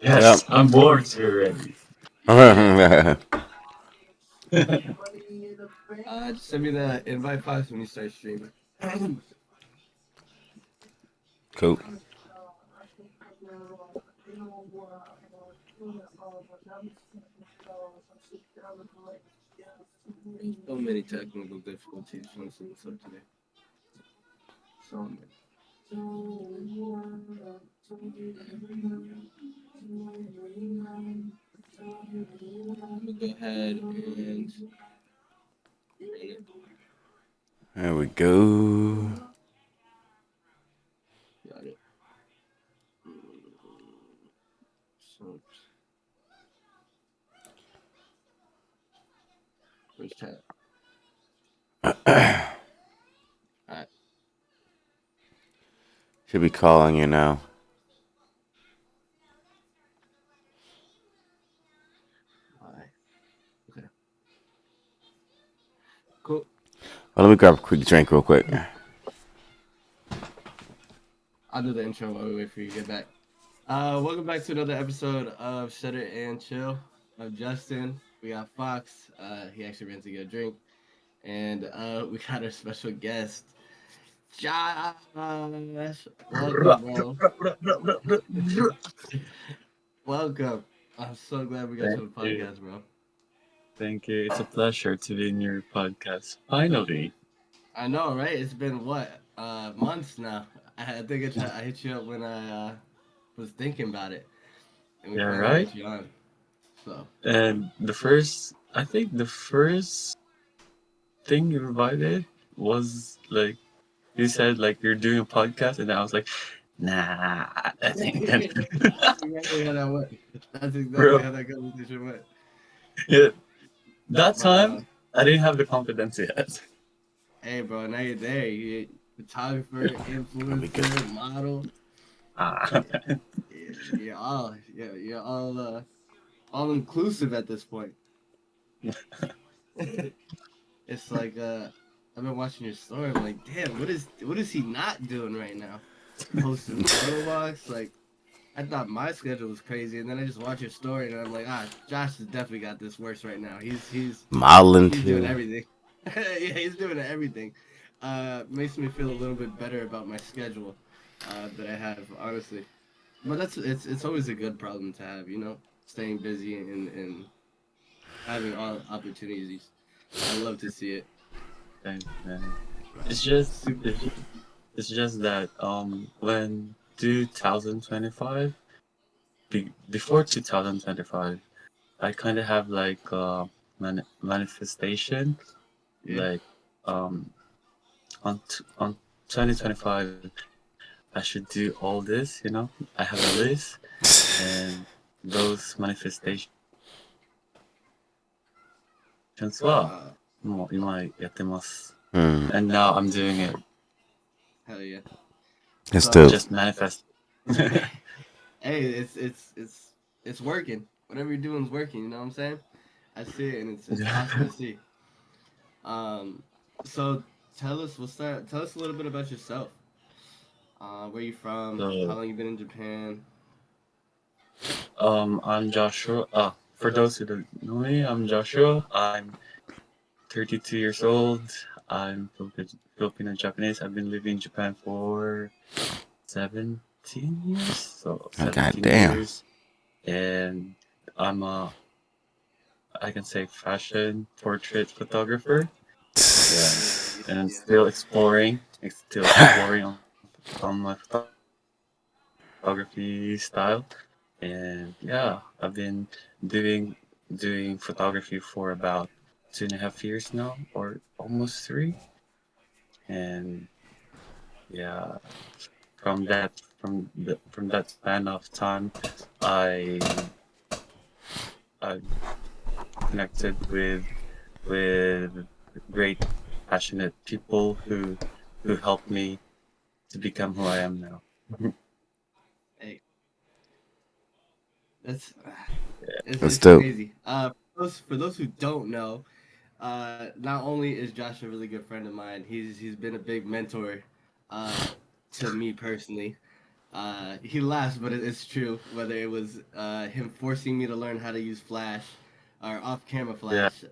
Yes, I'm bored already. Yep. Just send me the invite files when you start streaming. Cool. So many technical difficulties once it's up today. So many. I'm gonna go ahead and There we go. got it. So where's chat? Alright. Should be calling you now. Alright. Okay. Cool. Well, let me grab a quick drink real quick. I'll do the intro while we wait for you to get back. Welcome back to another episode of Shut It and Chill. I'm Justin. We got Fox. He actually ran to get a drink. And we got our special guest, Josh. Welcome, bro. Welcome. I'm so glad we got Thank you on the you. podcast, bro. Thank you. It's a pleasure to be in your podcast. Finally. I know, right? It's been what? Months now. I think I hit you up when I was thinking about it. And we Yeah, finally right? got you on. So, And I think the first thing you invited was like, you said like you're doing a podcast, and I was like, nah, I think that, that's exactly how that went. That's exactly bro. how that conversation went. Yeah, that But time I didn't have the confidence yet. hey, bro, now you're there. You photographer, Let me get. influencer, model. Ah, You're all inclusive at this point. It's like I've been watching your story. I'm like, damn, what is he not doing right now? Posting photo walks. Like I thought my schedule was crazy, and then I just watch your story, and I'm like, Josh has definitely got this worse right now. Modeling He's doing too. everything. Yeah, he's doing everything. Makes me feel a little bit better about my schedule that I have, honestly. But it's always a good problem to have, staying busy and having all opportunities. I love to see it. thanks, man. Right. It's just Super. it's, it's just that when 2025 before 2025 I kind of have like manifestation Yeah. like um on 2025 I should do all this, I have a list, and those manifestationsはUh,もう今やってます Hmm. and now I'm doing it. hell yeah. That's So, dope. Just manifest. hey, it's working. Whatever you're doing is working. You know what I'm saying? I see it, and it's Yeah. awesome to see. Um, so tell us. We'll start. Tell us a little bit about yourself. Where you from? How So long you been in Japan? I'm Joshua. For those who don't know me, I'm Joshua. I'm 32 years old. I'm Filipino Japanese. I've been living in Japan for 17 years. So Oh, 17 goddamn. years. And I'm I can say fashion portrait photographer. Yeah. Yeah, And I'm yeah, still exploring on my photography style. And yeah, I've been doing doing photography for about 2.5 years now, or almost three. And yeah, from that span of time, I I connected with great passionate people who helped me to become who I am now. yeah. Hey, that's it's That's it's dope. crazy. For those who don't know, not only is Josh a really good friend of mine, he's been a big mentor, uh, to me personally. He laughs, but it's true. Whether it was him forcing me to learn how to use Flash or off-camera Yeah, Flash,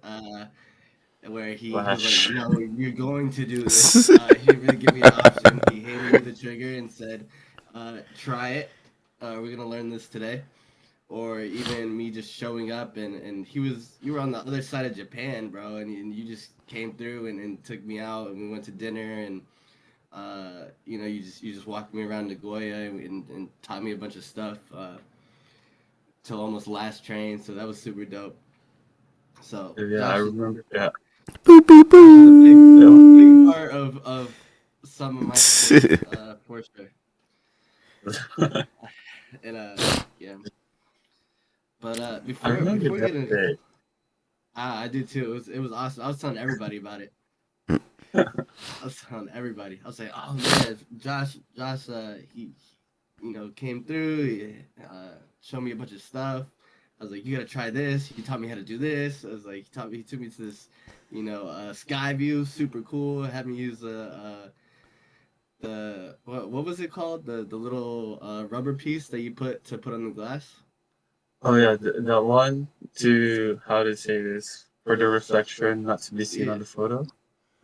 where he was like, Flash. "No, you're going to do this." He didn't really give me an option. He handed me the trigger and said, "Try it. We're gonna learn this today." Or even me just showing up and you were on the other side of Japan, bro, and you just came through and took me out and we went to dinner and you just walked me around Nagoya and taught me a bunch of stuff till almost last train, so that was super dope. So Yeah, I Josh, remember that. Boop, boop, Josh is a Yeah. big boop. part of some of my sports for sure. And yeah, but I remember before we that get into day. I do too. It was awesome. I was telling everybody about it. I was telling everybody. I was like, oh man, Josh, he, came through, he, showed me a bunch of stuff. I was like, you gotta try this. He taught me how to do this. I was like, he took me to this, sky view, super cool. Had me use the what was it called? The little rubber piece that you put on the glass. Oh yeah, that one to how to say this for the reflection not to be seen Yeah. on the photo.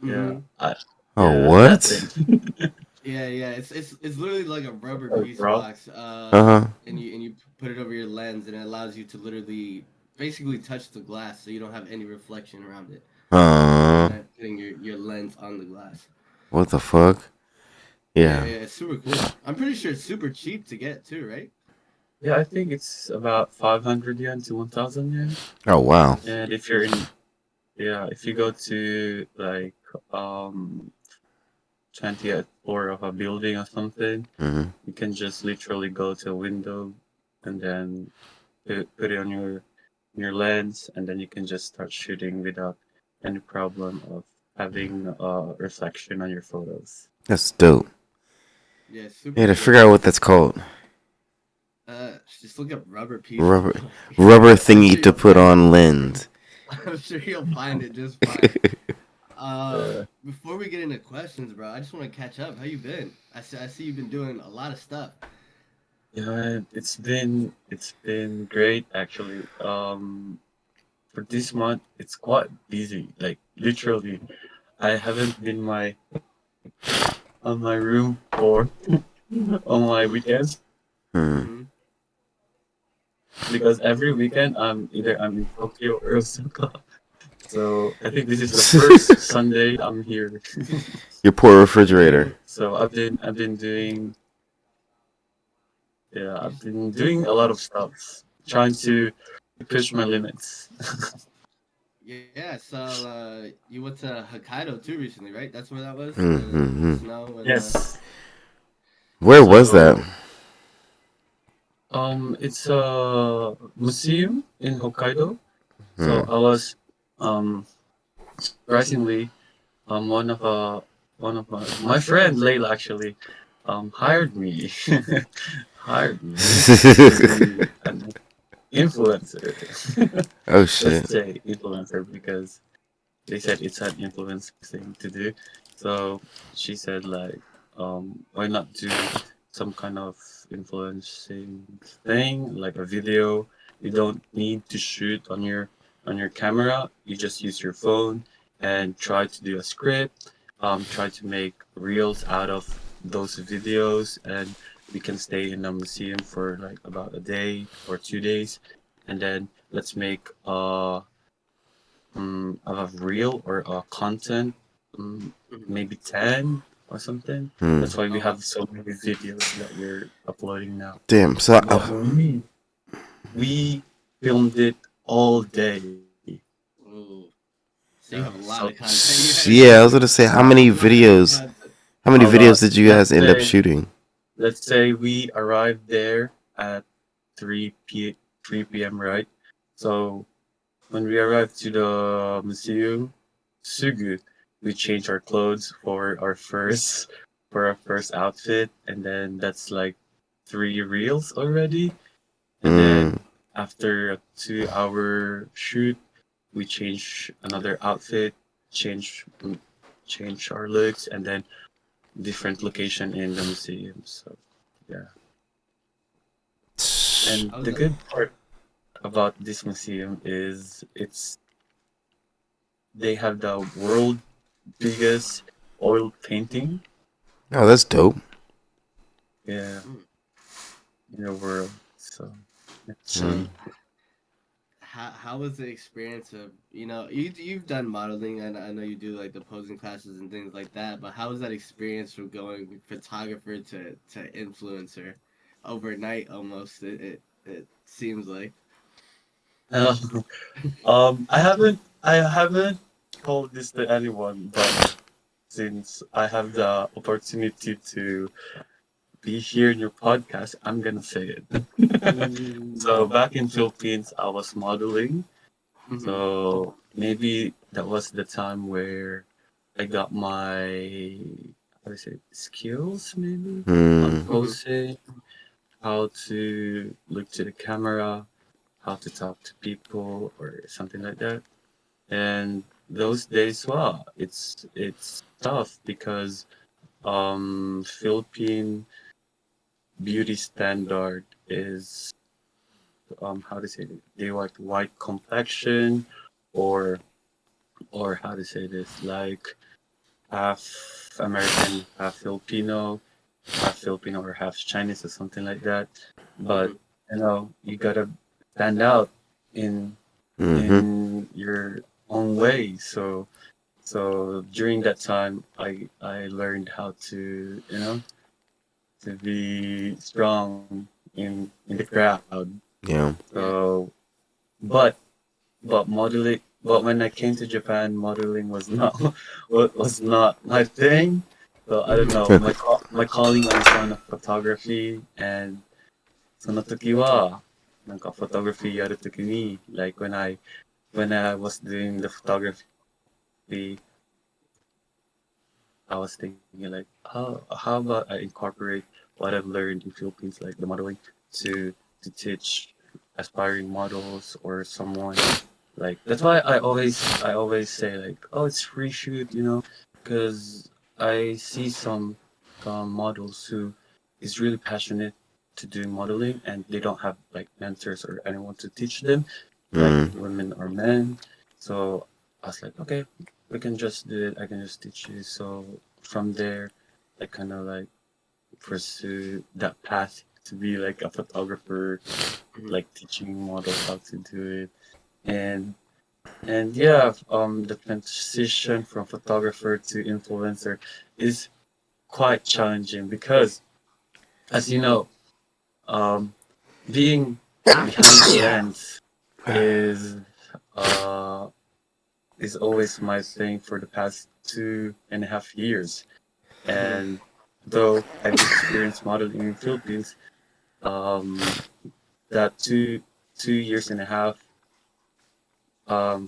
Yeah, Mm-hmm. Oh, yeah, that what? thing. Yeah. It's literally like a rubber Oh, piece bro. box. Uh huh. And you put it over your lens, and it allows you to literally basically touch the glass, so you don't have any reflection around it. Putting your lens on the glass. What the fuck? Yeah, Yeah. yeah, it's super cool. I'm pretty sure it's super cheap to get too, right? Yeah, I think it's about 500 yen to 1,000 yen. Oh wow. And if you're in, yeah, if you go to like um 20th floor of a building or something, Hmm. you can just literally go to a window and then put it on your lens, and then you can just start shooting without any problem of having reflection on your photos. That's dope. Yeah, it's super Yeah, to cool. figure out what that's called. Just look up rubber piece real Rubber, quick. rubber I'm thingy sure to you'll put find it. on lens. I'm sure you'll find it just fine. Uh, Before we get into questions, bro, I just want to catch up. How you been? I see you've been doing a lot of stuff. yeah, it's been great actually. For this month, it's quite busy. Like literally, I haven't been my on my room for on my weekends Hmm. Mm-hmm. because every weekend I'm in Tokyo or Osaka. So I think this is the first Sunday I'm here. Your poor refrigerator. So I've been doing, yeah, You I've just, been doing a lot of stuff, trying to push my limits. yeah. So you went to Hokkaido too recently, right? That's where that was. The Hmm. snow and Yes. Where was that? So it's a museum in Hokkaido. So Hmm. I was surprisingly one of my friend Layla actually hired me hired me to be an influencer. Oh Let's shit. say influencer because they said it's an influencer thing to do. So she said like, why not do some kind of influencing thing like a video? You don't need to shoot on your camera. You just use your phone and try to do a script. Try to make reels out of those videos, and we can stay in a museum for like about a day or 2 days, and then let's make a reel or a content, Mhm. maybe 10 or something. Hmm. That's why we Oh wow. have so many videos that we're uploading now. Damn. So, But we filmed it all day. Ooh. So you Yeah. have a lot So of content you had to go yeah, I was through. gonna say, how uh, many A lot of good videos? content. How many a videos lot. did you guys end up shooting? Let's say we arrived there at 3 p.m. right? So when we arrived to the museum, Sugu, we changed our clothes for our first outfit, and then that's like 3 reels already. And Hmm. then after a 2 hour shoot, we change another outfit, change change our looks, and then different location in the museum. So yeah. And I was the good part about this museum is they have the world biggest oil painting, Oh, that's dope. yeah, mm, in the world. So it's Mm. so how was the experience of you've done modeling and I know you do like the posing classes and things like that, but how was that experience from going photographer to influencer overnight almost? It seems like. uh, I haven't told this to anyone, but since I have the opportunity to be here in your podcast, I'm gonna say it. So Ooh. back in Philippines, I was modeling. Mm-hmm. So maybe that was the time where I got my how do you say skills maybe on Mm. Mm-hmm. posing, how to look to the camera, how to talk to people or something like that. And those days, well, it's tough because Philippine beauty standard is how to say it? They like white complexion or how to say this like half American, half Filipino or half Chinese or something like that. But Mm-hmm. you gotta stand out in Mm-hmm. your own way. So during that time, I learned how to to be strong in the crowd. Yeah. Yeah. So, but but when I came to Japan, modeling was not was not my thing. So I don't Mm-hmm. know. My calling is on photography, and その時はなんか photography やるときに like when I was doing the photography, I was thinking like, how about I incorporate what I've learned in Philippines, like the modeling, to teach aspiring models or someone like that's why I always say like, oh, it's free shoot, because I see some models who is really passionate to do modeling and they don't have like mentors or anyone to teach them, like Mm. women or men. So I was like, okay, we can just do it. I can just teach you. So from there, I kind of like pursue that path to be like a photographer, Mm-hmm. like teaching models how to do it. And yeah, the transition from photographer to influencer is quite challenging because, as you know, um, being behind the lens is uh is always my thing for the past 2.5 years. Mm-hmm. And though I've experienced modeling in Philippines, um, that 2 years and a half,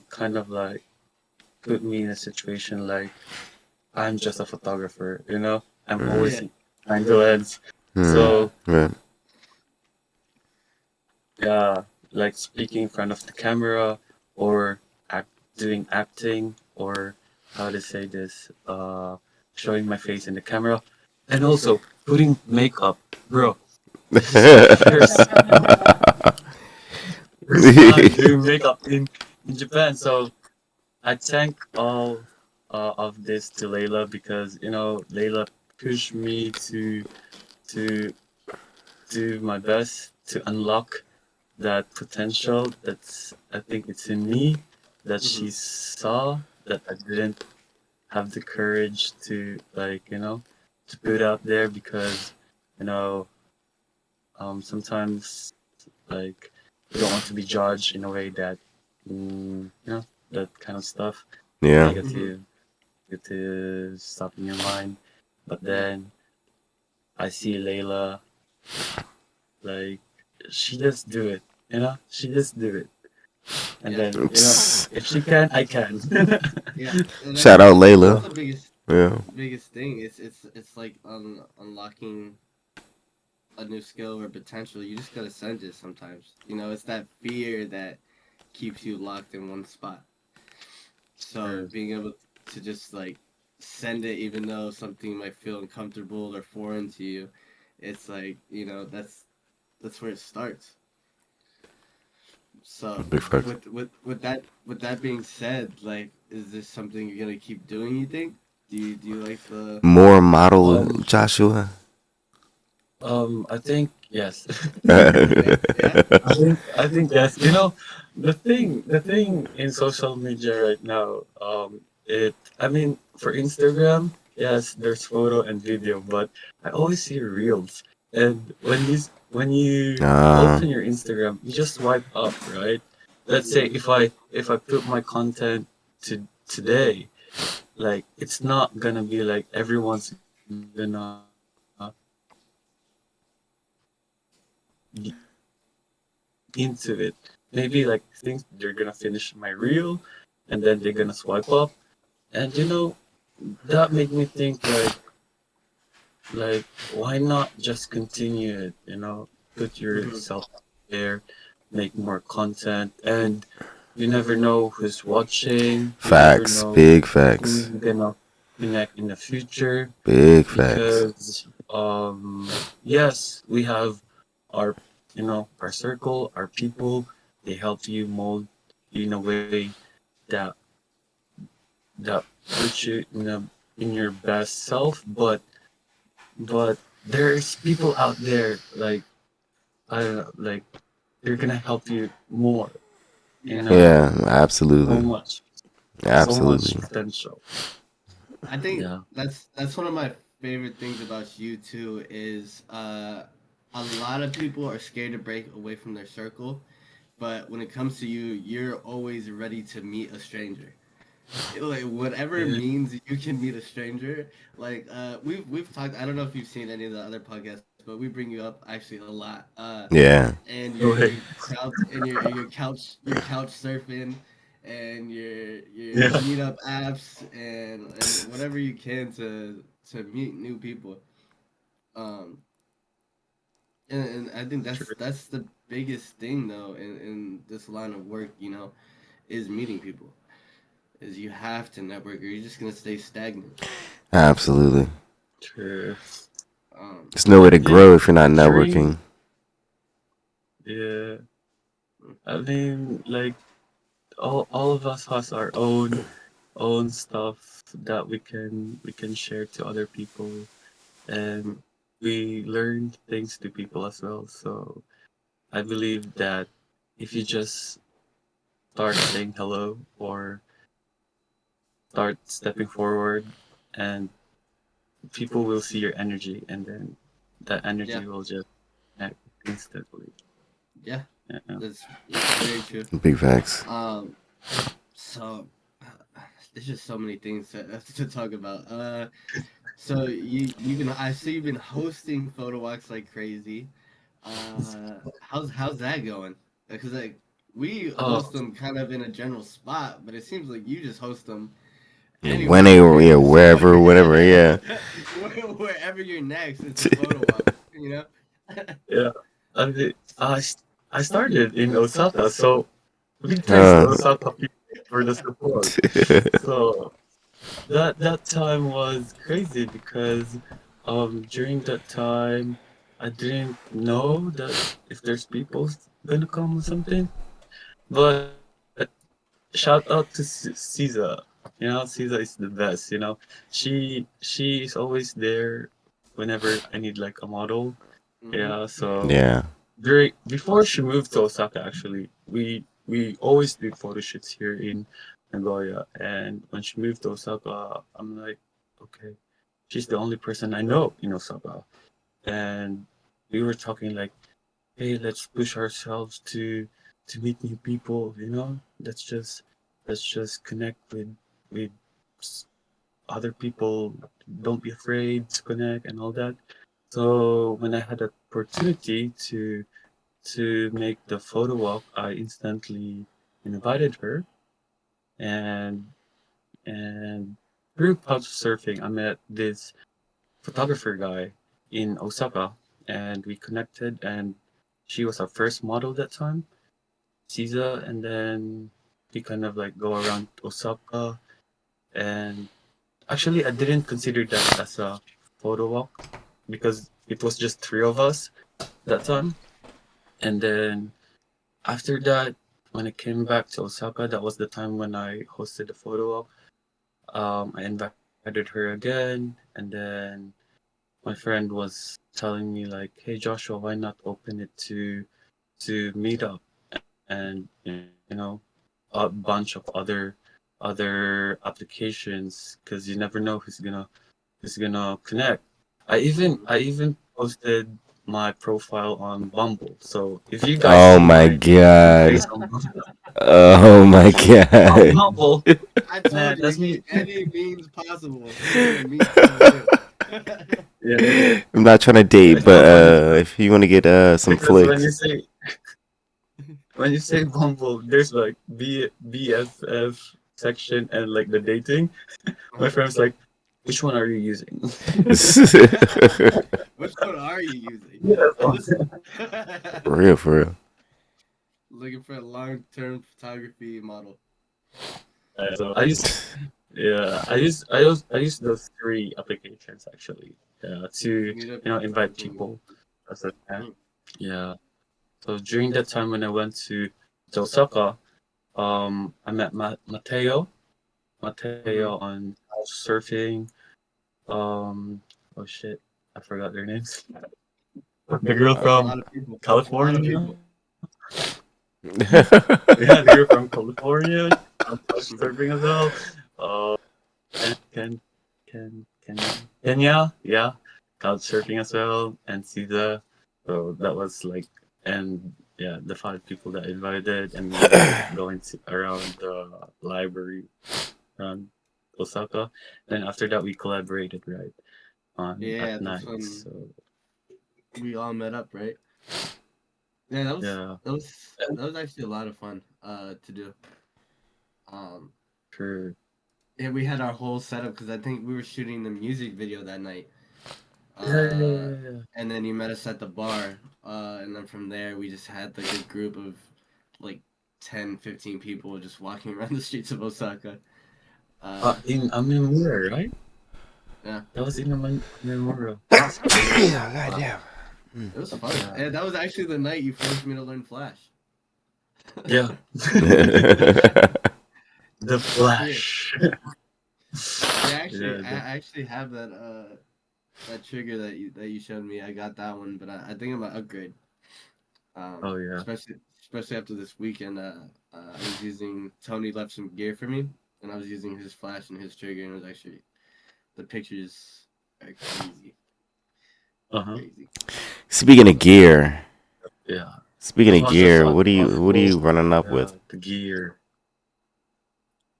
kind of like put me in a situation like I'm just a photographer, I'm Mm. always Yeah. behind the lens. Mm. So Uh. Right. yeah, like speaking in front of the camera or doing acting or how to say this, showing my face in the camera, and also putting makeup, bro. This is my first time doing makeup in Japan. So I thank all of this to Layla because Layla pushed me to do my best to unlock that potential that's I think it's in me that Mm-hmm. she saw that I didn't have the courage to like to put out there because you know sometimes like you don't want to be judged in a way that that kind of stuff Yeah. Mm-hmm. negative stuff in your mind, but Yeah. then I see Layla like she just do it, she just do it. And Yeah. then, Psst. if she can, I can. Yeah. And Shout out that's Layla. the Yeah. biggest thing. It's like unlocking a new skill or potential. You just gotta send it sometimes. It's that fear that keeps you locked in one spot. So Yes. being able to just like send it, even though something might feel uncomfortable or foreign to you, it's like that's where it starts. So Big facts. with that being said, like, is this something you're gonna keep doing? You think? Do you like the? More model Um, Joshua. I think yes. Yeah, yeah. I think yes. You know, the thing in social media right now, I mean, for Instagram, yes, there's photo and video, but I always see reels, and when you uh, open your Instagram, you just swipe up, right? Let's say if I put my content to today, like it's not gonna be like everyone's gonna into it. Maybe like think they're gonna finish my reel and then they're gonna swipe up. And that made me think like why not just continue it, put Hmm. yourself out there, make more content, and you never know who's watching, you never facts. know Big who facts. you're gonna connect in the future Big facts. because yes, we have our our circle, our people, they help you mold you in a way that that puts you in your best self, but there's people out there like I don't know, like they're gonna help you more Yeah. and Yeah, so absolutely. much so much Absolutely. potential. I think Yeah. that's one of my favorite things about you too is a lot of people are scared to break away from their circle, but when it comes to you, you're always ready to meet a stranger. Like whatever Yeah. means you can meet a stranger. Like we've talked. I don't know if you've seen any of the other podcasts, but we bring you up actually a lot. Yeah. And Go your ahead. couch and your couch surfing, and your Yeah. meetup apps and whatever you can to meet new people. Um, and I think that's True. that's the biggest thing though in this line of work. Is meeting people. Is you have to network, or you're just gonna stay stagnant. Absolutely. True. Um, There's no way I to think grow if you're not during networking. yeah, I mean like all of us has our own stuff that we can share to other people, and we learn things to people as well. So I believe that if you just start saying hello or start stepping forward, and people will see your energy, and then that yeah, energy will just connect instantly. yeah, Yeah. that's very true. Big facts. Um, so there's just so many things to talk about. So you've been I see you've been hosting photo walks like crazy. How's that going? Because like we Oh, host them kind of in a general spot, but it seems like you just host them When anywhere. they Pretty yeah, much. So wherever, whatever, yeah. wherever you're next, it's a photo walk. You know. yeah. I mean, I started in Osaka, so big thanks to Uh, Osaka people for the support. So that time was crazy because during that time I didn't know that if there's people gonna come or something. But shout out to Caesar. Caesar is the best. She is always there whenever I need like a model. Hmm. Yeah, so yeah. before she moved to Osaka, actually, we always do photo shoots here in Nagoya, and when she moved to Osaka, I'm like, okay, she's the only person I know in Osaka, and we were talking like, hey, let's push ourselves to meet new people, let's just connect with s- other people. Don't be afraid to connect and all that. So when I had the opportunity to make the photo walk, I instantly invited her, and and through couch surfing, I met this photographer guy in Osaka, and we connected, and she was our first model that time, Caesar, and then we kind of like go around Osaka, and actually I didn't consider that as a photo walk because it was just three of us that time, and then after that. when I came back to Osaka, that was the time when I hosted the photo op. I invited her again, and then my friend was telling me like, "Hey Joshua, why not open it to Meetup and a bunch of other applications because you never know who's gonna connect." I even posted my profile on Bumble. So if you guys Oh see my my god. face on Bumble, Oh my on god. Bumble, I told man, you, that's use me. any means possible. He's gonna meet someone new. Yeah, yeah. I'm not trying to Yeah, date, it's but not funny if you want to get some because flicks. when you say Bumble, there's like BFF section and like the dating. My friend's like, which one are you using? Which one are you using? Yeah. For real, for real. Looking for a long-term photography model. So I use those three applications actually to Meet up invite people. people. As a, Mm. yeah. So during that time when I went to Osaka, I met Mateo Mm-hmm. on couch surfing. Oh shit, I forgot their names. The girl That's a from lot of people. That's a lot of California. people. Yeah, the girl from California. I'm couch Mhm. surfing as well. Uh, Ken, Kenya, yeah, couch surfing as well, and Caesar. So that was like, and yeah, the five people that I invited, and we were going to around the library around Osaka. Then after that, we collaborated right on at Yeah, that's night. when So we all met up, right? Yeah, that was yeah, that was that was actually a lot of fun to do. Um, sure. yeah, we had our whole setup because I think we were shooting the music video that night. Yeah, yeah, Uh, yeah, yeah. and then you met us at the bar. And then from there we just had like a group of like 10, 15 people just walking around the streets of Osaka. Uh, In Amimura, right? yeah, That was in Amimura. That's crazy. Yeah, Wow. goddamn. it was fun. Yeah. And that was actually the night you forced me to learn Flash. Yeah. The Here, Flash. yeah, actually, Yeah. I actually have that trigger that you showed me. I got that one, but I think I'm gonna upgrade. Oh yeah. Especially after this weekend. I was using Tony left some gear for me, and I was using his flash and his trigger, and it was actually the pictures are crazy, Uh huh. crazy. Speaking of gear, Yeah. speaking This of was just gear, an what are article. you running up Yeah. with? The gear.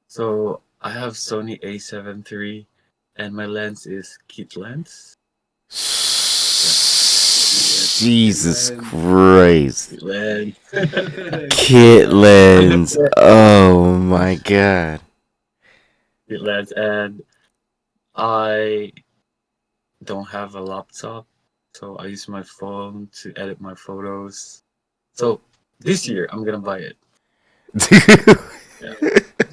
So I have Sony A7 III, and my lens is kit lens. Yeah. Yeah. Kid Jesus lens. Christ. Kit lens. Kid Kit lens. I'm the lens. Oh my god. kit lens, and I don't have a laptop, so I use my phone to edit my photos. So this year I'm gonna buy it. Yeah.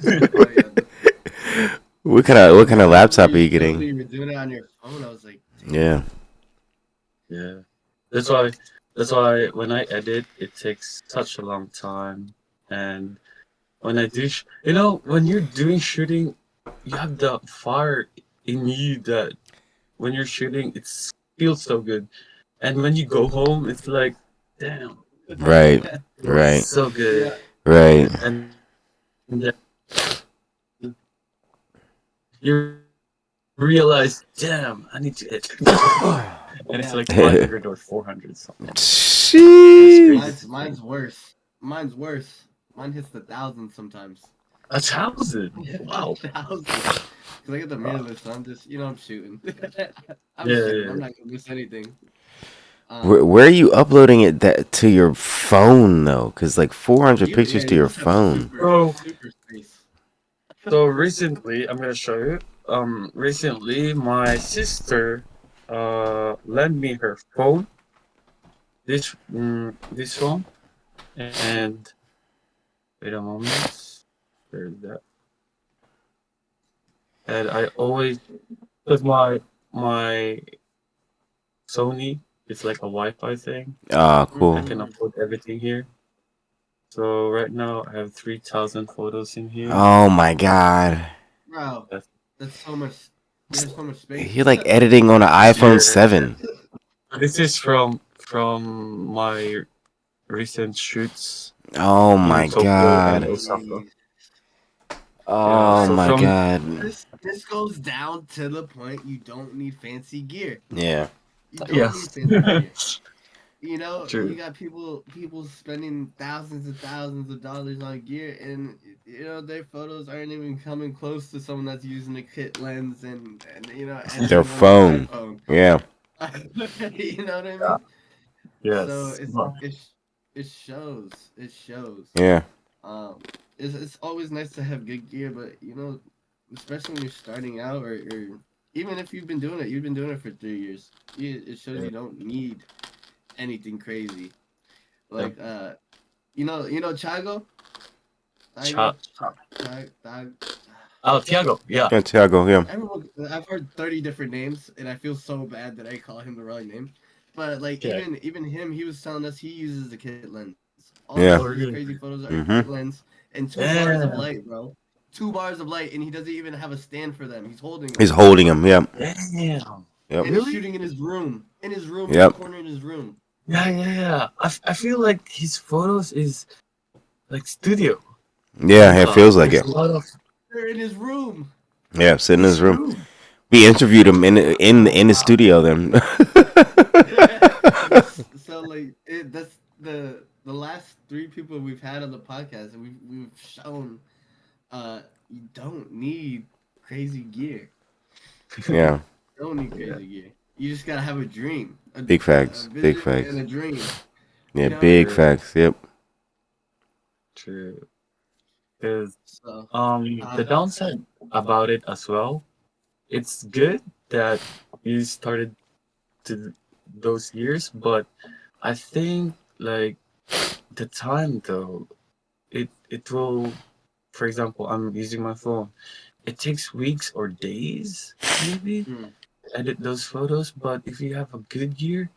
Yeah. Oh yeah. What kind of laptop are You you told me getting? you were doing it on your phone. I was like, Yeah. damn. Yeah. That's why when I edit it takes such a long time. And when I do when you're doing shooting, you have the fire in you that when you're shooting it feels so good. And when you go home it's like, damn, Right. it was Right. so good. Yeah. Right. And then you realize, damn, I need to edit. And it's Yeah. like 500 or 400 something. That's crazy Sheesh. to think. Mine's worse. Mine's worse. Mine hits the thousands sometimes. 1,000. Wow. Thousands. Because I get the Uh, mirrorless, so I'm just, I'm shooting. I'm yeah, shooting. yeah, I'm yeah. not gonna miss anything. Where are you uploading it that to your phone though? Cause like 400 pictures to You your just have phone. So, super space. so recently, I'm gonna show you. Recently, my sister, lent me her phone. This phone, and wait a moment. Where is that? And I always, cause my Sony, it's like a Wi-Fi thing. Ah, I cool. can Mm. upload everything here. So right now I have 3,000 photos in here. Oh my god. Bro, That's that's so much. You have so much space. You're like editing on an iPhone yeah. 7. This is from my recent shoots Oh in my Tokyo and god. Osaka. Jeez. Yeah. Oh But So my from god. this goes down to the point you don't need fancy gear. Yeah. You don't need yes. fancy gear. You know, you True. got people spending thousands of dollars on gear, and you know their photos aren't even coming close to someone that's using a kit lens and Their editing on their phone. iPhone. Yeah. You know what I Yeah. mean? So Yes. it shows. It shows. Yeah. Um, it's always nice to have good gear, but especially when you're starting out, or even if you've been doing it for 3 years. It shows Yeah. you don't need anything crazy. Yep. Like Chago, Cha. Tiger, Tag. Oh, Tiago. Yeah. Yeah, Tiago, yeah. Everyone, I've heard 30 different names, and I feel so bad that I call him the wrong name. But like Yeah. even him, he was telling us he uses the kit lens. All Yeah. of Oh, his really? crazy photos are Mm-hmm. kit lens and 2 bars of Yeah. light, bro. 2 bars of light, and he doesn't even have a stand for them. He's holding He's them, holding him. Yep. Damn. Yep. and he's Really? shooting in his room, in the Yep. corner in his room. Yeah, yeah, yeah. I feel like his photos is like studio. Yeah, it feels like There's it. a lot of They're in his room. Yeah, sitting in his his room. room. We interviewed him in the Wow. studio then. So like that's the last 3 people we've had on the podcast, and we've shown you don't need crazy gear. Yeah. Don't need Yeah. crazy gear. You just gotta have a dream, Big a facts. Big vision, and facts. a dream. Yeah, You know what I big mean? True. facts. Yep. True. Because So, the downside about it as well, it's good that you started to those years, but I think like the time though, it will, for example, I'm using my phone. It takes weeks or days maybe mm, to edit those photos, but if you have a good year,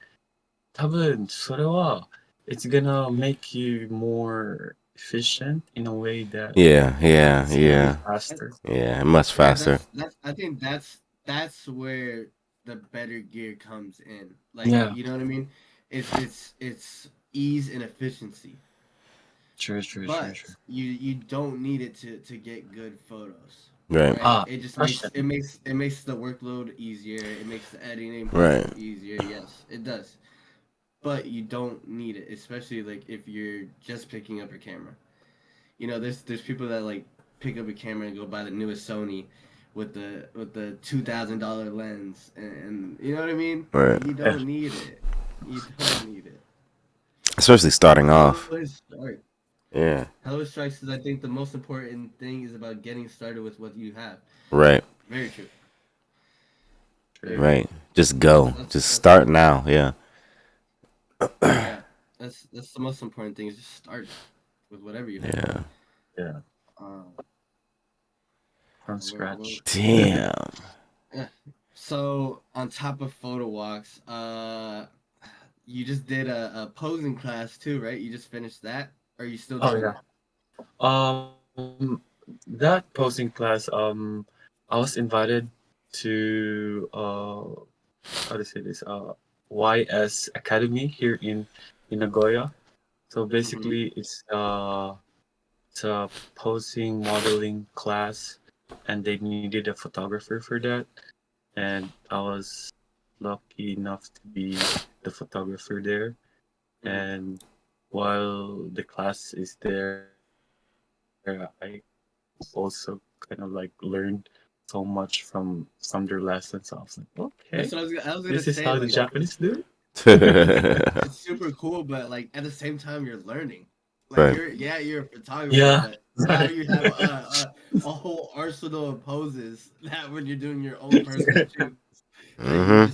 多分それは it's gonna make you more efficient in a way that Yeah, yeah, it's gonna be yeah. that, faster. Yeah, much faster. that's I think that's where the better gear comes in. Like, Yeah, you know what I mean? It's ease and efficiency. true, true, true, But true. you don't need it to get good photos, Right. right? Ah, It just makes question. it makes the workload easier. It makes the editing Right. process easier. Yes, it does. But you don't need it, especially like if you're just picking up a camera. There's people that like pick up a camera and go buy the newest Sony with the $2,000 lens, and you know what I mean. Right. You Yeah, don't need it. You don't need it. Especially starting How off. is start? Yeah. Hello Strikes is, I think, the most important thing is about getting started with what you have. Right. Very true. Very true. true. Right. Just go. Just That's start now. Yeah. yeah. That's the most important thing is just start with whatever you have. Yeah. Yeah, Um, from we're scratch. Damn. yeah. So on top of photo walks, you just did a posing class too, right? You just finished that, or are you still Oh doing yeah. that? That posing class, I was invited to how to say this YS Academy here in Nagoya. So Mm-hmm. basically, it's a posing modeling class, and they needed a photographer for that, and I was lucky enough to be the photographer there. Mm-hmm. And while the class is there, I also kind of like learned so much from their lessons. So I was like, okay, That's what this I is was how gonna the say. Like, Japanese do it. it's super cool, but like at the same time, you're learning. Like Right. you're a photographer, Yeah, but now you have a whole arsenal of poses that when you're doing your own personal shoot, that Mm-hmm.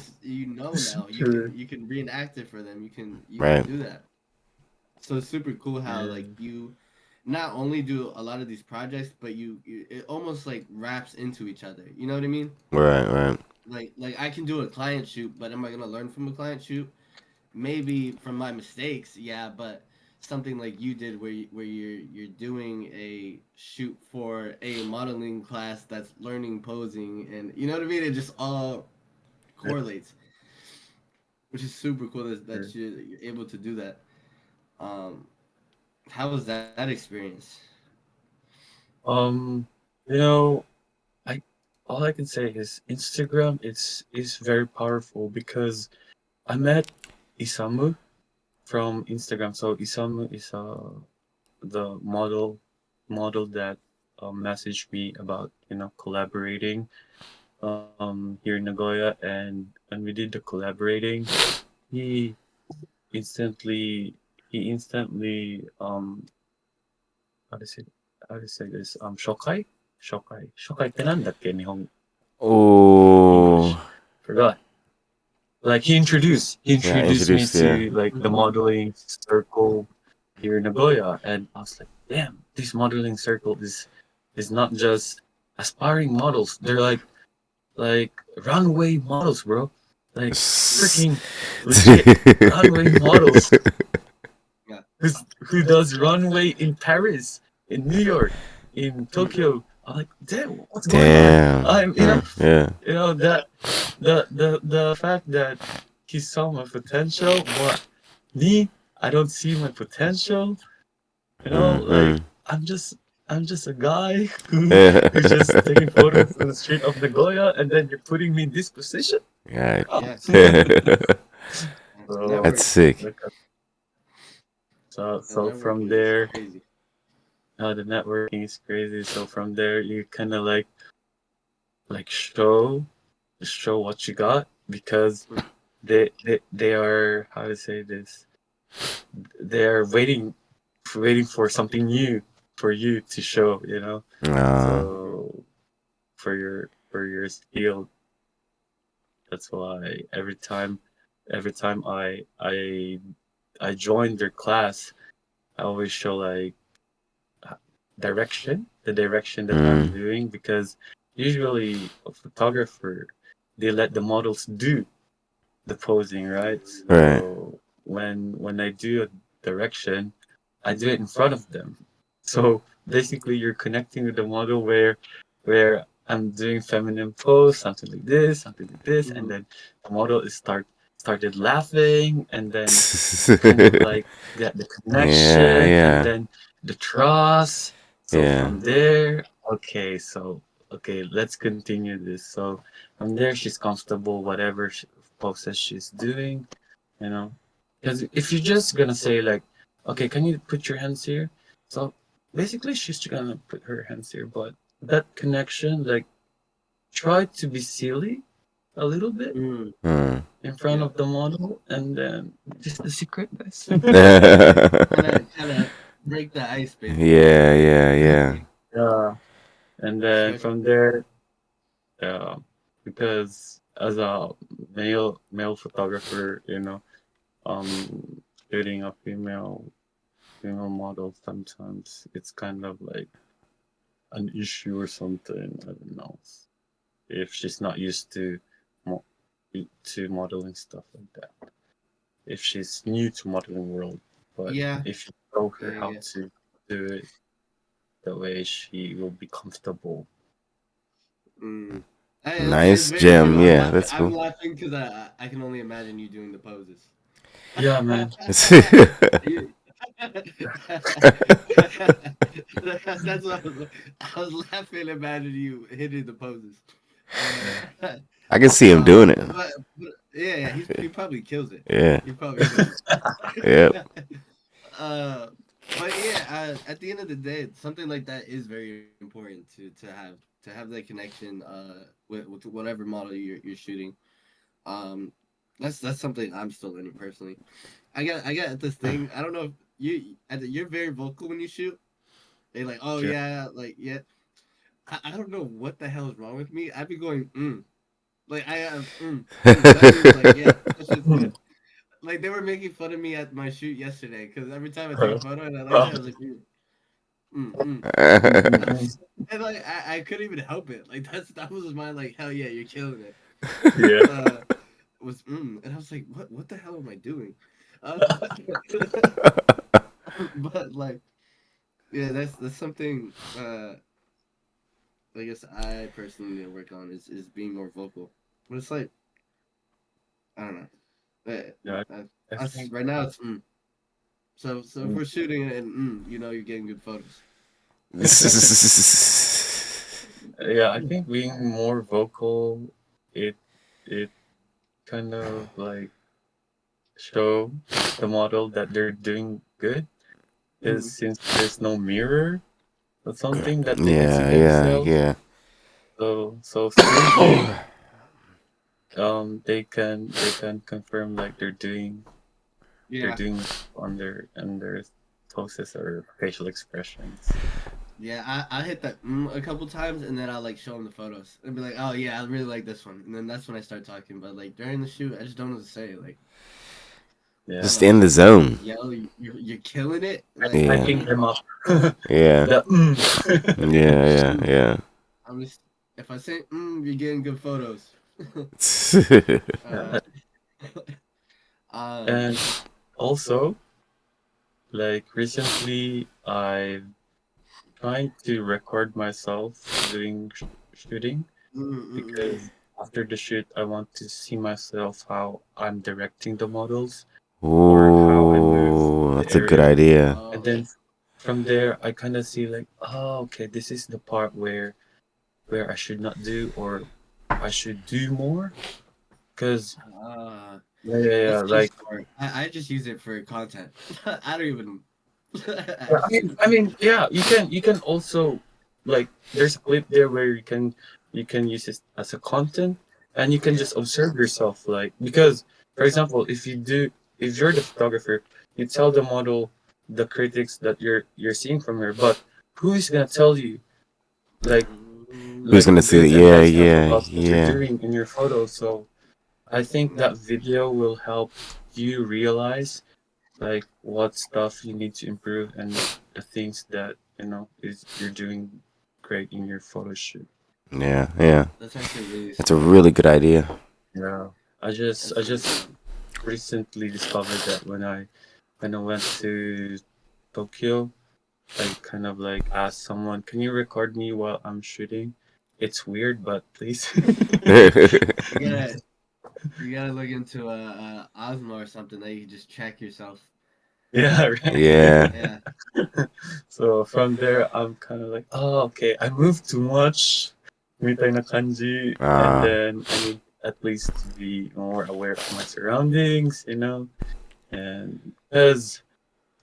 now true. you can reenact it for them. You can Right. do that. So it's super cool how Yeah, like you not only do a lot of these projects, but it almost like wraps into each other. You know what I mean? Right. Right. Like I can do a client shoot, but am I gonna learn from a client shoot? Maybe from my mistakes, yeah, but something like you did, where you're doing a shoot for a modeling class that's learning posing, and you know what I mean. It just all Yeah, correlates, which is super cool sure. that you're able to do that. Um, how was that experience? Um, you know, I all I can say is Instagram. It's very powerful because I met Isamu from Instagram. So Isamu is the model that messaged me about collaborating here in Nagoya, and we did the collaborating. He instantly how to say how to say this 初回 ってなんだっけ日本 Oh, English forgot. Like he yeah, introduced me introduced, yeah. to like the Mm-hmm. modeling circle here in Nagoya, and I was like, damn, this modeling circle is not just aspiring models. They're like runway models, bro. Like freaking legit runway models. Yeah. Who does runway in Paris, in New York, in Mm-hmm. Tokyo? I'm like, damn, what's going on? Damn. I'm Yeah. that the fact that he saw my potential, but me, I don't see my potential. Like Mm-hmm. I'm just I'm just a guy who's just taking photos Yeah. on the street of Nagoya, and then you're putting me in this position. Right. Oh. Yeah. The So That's network, sick. look at- so the so from networking is there, crazy. the networking is crazy. So from there, you kind of like show what you got because Mm. they are how to say this. They are waiting for something new for you to show. Uh, Mm-hmm. So for your skill, that's why every time I join their class, I always show like the direction that I'm mm, doing because usually a photographer they let the models do the posing, right? right. So when I do a direction, I do it in front of them. So basically, you're connecting with the model where I'm doing feminine pose, something like this, and Mm-hmm. then the model started laughing, and then you kind of like get the Yeah, connection, and yeah, then the trust. So yeah. from there, okay, let's continue this. So from there, she's comfortable, whatever poses she's doing, you know. Because if you're just gonna say like, okay, can you put your hands here? So basically, she's gonna put her hands here, but that connection, like, try to be silly a little bit Mm. Mm. in front Yeah. of the model, and then this is the secret, guys. Kind of break the ice, basically. Yeah, yeah, yeah. Yeah, and then Especially. from there, uh, because as a male photographer, shooting a female model sometimes it's kind of like an issue or something. I don't know if she's not used mo- to modeling stuff like that. If she's new to modeling world, but Yeah. if you show Yeah. her how Yeah. to do it the way she will be comfortable. Mm. It's Nice very true. gem. Yeah, that's I'm cool. laughing because I can only imagine you doing the poses. Yeah, man. You- That's what I was laughing. Imagine you hitting the poses. Uh, I can see him doing it. but yeah, yeah, he probably kills it. Yeah. He probably kills Yep. it. uh, but yeah, at the end of the day, something like that is very important to have that connection with whatever model you're shooting. Um, that's something I'm still learning personally. I got this thing. I don't know if you're very vocal when you shoot. They like, oh Sure. yeah, like yeah. I don't know what the hell is wrong with me. I'd be going like I have that means like yeah, that shit's good. Like they were making fun of me at my shoot yesterday because every time I take a photo and I like that, I was like mm, mm. And like I couldn't even help it. Like that was my like hell yeah, you're killing it. Yeah. Uh, was and I was like what the hell am I doing? Uh, But like, yeah, that's something. I guess I personally need to work on is being more vocal. But it's like I don't know. Yeah, I Us think right now it's so if mm, we're shooting it and you're getting good photos. yeah, I think being more vocal, it it kind of like show the model that they're doing good. Because Mm. since there's no mirror or something that they can see Yeah, yeah, themselves, yeah. so through this, they can confirm like they're Yeah, doing on their poses or facial expressions. yeah. I hit that a couple times and then I like show them the photos and be like, oh yeah, I really like this one, and then that's when I start talking. But like during the shoot, I just don't know what to say. Like I Yeah, don't Just know. in the Should I like zone. yell? You're killing it. Like Yeah, hyping them up. yeah, The yeah, yeah, yeah. I'm just if I say you're getting good photos. uh, yeah. um, And also, like recently, I trying to record myself doing shooting mm. because after the shoot, I want to see myself how I'm directing the models or how I move Oh, the that's a good area. idea. And Oh, then from there, I kind of see like, oh, okay, this is the part where I should not do or I should do more. Cause uh, yeah, yeah, yeah, that's so like smart. I just use it for content. I don't even. I yeah, just use it I for mean, yeah, you can also like there's a clip there where you can use it as a content and you can yeah. just observe yourself like because for example if you're the photographer you tell the model the critics that you're seeing from her but who is gonna tell you like Who's like gonna Mm, see that? good and Yeah, bad stuff yeah, about what you're yeah. doing in your photos so I think that video will help you realize like what stuff you need to improve and the things that is you're doing great in your photo shoot. Yeah, yeah. that's actually really That's a smart. really good idea. Yeah, I just That's I really just smart. recently discovered that when I went to Tokyo, I kind of like asked someone, "Can you record me while I'm shooting?" It's weird, but please. You gotta you gotta look into Osmo or something that you can just track yourself. Yeah, right. Yeah. Yeah. So from there, I'm kind of like, oh, okay, I moved too much, みたいな kanji, and Uh, then I need at least to be more aware of my surroundings, and because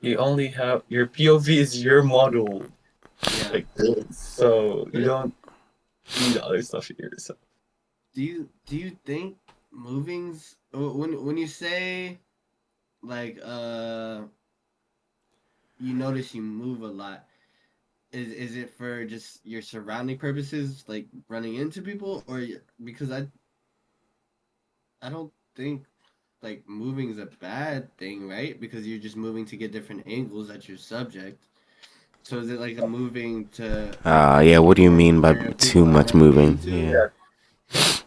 you only have your POV is your model, Yeah. like this, so you don't see the other stuff here. So Do you think movings when you say like you notice you move a lot, is it for just your surrounding purposes, like running into people, or because I don't think like moving is a bad thing, right? Because you're just moving to get different angles at your subject. So is it like a moving to yeah. What do you explore mean the by area of too people I'm much running moving? into? Yeah. yeah,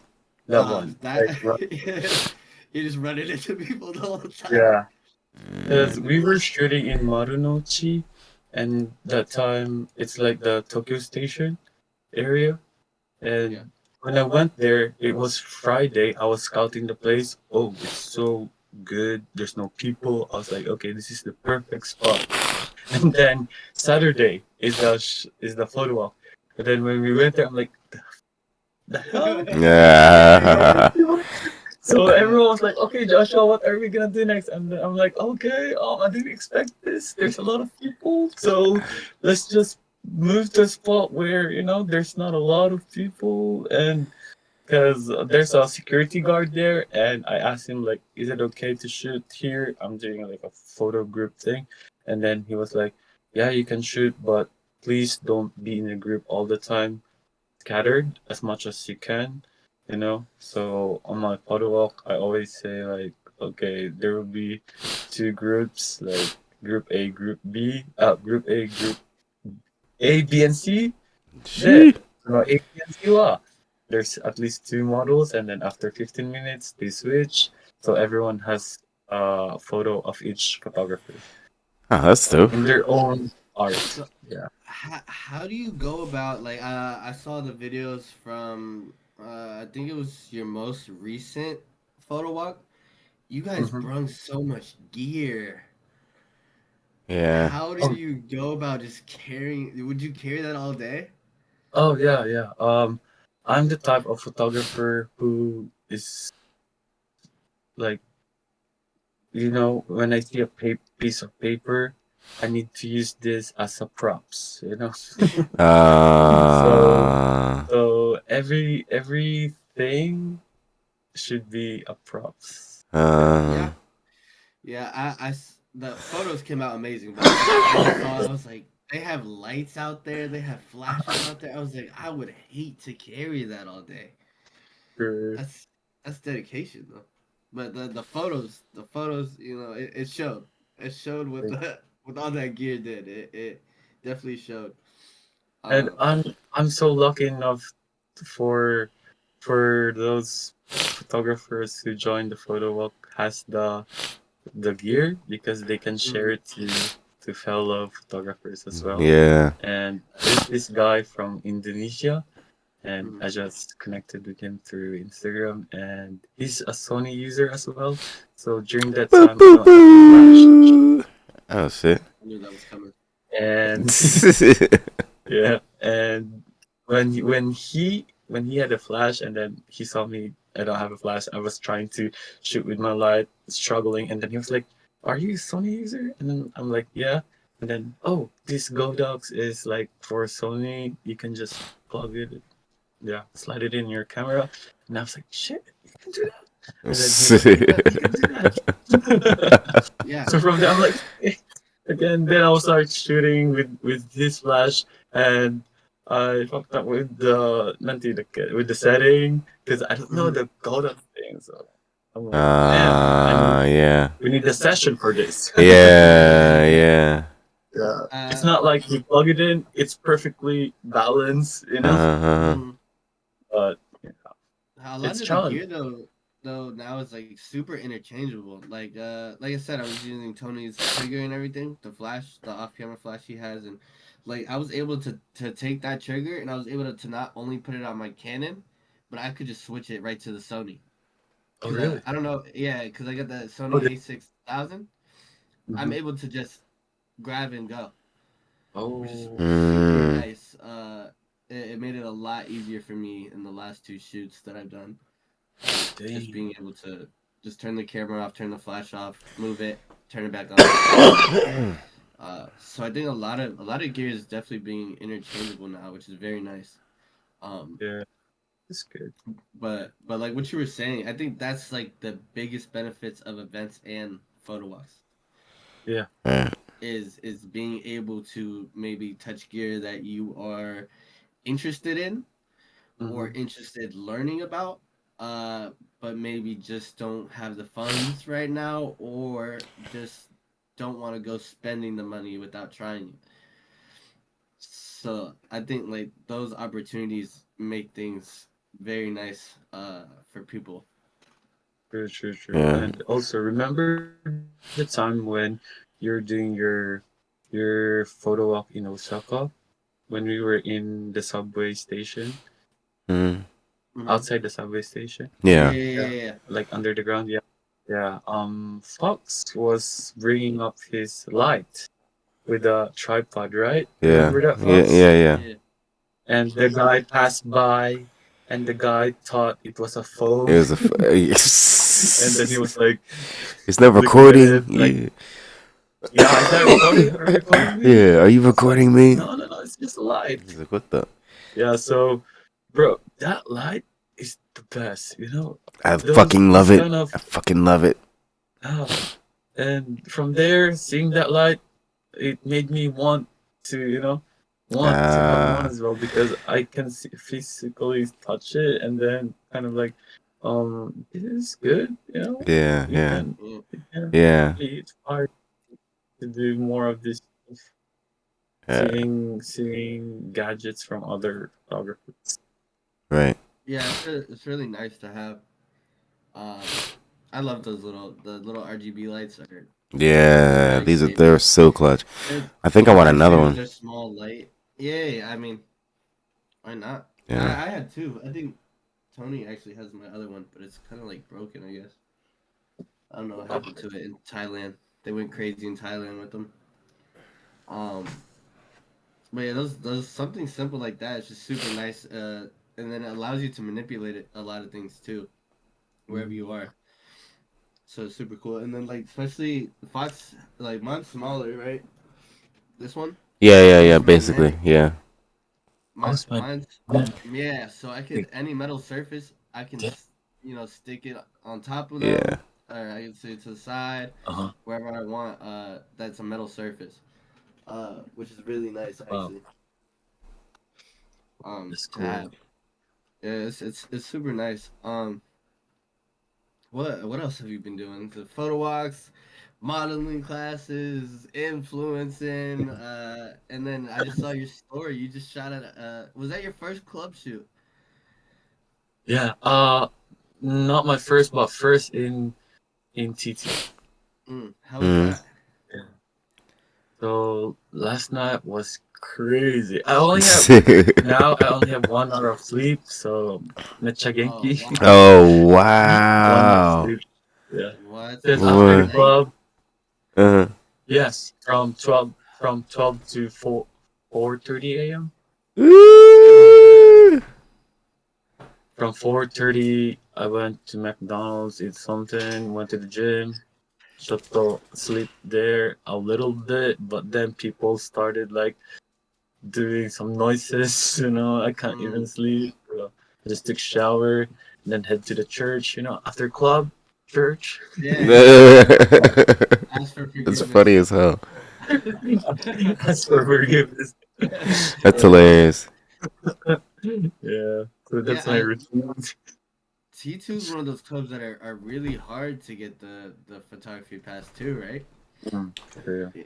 that one, That like, you're just running into people the whole time. yeah, because we were shooting in Marunouchi, and that time it's like the Tokyo Station area. Yeah. And when I went there, it was Friday. I was scouting the place. Oh, it's so good. There's no people. I was like, okay, this is the perfect spot. And then Saturday is the photo walk. And then when we went there, I'm like, the hell? There's so many Yeah. people. So Yeah. everyone was like, okay, Joshua, what are we gonna do next? And then I'm like, okay, I didn't expect this. There's a lot of people. So let's just move to a spot where, there's not a lot of people and because there's a security guard there and I asked him like is it okay to shoot here I'm doing like a photo group thing and then he was like yeah you can shoot but please don't be in a group all the time scattered as much as you can. So on my photo walk I always say like okay there will be two groups like group A B and C で、Gee. その APNC は there's at least two models and then after 15 minutes they switch. So everyone has a photo of each photographer. Oh, that's dope. in their own art. So Yeah. how do you go about like I saw the videos from I think it was your most recent photo walk. You guys Hmm. brung so much gear. Yeah. How do Oh, you go about just carrying? Would you carry that all day? oh yeah, yeah. I'm the type of photographer who is like, when I see a piece of paper, I need to use this as a props. So, Uh. everything should be a props. Yeah. Yeah, Uh. yeah. The photos came out amazing, but I just saw. I was like, they have lights out there. They have flashes out there. I was like, I would hate to carry that all day. Sure. That's that's dedication though. But the photos, it showed. It showed what the with all that gear did. It definitely showed. And Um, I'm so lucky enough for those photographers who join the photo walk has the gear because they can share mhm, it to fellow photographers as well. Yeah. And there's this guy from Indonesia, and mhm. I just connected with him through Instagram, and he's a Sony user as well. So during that Boo time, I boo don't have a flash, boo. Oh shit. I knew that was coming. and yeah, and when he had a flash, and then he saw me, I don't have a flash. I was trying to shoot with my light, struggling, and then he was like, "Are you a Sony user?" And then I'm like, "Yeah." And then, oh, this Godox is like for Sony. You can just plug it, yeah, slide it in your camera. And I was like, "Shit, you can do that." And then he was like, "Yeah, you can do that." Yeah, So from there, I'm like, again, then I'll start shooting with this flash, and I fucked up with the with the setting because I don't know mhm. the golden thing. So I'm like, man, Yeah. we need a session for this. Yeah, yeah. Yeah, it's uh, not like you plug it in; it's perfectly balanced. Uh-huh. mhm. But yeah, A lot it's of the challenging. gear though now is like super interchangeable. Like I said, I was using Tony's trigger and everything, the flash, the off camera flash he has, and like I was able to take that trigger and I was able to not only put it on my Canon, but I could just switch it right to the Sony. Oh, Cause really? I don't know, yeah, cause I got the Oh, Sony A6000. I'm mhm. able to just grab and go, which is Oh, super Mm. nice. It made it a lot easier for me in the last two shoots that I've done. Just dang. being able to just turn the camera off, turn the flash off, move it, turn it back on. So I think a lot of gear is definitely being interchangeable now, which is very nice. Um, Yeah, it's good. but like what you were saying, I think that's like the biggest benefits of events and photo walks Yeah. Yeah. is being able to maybe touch gear that you are interested in or Mm-hmm. interested learning about, uh, but maybe just don't have the funds right now, or just don't want to go spending the money without trying it. So I think like those opportunities make things very nice for people. True, true, true. Yeah. And also remember the time when you're doing your photo walk in Osaka when we were in the subway station, Mm. Mm-hmm. outside the subway station. Yeah, Yeah. yeah, yeah, Yeah. yeah, yeah. Like under the ground, yeah. Yeah. Fox was bringing up his light with a tripod, right? Yeah. Remember that, Yeah. Fox? Yeah. Yeah. Yeah. And the guy passed by, and the guy thought it was a It phone, was a. and then he was like It's not looking at recording. it like, Yeah. "Yeah, is that recording? Are you recording me?" Yeah. Are you It's like, recording me? "No, no, no, it's just a light." He's like, what the? Yeah, so, bro, that light is the best. I Those fucking love this it. kind of I fucking love it. ah, and from there, seeing that light, it made me want to have one Ah. as well because I can physically touch it and then kind of like, this is good. Yeah. You Yeah. can, Yeah. you can Yeah. be inspired to do more of this, Yeah. seeing gadgets from other photographers. Right. Yeah, it's really nice to have. Um, I love the little RGB lights. Are Yeah, Nice, they're baby. so clutch. They're, I think I the want another R2s one. are small, light. Yeah, I mean, why not? Yeah. I had two. I think Tony actually has my other one, but it's kind of like broken, I guess. I don't know what happened to it in Thailand. They went crazy in Thailand with them. Um, but yeah, those something simple like that is just super nice. And then it allows you to manipulate it, a lot of things too, wherever you are. So it's super cool. And then like especially Fox, like mine's smaller, right? This one, Yeah. it's Basically, magnetic. yeah. Oh, it's my Mine's yeah. yeah. So I could any metal surface, I can stick it on top of Yeah. them, or I can sit it to the side, Uh-huh. wherever I want. That's a metal surface. Which is really nice Wow, actually. that's To cool. have. Yeah, it's super nice. What else have you been doing? The photo walks, modeling classes, influencing, and then I just saw your story. You just shot at was that your first club shoot? Yeah. Not my first, but first in TT. How was Mm. that? Yeah. So last night was crazy. Now I only have 1 hour of sleep, so mecha Oh genki. wow. Oh 1 hour of wow. sleep. Yeah. What? Because All after the What? night? club, Uh. yes, from 12 to 4:30 a.m. Ooh. From 4:30, I went to McDonald's, eat something, went to the gym, Shoto sleep there a little bit, but then people started like doing some noises, I can't even Mm, sleep. I just took shower and then head to the church, after club, church. yeah, yeah. Ask for That's funny forgiveness. as hell. That's for forgiveness. That's Uh, hilarious. yeah, so Yeah, that's my routine. T2 is one of those clubs that are really hard to get the photography pass too, right? Mm, yeah. Yeah.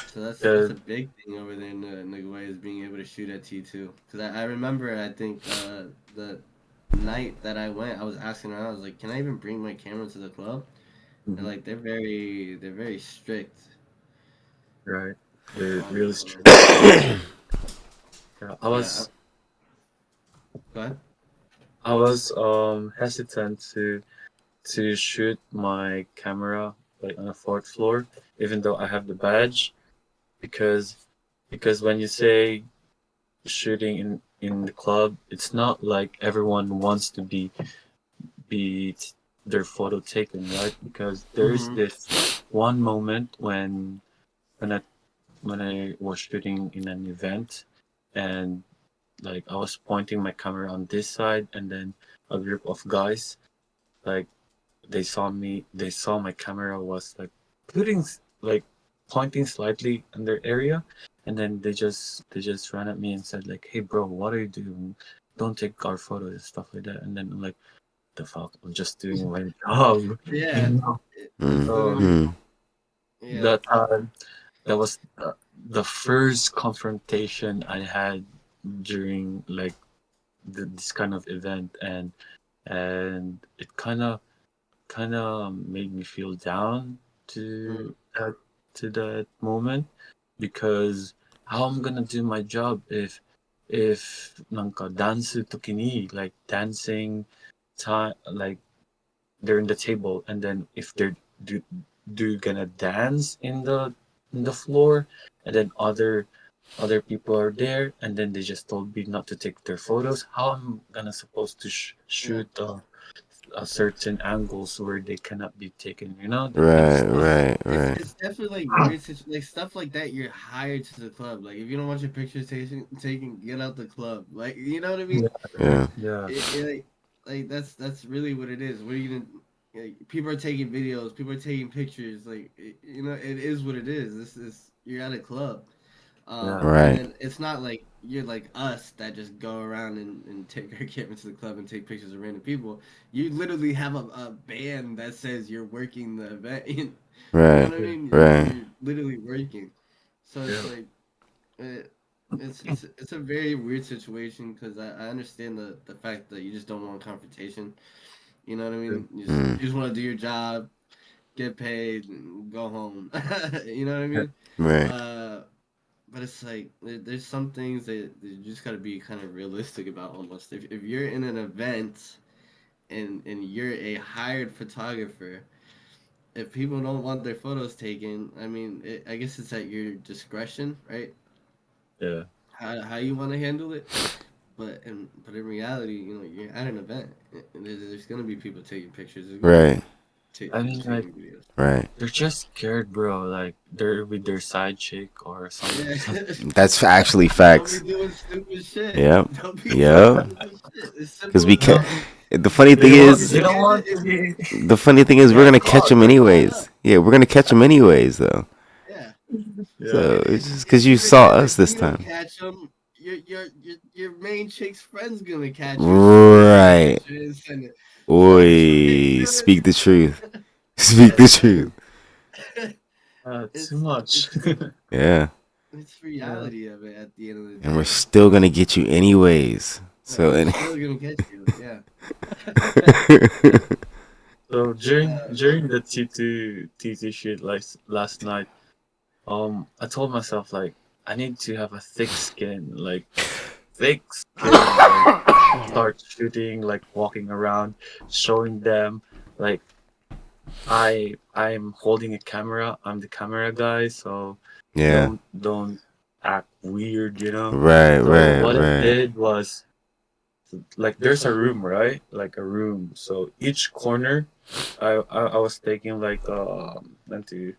So that's Yeah. a big thing over there in Nagoya is being able to shoot at T2. Because I remember, I think, the night that I went, I was asking around, I was like, can I even bring my camera to the club? And Mhm. like they're very strict Right. They're on really it. strict. Man. Yeah, Yeah, go ahead. I was hesitant to shoot my camera like on the fourth floor, even though I have the badge, because when you say shooting in the club, it's not like everyone wants to be their photo taken, right? Because there's Mm-hmm. this one moment when I when I was shooting in an event, and like I was pointing my camera on this side, and then a group of guys like they saw my camera was like putting like pointing slightly in their area, and then they just ran at me and said like, hey bro, what are you doing, don't take our photos and stuff like that. And then I'm like, the fuck, I'm just doing my job. Yeah, it's So literally Mm-hmm. yeah. that that was the first confrontation I had during like this kind of event, and it kind of made me feel down Mm, to that moment, because how I'm gonna do my job if なんかダンス時に like dancing time, like they're in the table, and then if they're do gonna dance in the floor, and then other people are there, and then they just told me not to take their photos, how I'm gonna supposed to yeah. shoot certain angles where they cannot be taken, that kind of Right, stuff. right. It's definitely like weird like stuff like that. You're hired to the club. Like if you don't want your pictures taken, get out the club. Like you know what I Yeah, mean? Yeah. yeah, Like that's really what it is. What are you gonna? People are taking videos. People are taking pictures. Like it is what it is. This is you're at a club. yeah, And Right. then it's not like you're like us that just go around and take our camera to the club and take pictures of random people. You literally have a band that says you're working the event. You know Right. what I yeah, mean? Right. You're literally working. So it's yeah, like it, it's a very weird situation because I understand the fact that you just don't want confrontation. You know what I yeah, mean? Mm. You just want to do your job get paid, and go home. You know what I mean? Right. Uh, but it's like there's some things that you just gotta be kind of realistic about almost. If you're in an event and you're a hired photographer, if people don't want their photos taken, I mean, I guess it's at your discretion, right? Yeah. How you want to handle it. But in reality, you're at an event. And there's gonna be people taking pictures. There's gonna be Right. people I mean, like, taking videos. Right. they're just scared, bro. Like, they're with their side chick or Yeah. something. That's actually Don't be facts. doing stupid shit. Yep. Don't be doing Yep. stupid shit. It's Because simple we as can. that. No, The funny thing they is, don't If want you to be. the funny thing is, we're yeah, gonna catch them they're caught anyways. up. Yeah, we're gonna catch them anyways, though. Yeah. Yeah. So it's just because you Even saw even us if this you don't time. catch them, your main chick's friend's gonna catch you as soon as you take a Right. picture and send it. So you Oi. feel Speak the truth. it? Speak the truth. Too it's much. it's Yeah. it's Yeah. reality of it at the end of the And we're day. still gonna get you anyways. Yeah, So we're and still gonna catch you. Yeah. So uh, during the T2 shit like last night, I told myself like I need to have a thick skin, like thick skin, like start shooting, like walking around, showing them like I'm holding a camera. I'm the camera guy, so yeah. don't act weird, you know. Right. So Right. what I Right. did was like there's a room, right? Like a room. So each corner, I was taking like into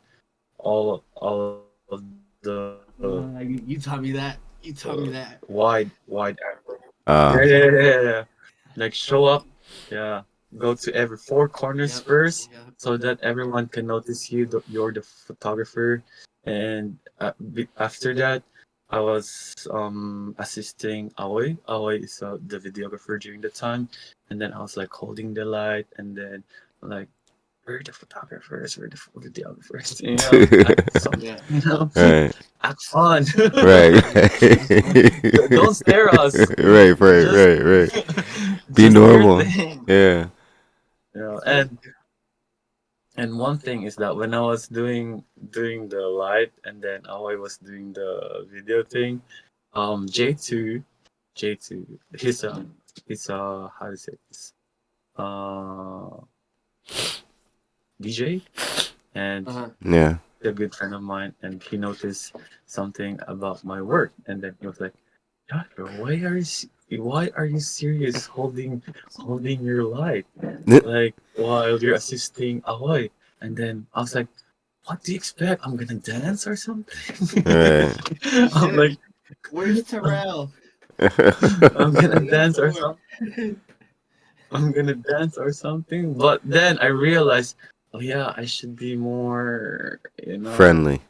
all of the you taught me that. You taught me that. wide angle. Uh. Yeah. Like show up, yeah. Go to every four corners Yep. first, Yep. so that everyone can notice you. You're the photographer, and after that, I was assisting Aoi. Aoi is the videographer during the time, and then I was like holding the light, and then like we're the photographers, we're the videographers, you know, act something, Yeah. you know, right. act fun. Right. Don't stare us. Right. Right. Just Right. Right. Be just do your normal. thing. Yeah. You know, It's and one thing is that when I was doing the light and then I was doing the video thing, J2 J2 he's a how to say this uh DJ, and uh-huh. Yeah. a good friend of mine, and he noticed something about my work, and then he was like, Joshua, why are you serious holding your light like while you're assisting Ahoy? And then I was like, what do you expect? I'm gonna dance or something? Right. I'm Shit. like, Where's Terrell? I'm gonna He got dance or somewhere. something. I'm gonna dance or something. But then I realized, oh yeah, I should be more, Friendly.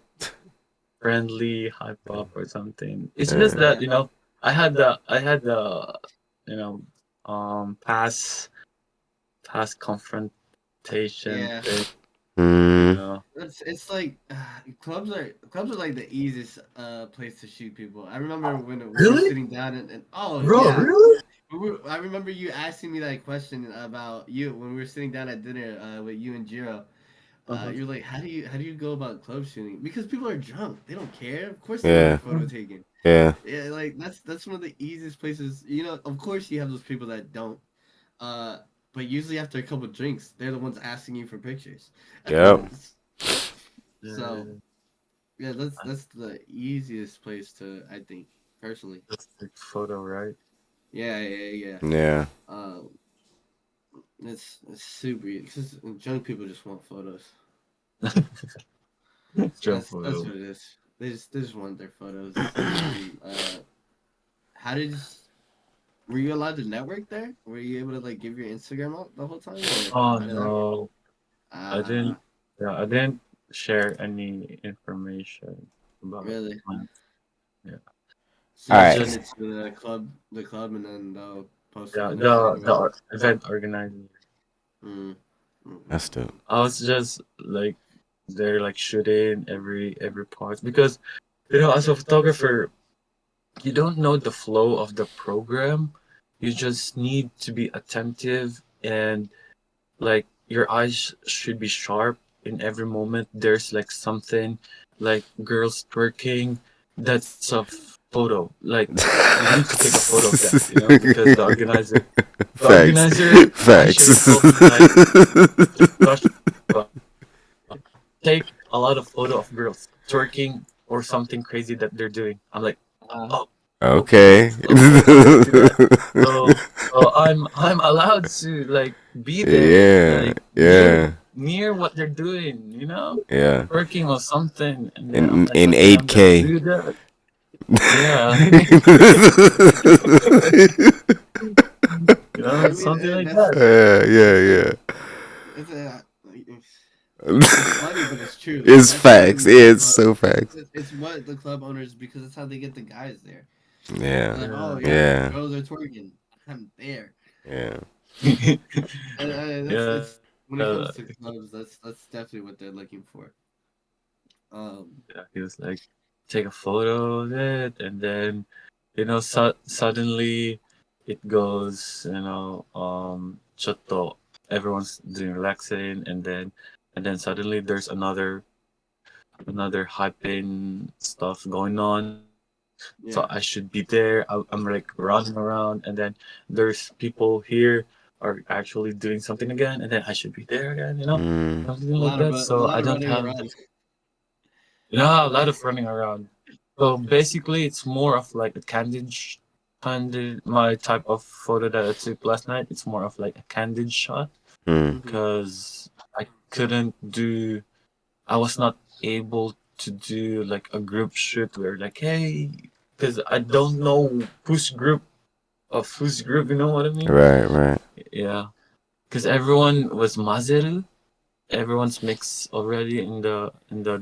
friendly, hype up or something. It's just Uh, that, Yeah. I had the you know past confrontation Yeah. thing, you mm, know. It's like clubs are like the easiest place to shoot people. I remember when we were Really? sitting down and oh Bro, yeah, really? I remember you asking me that question about you when we were sitting down at dinner with you and Jiro. Uh-huh. You're like, how do you go about club shooting? Because people are drunk. They don't care. Of course they want their yeah. photo taken. Yeah. Yeah, like that's one of the easiest places. Of course you have those people that don't. Uh, but usually after a couple drinks, they're the ones asking you for pictures. Yep. So Yeah, yeah, that's I that's the easiest place to I think personally. just took photo, right? Yeah, yeah, yeah. Yeah. Um, it's super easy because young people just want photos. Jump That's photo. what it is. They just want their photos. And how did were you allowed to network there? Were you able to like give your Instagram out the whole time, or Oh how did that work? no, I didn't. Ah, Yeah, I didn't share any information about really? mine. Yeah, So All you it's right. send just it to the club, and then they'll post it yeah on the Instagram. the event organizer. Mm. That's dope. I was just like they're like shooting every part because as a photographer you don't know the flow of the program. You just need to be attentive and like your eyes should be sharp in every moment there's like something like girls twerking. That's a photo. Like we need to take a photo of that, you know, because the Facts. organizer Facts. actually told me like, Josh, take a lot of photo of girls twerking or something crazy that they're doing. I'm like, Uh, oh, okay, Okay. okay, I'm gonna do that. So, so I'm allowed to like be there, Yeah. like Yeah. near what they're doing, you know, Yeah. twerking or something. And then I'm like, In okay, I'm gonna 8K. do that. Yeah, you know, I mean, something like that's that. Yeah, it's a yeah. it's a it's funny, but it's true. Like It's that's facts. literally It's so facts. it's what the club owners, because that's how they get the guys there. Yeah. They're like, oh Yeah, yeah, Yeah. girls are twerking. I'm there, Yeah. and that's yeah. it's when it comes to clubs, that's definitely what they're looking for. Um, Yeah, he was like, take a photo of it, and then, suddenly it goes, chotto, everyone's doing relaxing, and then suddenly there's another hyping stuff going on. So yeah. I should be there. I'm like running around, and then there's people here are actually doing something again, and then I should be there again, Mm. something like that. A So lot I of don't running have. around. Yeah, a lot of running around. So basically, it's more of like a candid. My type of photo that I took last night. It's more of like a candid shot Mm. Hmm. because I couldn't do. I was not able to do like a group shoot where like, hey, because I don't know whose group. You know what I mean? Right, right. Yeah, because everyone was Mazeru. Everyone's mixed already in the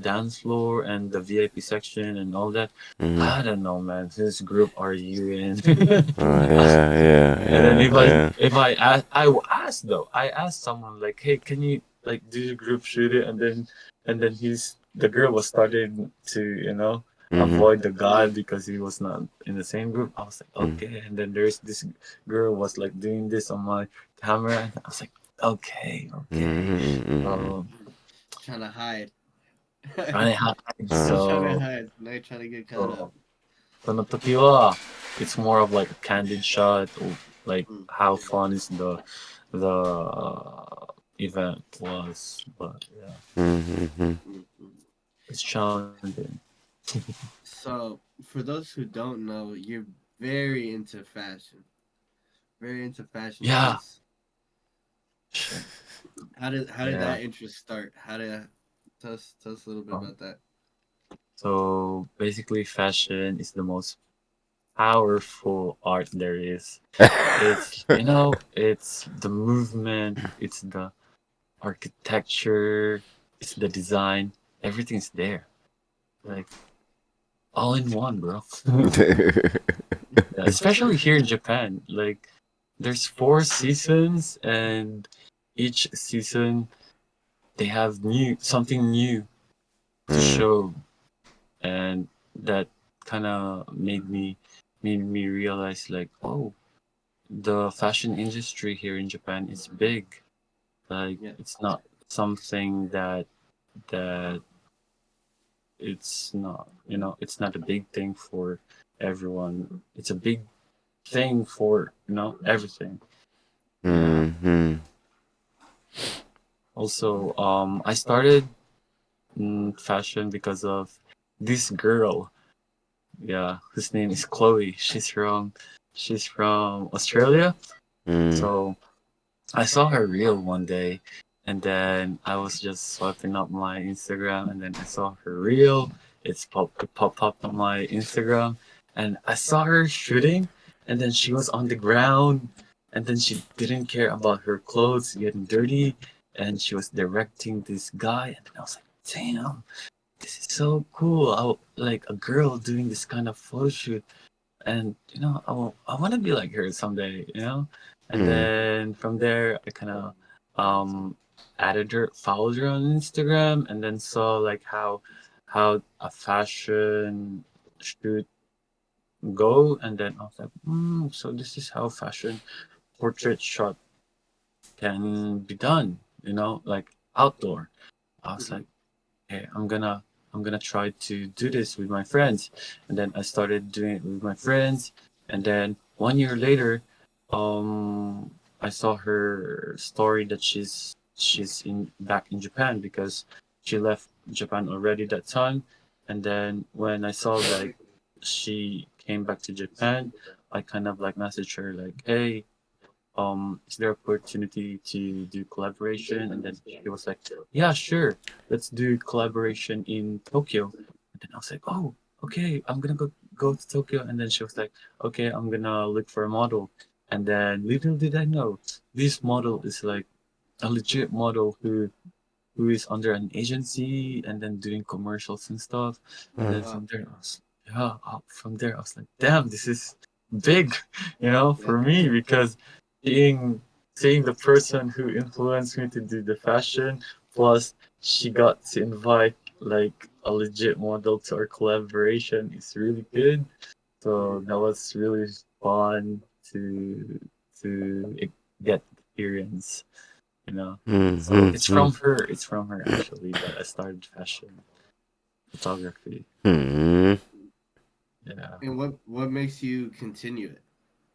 dance floor and the VIP section and all that. Mm. I don't know, man. Whose group are you in? Yeah, yeah, And then yeah, yeah. if I ask, asked though. I asked someone like, "Hey, can you like do the group shoot it?" And then the girl was starting to Mhm. avoid the guy because he was not in the same group. I was like, Mm. okay. And then there's this girl was like doing this on my camera, and I was like, okay, okay. Mhm. Mhm. Um, Trying to hide. trying to hide. She's Uh. trying to So, hide. Not trying to get caught up. so その時は it's more of like a candid shot, or like Mm. how fun is the event was. But yeah, Mhm. Mm, mm. it's challenging. So, for those who don't know, you're very into fashion. Very into fashion Yeah, sense. How did yeah. that interest start? How did tell us a little bit Um, about that. so basically, fashion is the most powerful art there is. It's it's the movement, it's the architecture, it's the design. Everything's there, like all in one, bro. Yeah, especially here in Japan, like there's four seasons, and each season they have something new to Mm. show, and that kind of made me realize like, oh, the fashion industry here in Japan is big. Like Yeah. it's not something that it's not a big thing for everyone. It's a big thing for everything. Yeah. Mhm. Also, I started fashion because of this girl. Yeah, whose name is Chloe. She's from Australia. Mm. So I saw her reel one day, and then I was just swiping up my Instagram, and then I saw her reel. It popped up on my Instagram, and I saw her shooting, and then she was on the ground, and then she didn't care about her clothes getting dirty, and she was directing this guy, and then I was like, damn, this is so cool. Like a girl doing this kind of photo shoot, and I want to be like her someday. And Mm. then from there I kind of um added her, followed her on Instagram, and then saw like how a fashion shoot go, and then I was like, so this is how fashion portrait shot can be done, like outdoor. I was Mhm. like, hey, I'm gonna try to do this with my friends, and then I started doing it with my friends, and then 1 year later, I saw her story that she's in back in Japan because she left Japan already that time, and then when I saw like she came back to Japan, I kind of like messaged her like, hey, is there opportunity to do collaboration? And then she was like, yeah, sure, let's do collaboration in Tokyo. And then I was like, oh, okay, I'm gonna go to Tokyo. And then she was like, okay, I'm gonna look for a model. And then little did I know, this model is like a legit model who is under an agency and then doing commercials and stuff. And Oh Mm. then wow. from there I was like, damn, this is big, Yeah. for me because seeing seeing the person who influenced me to do the fashion, plus she got to invite like a legit model to our collaboration is really good. So Mhm. that was really fun to to get experience. So Mm-hmm. it's from her actually that I started fashion photography. Hmm. Yeah. And what makes you continue it?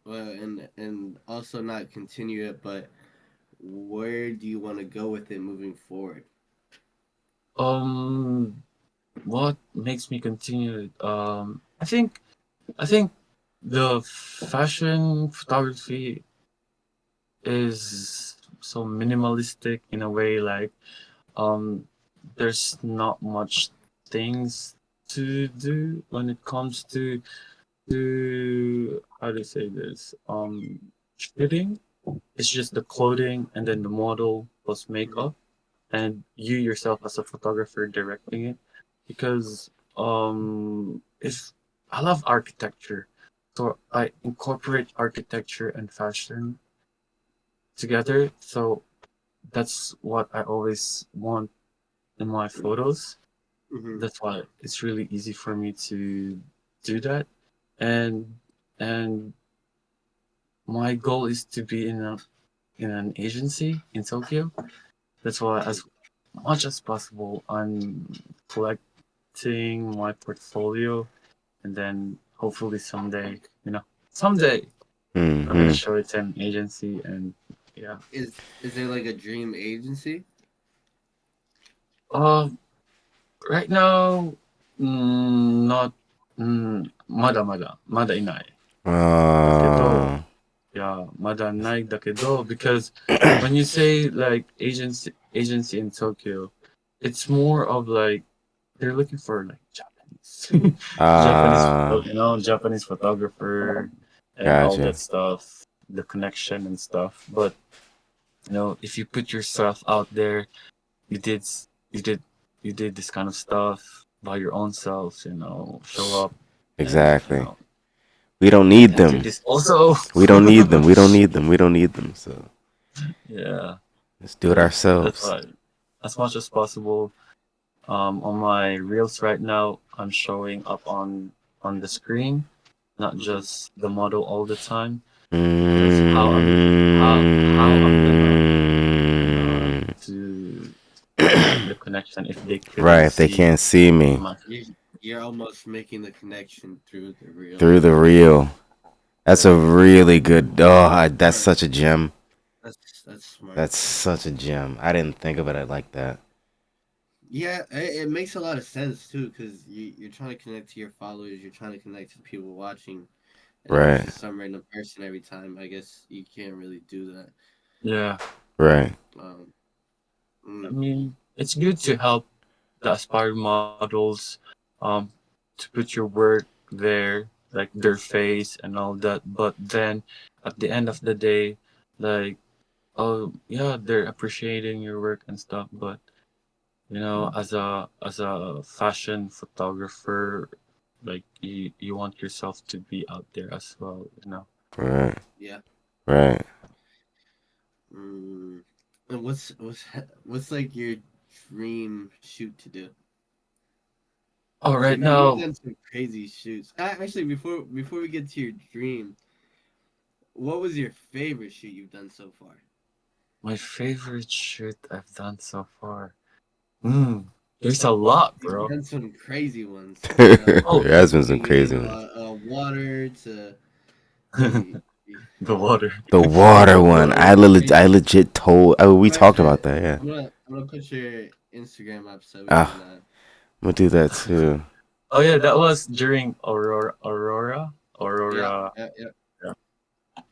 Well, and also not continue it, but where do you want to go with it moving forward? Um, what makes me continue? I think the fashion photography is so minimalistic in a way, like um, there's not much things to do when it comes to how to say this shooting. It's just the clothing and then the model plus Mhm. makeup and you yourself as a photographer directing it because if I love architecture, so I incorporate architecture and fashion together. So that's what I always want in my photos. Mhm. That's why it's really easy for me to do that. And and my goal is to be in an agency in Tokyo. That's why as much as possible I'm collecting my portfolio and then hopefully someday I'm gonna Hmm. show it to an agency and yeah. Is there like a dream agency? Uh right now not mada inai. Dakedo, Uh, yeah, mada nai dakedo because when you say like agency in Tokyo, it's more of like they're looking for like Japanese, uh, Japanese photographer and all that gotcha. stuff, the connection and stuff. But if you put yourself out there, you did, you did, you did this kind of stuff by your own self. Show up and Exactly. We don't need enter them. this also. We don't need them. We don't need them. We don't need them. So Yeah, let's do it that's ourselves. why, as much as possible. On my reels right now, I'm showing up on the screen, not Mhm. just the model all the time. That's how I'm gonna Mm. to make the connection if they Right. couldn't If they see can't see me my You're almost making the connection through the reel. through the reel, that's a Yeah, really good. Oh, that's such a gem. that's smart. That's such a gem. I didn't think of it like that. Yeah, it makes a lot of sense too, because you're trying to connect to your followers, you're trying to connect to the people watching, and if it's Right. just some random person every time, I guess you can't really do that. yeah. Right. Um, I mm, mean, it's good to help the aspiring models um to put your work there, like their face and all that. But then at the end of the day, like, oh yeah, they're appreciating your work and stuff, but as a fashion photographer, like you want yourself to be out there as well. Right. yeah. Right. Mm. And what's like your dream shoot to do? Oh, Because right you've now done some crazy shoots. Actually, before we get to your dream, what was your favorite shoot you've done so far? my favorite shoot I've done so far. Mm, there's a lot, You've bro. done some crazy ones. There Oh, has been some Bringing crazy in ones. water to the water. The you water know, one, water. I legit told. Oh, we I'm talked actually about that. Yeah. I'm gonna put your Instagram up so we Ah, can I'm gonna do that too. Oh yeah, that was during yeah, Aurora, yeah, yeah. yeah,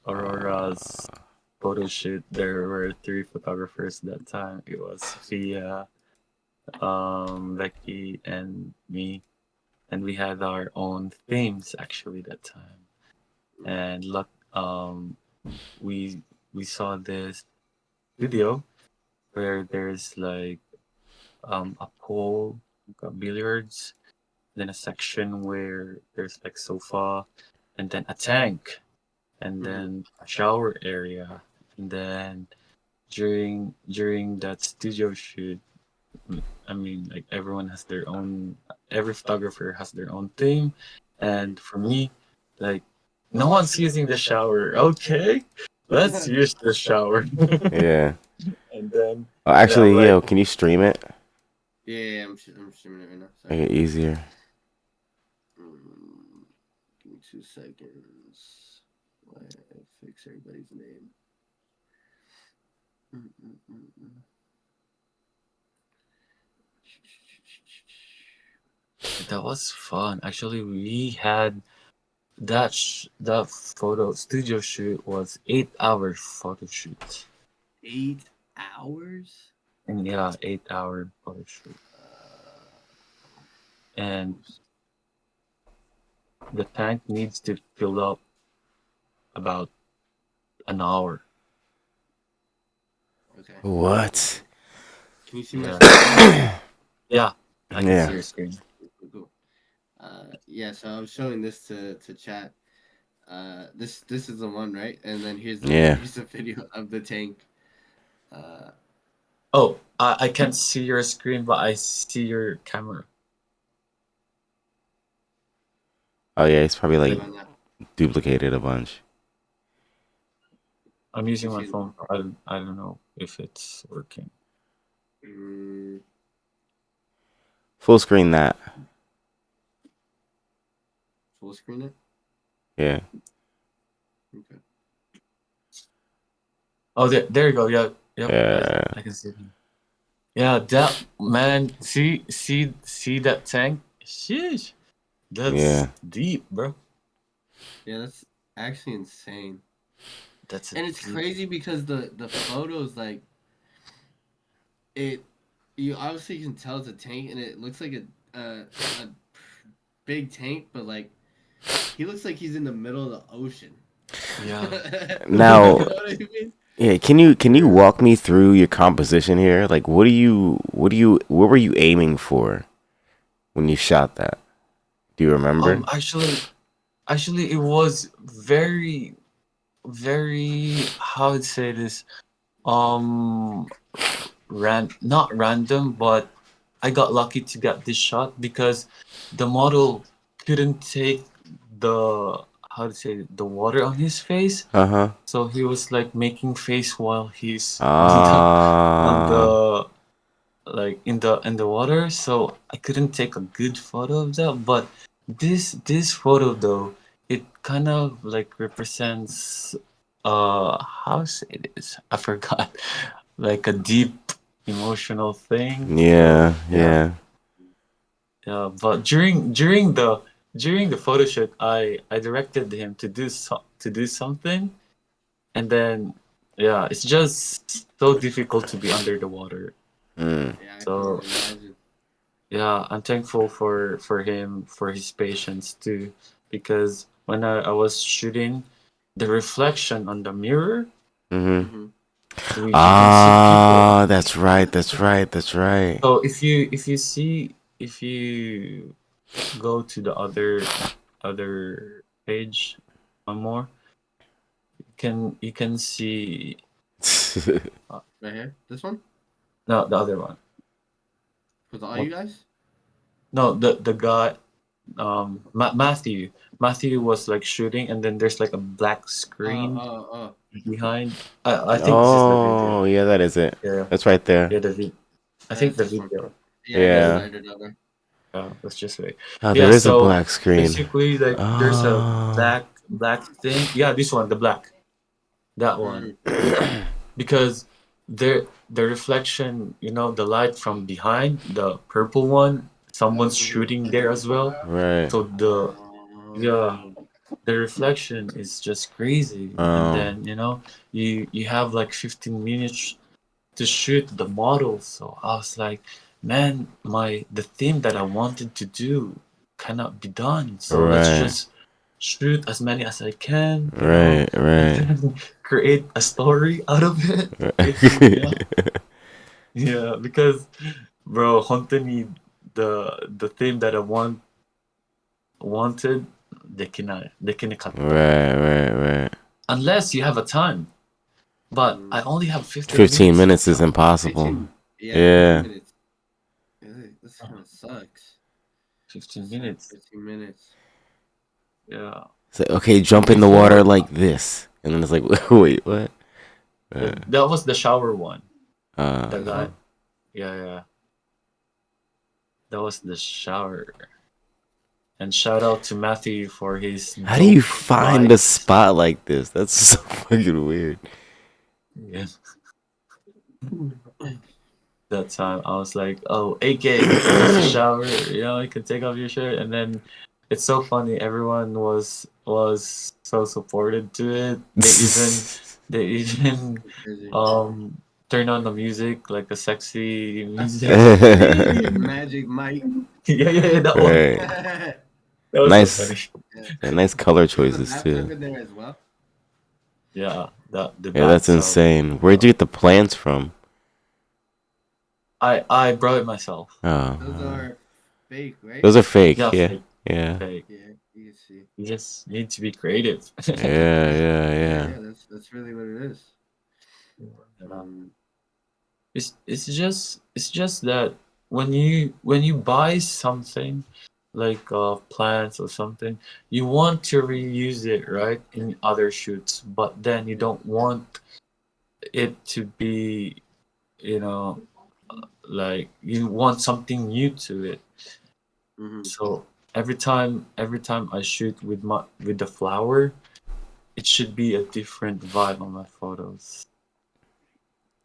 Aurora's photo shoot. There were three photographers that time. It was Sophia, Becky, and me, and we had our own themes actually that time. And luck, we we saw this video where there's like a pole, like a billiards, then a section where there's like sofa, and then a tank, and Mm-hmm. then a shower area, and then during that studio shoot, I mean, like everyone has their own, every photographer has their own theme, and for me, like no one's using the shower. Okay, let's use the shower, Yeah. and then Oh, yeah, I'm actually, like, yo, can you stream it? Yeah, I'm streaming it right now. Sorry. Make it easier. Give me 2 seconds. Why I fix everybody's name. Mm-mm-mm-mm. that was fun. Actually, we had that photo studio shoot was 8 hour photo shoot. 8 hours. And yeah, 8 hour photo shoot. And Oops. the tank needs to fill up about an hour. Okay. What? Can you see my Yeah. screen? Yeah, I can see Yeah. your screen. Cool, cool. Yeah. So I was showing this to chat. This is the one, right? And then Yeah. here's the video of the tank. Uh, Oh, I can't see your screen, but I see your camera. Oh yeah, it's probably what like about now? duplicated a bunch. I'm You using my see? phone. I don't know if it's working. Mm, Full screen that. full screen it. Yeah. Okay. Oh, there you go. Yeah, yep. Yeah. I can see it. Yeah, that man. See that tank. Sheesh, that's Yeah. deep, bro. Yeah, that's actually insane. That's a And it's deep. crazy because the photos like it you obviously can tell it's a tank and it looks like a big tank, but like he looks like he's in the middle of the ocean. Yeah. Now, You know what I mean? yeah, can you walk me through your composition here? Like what were you aiming for when you shot that? Do you remember? Actually, it was very, how would say this, um, not random, but I got lucky to get this shot because the model couldn't take the, how to say it, the water on his face, Uh-huh. so he was like making face while he's on Ah. the like in the water, so I couldn't take a good photo of that. But this photo though, it kind of like represents how to say this, I forgot, like a deep emotional thing. Yeah, So yeah, yeah. yeah. But during the photo shoot, I directed him to do something, and then yeah, it's just so difficult to be under the water. Mm. Yeah, I can So only imagine. yeah, I'm thankful for him for his patience too, because when I was shooting, the reflection on the mirror, Mhm. Mm-hmm. you can see people. Ah, that's right. That's right. That's right. So if you go to the other page, one more, you can see Right here, this one no, the other one. with all What? you guys. No, the guy, Matthew was like shooting, and then there's like a black screen Oh. behind. I think this is the video. Oh, yeah, that is it. Yeah, That's right there. yeah, I think the This one. video. Yeah, I just Yeah. started over. Let's just wait. Oh, Yeah, there is a so black screen. basically, like, there's a Oh. black thing. Yeah, this one, the black, that one, Mm. because the reflection, the light from behind, the purple one, someone's shooting there as well. Right. So yeah, Oh. the reflection is just crazy, and Oh. then you have like 15 minutes to shoot the model. So I was like, man, the theme that I wanted to do cannot be done. So let's Right. just shoot as many as I can, Right. and Right. then create a story out of it. Yeah, yeah, because bro, 本当に the theme that I wanted, they cannot cut it off Right. Right. Right. unless you have a time. But I Mm. only have 15 15 minutes. minutes is So impossible. 15, yeah, 15 Yeah. minutes. This kind of sucks. 15 Just like minutes. 15 minutes. Yeah. It's like, okay, jump in the water Before, like this, and then it's like, wait, what? that was the shower one. The This Uh, guy. one? Yeah, yeah. That was the shower. And shout out to Matthew for his how do you dope find a vibes. spot like this? That's so fucking weird. Yeah. That time I was like, oh, AK, there's a shower. You can take off your shirt. And then it's so funny. Everyone was so supportive to it. They even Crazy. turn on the music, like a sexy A music. sexy Magic Mike. Yeah, that one. Right. Yeah. That was so Nice. funny. Nice color There's a choices bathtub too. in there as well. Yeah, the Yeah, that's bathtub. insane. Where'd you get the plants from? I brought it myself. Those Oh, are fake, right? those are fake. Yeah, Yeah, fake, yeah, fake. Yeah, you can see. You just need to be creative. yeah, yeah, Yeah, yeah. yeah, that's really what it is. Yeah. Um, It's just that when you buy something like plants or something, you want to reuse it, right, in other shoots, but then you don't want it to be, you know, like you want something new to it. mhm. So every time I shoot with the flower, it should be a different vibe on my photos.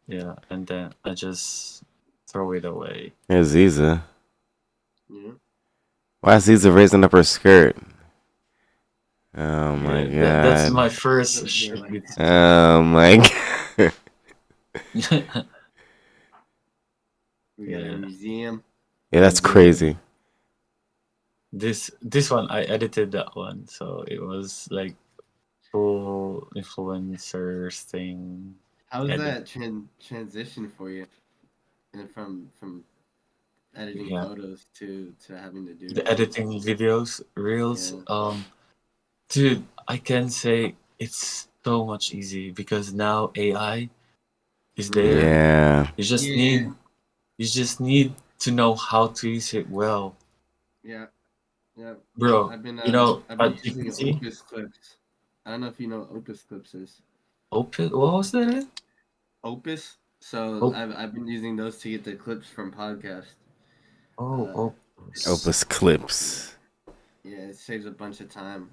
Yeah, and then I just throw it away. Here's Ziza. Yeah. Why is Ziza raising up her skirt? Oh my Yeah, that's god. my So first they're shoot like, with. Oh my god. we got a Yeah, museum. Yeah, that's museum. crazy. This one I edited that one, so it was like full influencers thing. How's Edit. that transition for you? And from editing Yeah, photos to having to do the reels. editing videos, reels. Yeah. Dude, I can say it's so much easy because now AI is there. Yeah. You just Yeah. need you just need to know how to use it well, Yeah. Yeah. bro. I've been At using GPT, Opus Clips. I don't know if you know what Opus Clips is. open. What was that? Opus. So Oh, I've been using those to get the clips from podcasts. Uh, oh. Opus clips. yeah, it saves a bunch of time.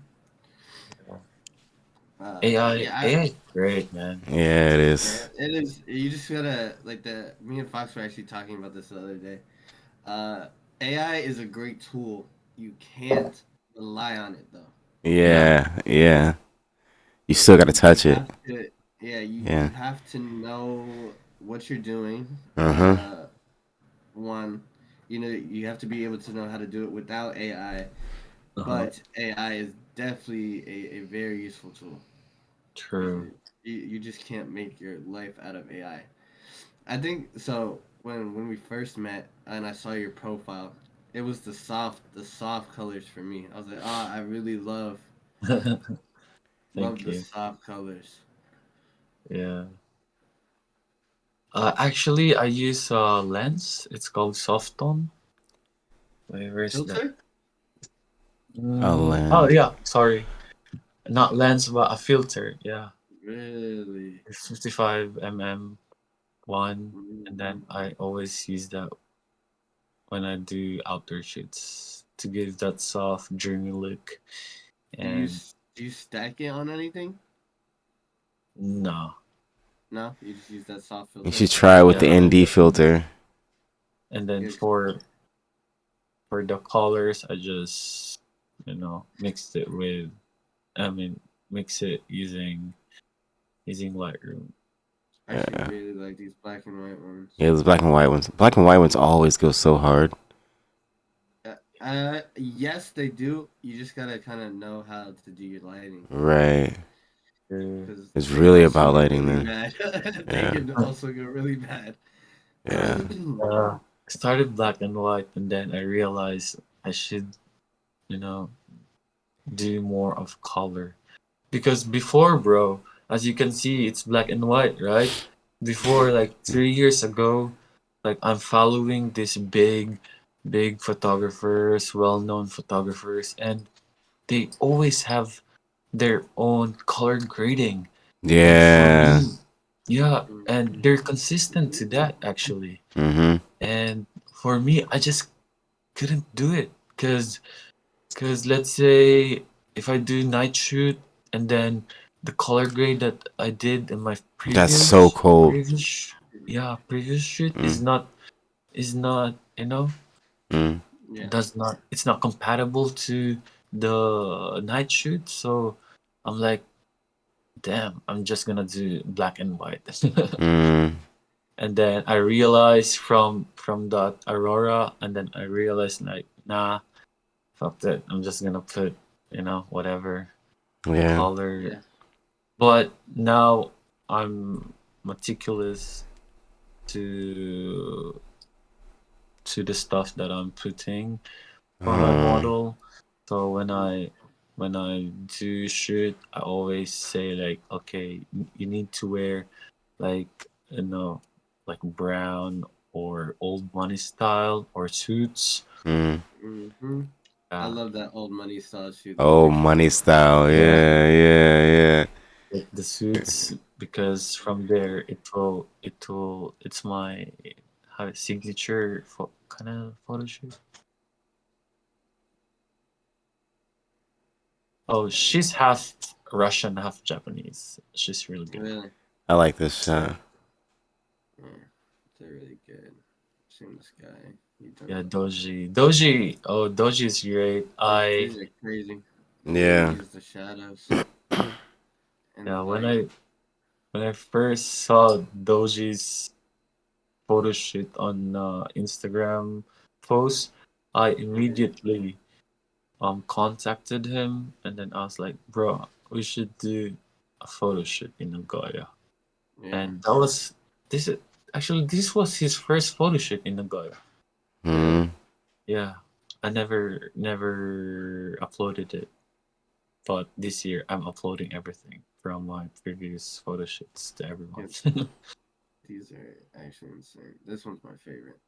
AI, Yeah, AI is great, man. Yeah, it yeah, is. it is. You just gotta like the. Me and Fox were actually talking about this the other day. Uh, AI is a great tool. You can't rely on it though. Yeah, Yeah, yeah. You still gotta You touch it. have to. Yeah, you Yeah. have to know what you're doing. Uh huh. One, you have to be able to know how to do it without AI. uh-huh. But AI is definitely a very useful tool because True. you just can't make your life out of AI. I think so. When we first met and I saw your profile, it was the soft colors for me. I was like, I really love Thank the you. soft colors. Yeah. Actually, I use a lens. It's called Softon. Where's that? Filter? A Oh land. yeah, sorry, not lens, but a filter. Yeah, Really? it's 55 mm one, and then Mhm. I always use that when I do outdoor shoots to give that soft, dreamy look. And Do you stack it on anything? no, No, you just use that soft You filter. should try it with the yeah, ND filter. and then You for the colors, I just mixed it with. I mean, mix it using Lightroom. I actually Yeah. really like these black and white ones. Yeah, those black and white ones. Black and white ones always go so hard. Yes, they do. You just gotta kind of know how to do your lighting, Right. Yeah. because It's they can really also about go lighting really then. bad. They Yeah. can also go really bad. Yeah. I started black and white, and then I realized I should, you know, do more of color. Because before, bro, as you can see, it's black and white, right? Before, Yeah. like 3 years ago, like I'm following this big photographers, well-known photographers, and they always have their own color grading. And for Yeah. me, yeah, and Mhm. they're consistent to that actually. Mhm. And for me, I just couldn't do it because let's say if I do night shoot and then the color grade that I did in my That's so previous cold. previous yeah previous shoot Mm. is not Mm. Yeah. does not it's not compatible to the night shoot. So I'm like, damn, I'm just gonna do black and white. Mm. And then I realized from that Aurora, and then I realized like, nah, fuck that. I'm just gonna put whatever Yeah. color. Yeah. But now I'm meticulous to the stuff that I'm putting for my Um. model. So when I do shoot, I always say like, okay, you need to wear like like brown or old money style or suits. Mm. Hmm. I Yeah, love that old money style shoot. Those Oh, pictures money look style. yeah, Yeah. Yeah. like the suits because from there it's my how signature kind of photo shoot. Oh, nice. she's half Russian, half Japanese. She's really good. Really? I like this shot. Yeah. They're really good. Seeing this guy. You Yeah, done. Doji. Oh, Doji is great. These are crazy. The way he Yeah. used the shadows and the Yeah, when light. I first saw Doji's photo shoot on Instagram post, I Yeah. immediately contacted him, and then I was like, bro, we should do a photo shoot in Nagoya. Yeah. And that was this is actually this was his first photo shoot in Nagoya. Really? Mm. Yeah. I never uploaded it, but this year I'm uploading everything from my previous photo shoots to everyone. Yeah. These are actually insane. This one's my favorite.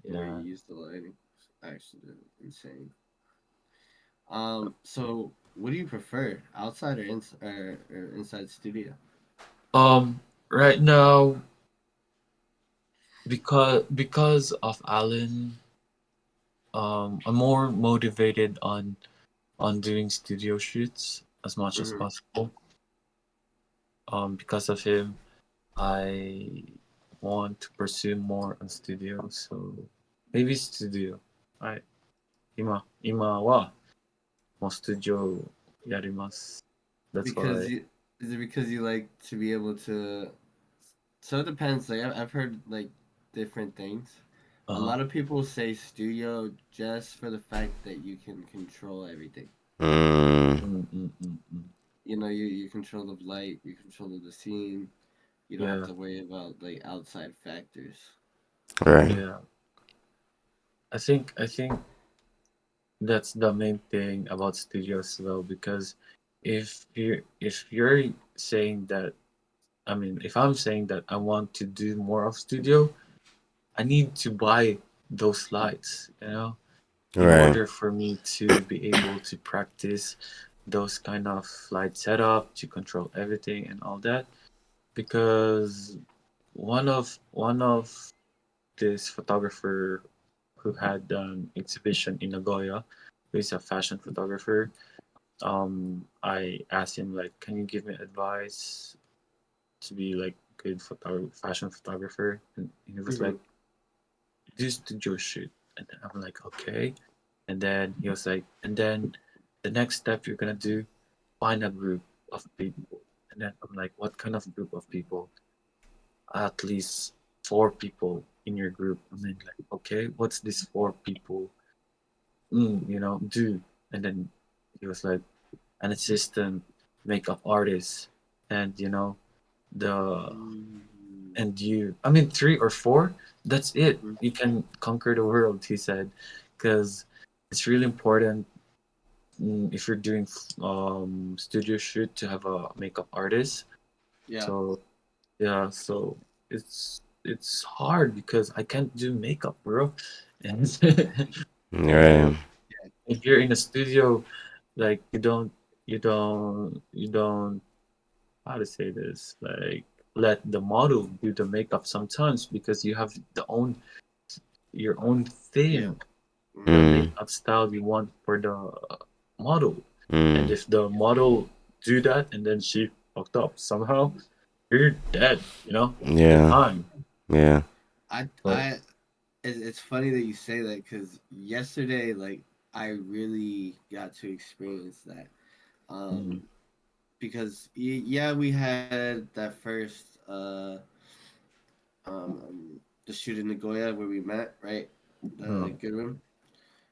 The way you Yeah. use the lighting is actually insane. So what do you prefer, outside or inside studio? Right now because of Alan, I'm more motivated on doing studio shoots as much as Hmm. possible. Because of him, I want to pursue more on studio. So maybe studio. はい。今はもうスタジオやります。That's what Because I. you is it because you like to be able to? So it depends. Like I've heard like different things. A Uh-huh. lot of people say studio just for the fact that you can control everything. Mm. Mm, mm, mm, mm. You know, you control the light, you control the scene. You don't have Yeah, to worry about like outside factors. Right. yeah. I think that's the main thing about studios though, because if you're saying that, I mean, if I'm saying that I want to do more of studio, I need to buy those lights, in Right. order for me to be able to practice those kind of light setup to control everything and all that. Because one of this photographer who had an exhibition in Nagoya, who is a fashion photographer. I asked him like, can you give me advice to be like good fashion photographer? And he was like, Mhm. do studio shoot. And then I'm like, okay. And then he was like, and then the next step you're gonna do, find a group of people. And then I'm like, what kind of group of people? At least four people in your group. I mean, like, okay, what's this four people? Do. And then he was like, an assistant, makeup artist, and the Mm. and you. I mean, three or four. That's it. Mhm. You can conquer the world. He said, because it's really important if you're doing studio shoot to have a makeup artist. Yeah. So yeah, so it's hard because I can't do makeup, bro. And Right. and if you're in a studio, like you don't how to say this, like let the model do the makeup sometimes because you have your own Yeah. thing, the Mhm. Mm, makeup style you want for the model. And mm, if the model do that and then she fucked up somehow, you're dead, at the yeah. time. Yeah. I But I it's funny that you say that because yesterday, like, I really got to experience that. mm, Um, because yeah, we had that first the shoot in Nagoya where we met, right? The mm, good room.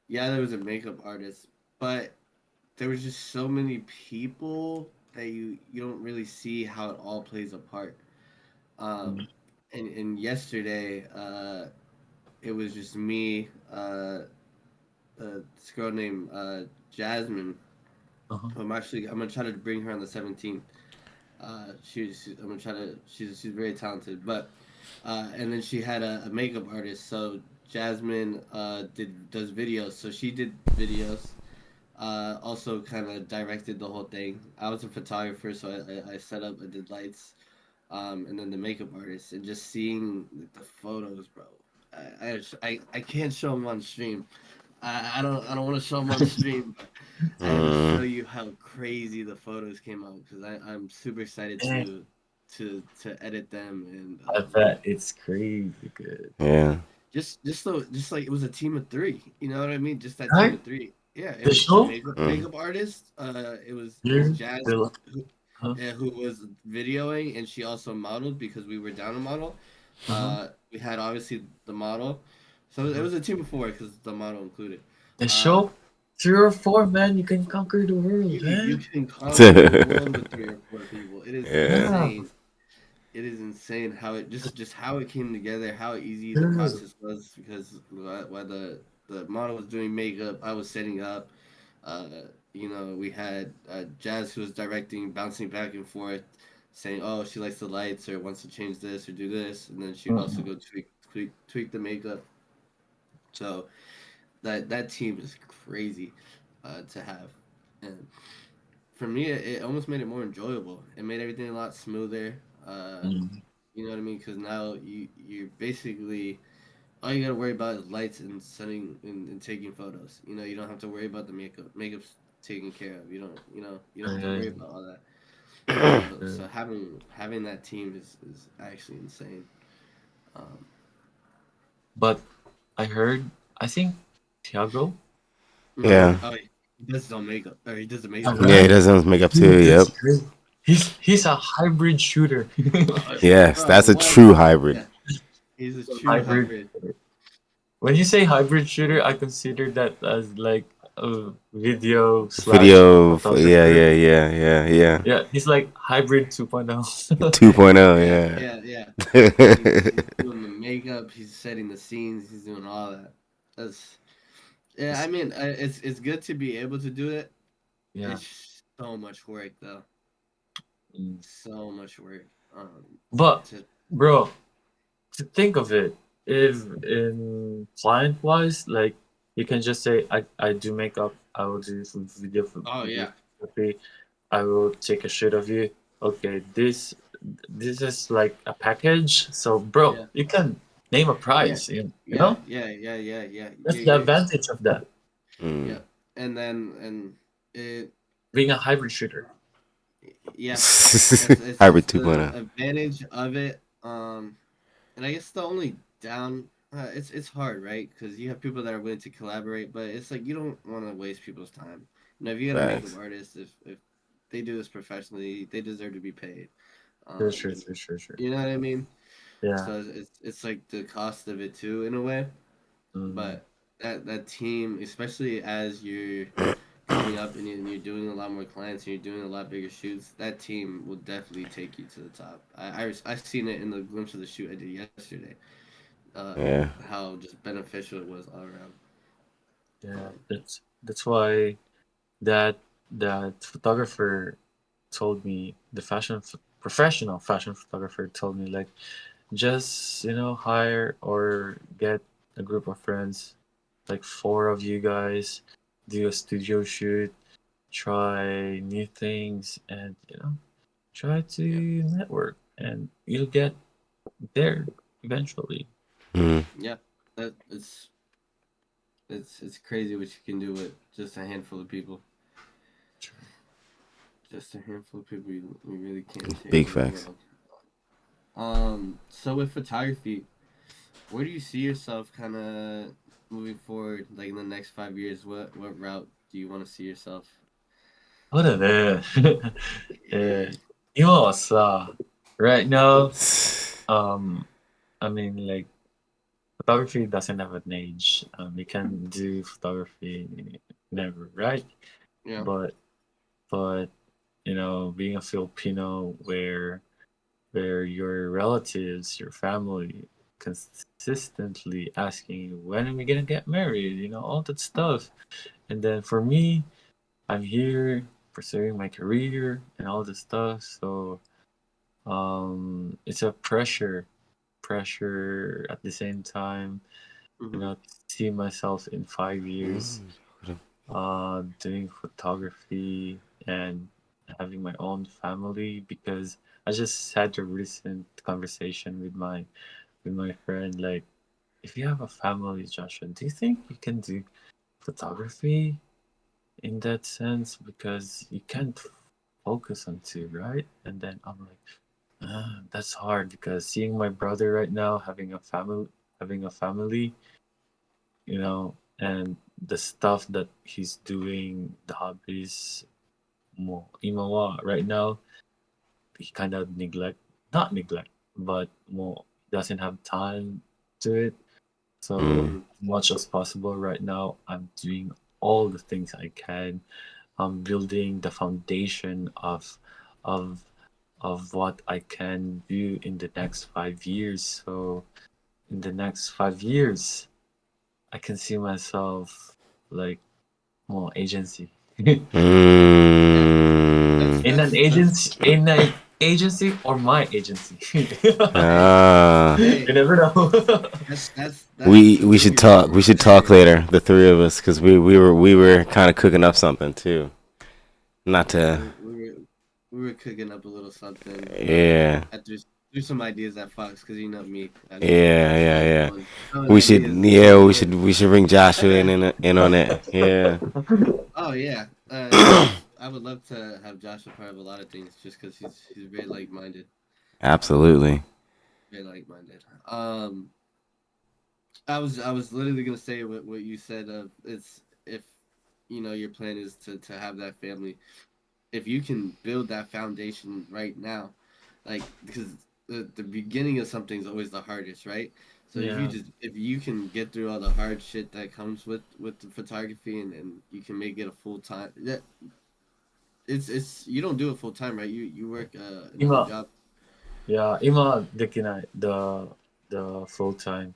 Yeah, there was a makeup artist, but there was just so many people that you don't really see how it all plays a part. mm, Um, and yesterday, it was just me, this girl named Jasmine. uh-huh, I'm gonna try to bring her on the 17th. I'm gonna try to. She's very talented, but and then she had a makeup artist. So Jasmine does videos. So she did videos. Also, kind of directed the whole thing. I was a photographer, so I set up. I did lights, and then the makeup artist, and just seeing the photos, bro. I can't show them on stream. I don't want to show them on stream, but I had to show Mm, you how crazy the photos came out because I'm super excited eh, to edit them and I bet it's crazy good. yeah. just like it was a team of three. You know what I mean? Just that team Right? of three. Yeah, it The was the show? Mm, makeup artist. It was Here? Jazz The, who, huh? who was videoing, and she also modeled because we were down a model. Uh-huh. We had obviously the model, so it Uh-huh. was a team of four because the model included. The Uh, show? 3 or 4, man, you can conquer the world, you man. can conquer the world with three or four people. It is yeah. Yeah, insane. It is insane how it just how it came together, how easy the dude. process was because while the model was doing makeup, I was setting up. Uh, we had Jazz who was directing, bouncing back and forth, saying, "Oh, she likes the lights or wants to change this or do this," and then she'd also Mm-mm. go tweak the makeup. So that team is crazy to have, and for me, it almost made it more enjoyable. It made everything a lot smoother. Uh, Mm. you know what I mean? Because now you basically all you gotta worry about is lights and setting and taking photos. You don't have to worry about the makeup. Makeup's taken care of. You don't have to Uh, worry about all that. So uh, having that team is actually insane. Um, but I heard, I think Thiago, Yeah. oh, he does his own makeup. Or he does the makeup for Yeah, he right? himself. does his makeup too. Dude, Yep. that's great. He's a hybrid shooter. Yes, Bro, that's a what? true hybrid. Yeah, he's a true Hybrid. hybrid. When you say hybrid shooter, I consider that as like a video slash Video. Yeah, photographer. yeah, yeah, yeah, yeah. Yeah, he's like hybrid 2.0. 2.0. Yeah, Yeah. yeah, yeah. He's doing the makeup. He's setting the scenes. He's doing all that. That's Yeah. I mean, it's good to be able to do it. Yeah. It's so much work though. Mm. So much work. But To bro, to think of it, if in client wise, like you can just say I do makeup, I will do Oh video yeah. photography, I will take a shoot of you. Okay, this this is like a package. So, bro, Yeah, you can name a yeah, price. You yeah, know, yeah, yeah, yeah, yeah. that's the advantage of that Mm. Yeah, and then it being a hybrid shooter. yeah, it's Hybrid the 2.0. advantage of it. And I guess the only down it's hard, right? Because you have people that are willing to collaborate, but it's like you don't want to waste people's time. You know, if you got a makeup Facts. artist, if they do this professionally, they deserve to be paid. Sure, sure, And sure, sure, sure. you know what I mean? Yeah. So it's like the cost of it too, in a way. Mm, But that team, especially as you're coming up and you're doing a lot more clients and you're doing a lot bigger shoots, that team will definitely take you to the top. I seen it in the glimpse of the shoot I did yesterday. Yeah. How just beneficial it was all around. yeah. Um, That's why that that photographer told me, the professional fashion photographer told me, like, just hire or get a group of friends, like four of you guys, do a studio shoot, try new things, and try to yeah, network, and you'll get there eventually. Mm. yeah, that it's crazy what you can do with just a handful of people. Sure. Just a handful of people, you really can Big change the facts. world. So with photography, where do you see yourself kind of moving forward, like in the next 5 years? What route do you want to see yourself? そうだね。Eh, 今はさ、right now, um, I mean, like, photography doesn't have an age. You can do photography never, right? yeah. But but being a Filipino, where your relatives, your family, consistently asking you, when are we gonna get married? All that stuff. And then for me, I'm here pursuing my career and all this stuff. So it's a pressure at the same time. Mm-hmm. See myself in 5 years Mm. doing photography and having my own family, because I just had a recent conversation with my friend, like, if you have a family, Joshua, do you think you can do photography in that sense? Because you can't focus on two, right? And then I'm like, that's hard, because seeing my brother right now having a family, and the stuff that he's doing, the hobbies, mo imawa right now, he kind of not neglect, but more, he doesn't have time to it. So Mm. Mm-hmm. much as possible right now, I'm doing all the things I can. I'm building the foundation of of what I can do in the next 5 years. So in the next 5 years, I can see myself like more agency. Yeah. Mm. That's In an agency or my agency. hey Ah. hey You never know. that's We should completely talk. We should talk hey later, the three of us, because we were kind of cooking up something too. Not yeah, to. we were cooking up a little something. Yeah. I threw some ideas at Fox because you know me. Yeah. I'm Yeah. always Yeah. throwing We should. ideas and Yeah. getting We should bring Joshua in on it. Yeah. oh yeah, I would love to have Josh a part of a lot of things just because he's very like minded. Um, Absolutely. very like minded. I was literally gonna say what you said. It's if your plan is to have that family. If you can build that foundation right now, like because the beginning of something is always the hardest, right? So Yeah. if you can get through all the hard shit that comes with the photography and you can make it a full time that it's you don't do it full time, right? You work another 今、job.今できない the full time.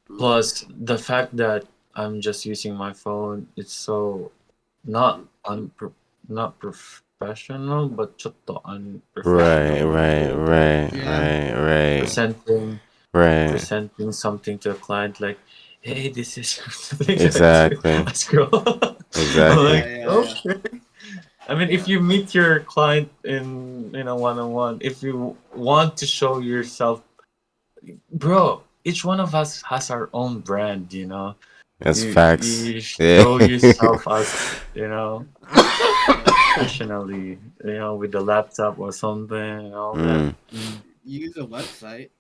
Mm-hmm. Plus the fact that I'm just using my phone, it's so not not professional, but ちょっと Right. unprofessional. Right. Right. Yeah, Right. Right. Presenting Right. presenting something to a client, like, hey, this is things like Exactly. I scroll. I'm Exactly. yeah, like, yeah, yeah. okay. I mean, if Yeah. you meet your client in a one-on-one, if you want to show yourself, bro, each one of us has our own brand, you know. That's facts. You Yeah. show yourself as, you know, professionally, you know, with the laptop or something and all that. Mm, Mm. Use a website.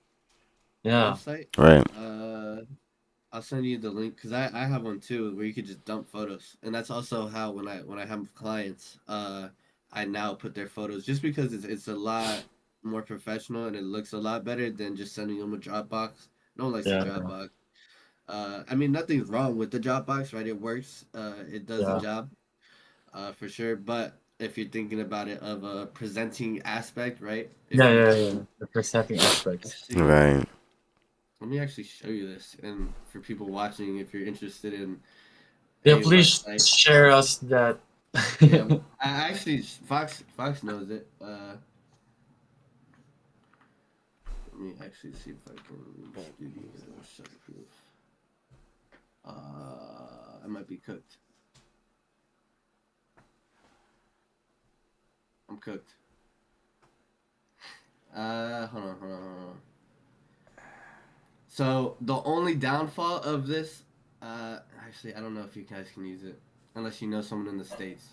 A Yeah. website. right. Uh, I'll send you the link because I have one too where you could just dump photos, and that's also how when I have clients, I now put their photos just because it's a lot more professional and it looks a lot better than just sending them a Dropbox. No one likes the Yeah. Dropbox. I mean, nothing's wrong with the Dropbox, right? It works. It does the Yeah. job, for sure. But if you're thinking about it of a presenting aspect, right? If Yeah, you're yeah, just yeah. The presenting aspects. let's see. Right. Let me actually show you this, and for people watching, if you're interested in Yeah, a please website, share us that. yeah, I actually Fox knows it. Let me actually see if I can studio shutproof. I might be cooked. I'm cooked. Hold on. So the only downfall of this, actually, I don't know if you guys can use it unless you know someone in the states.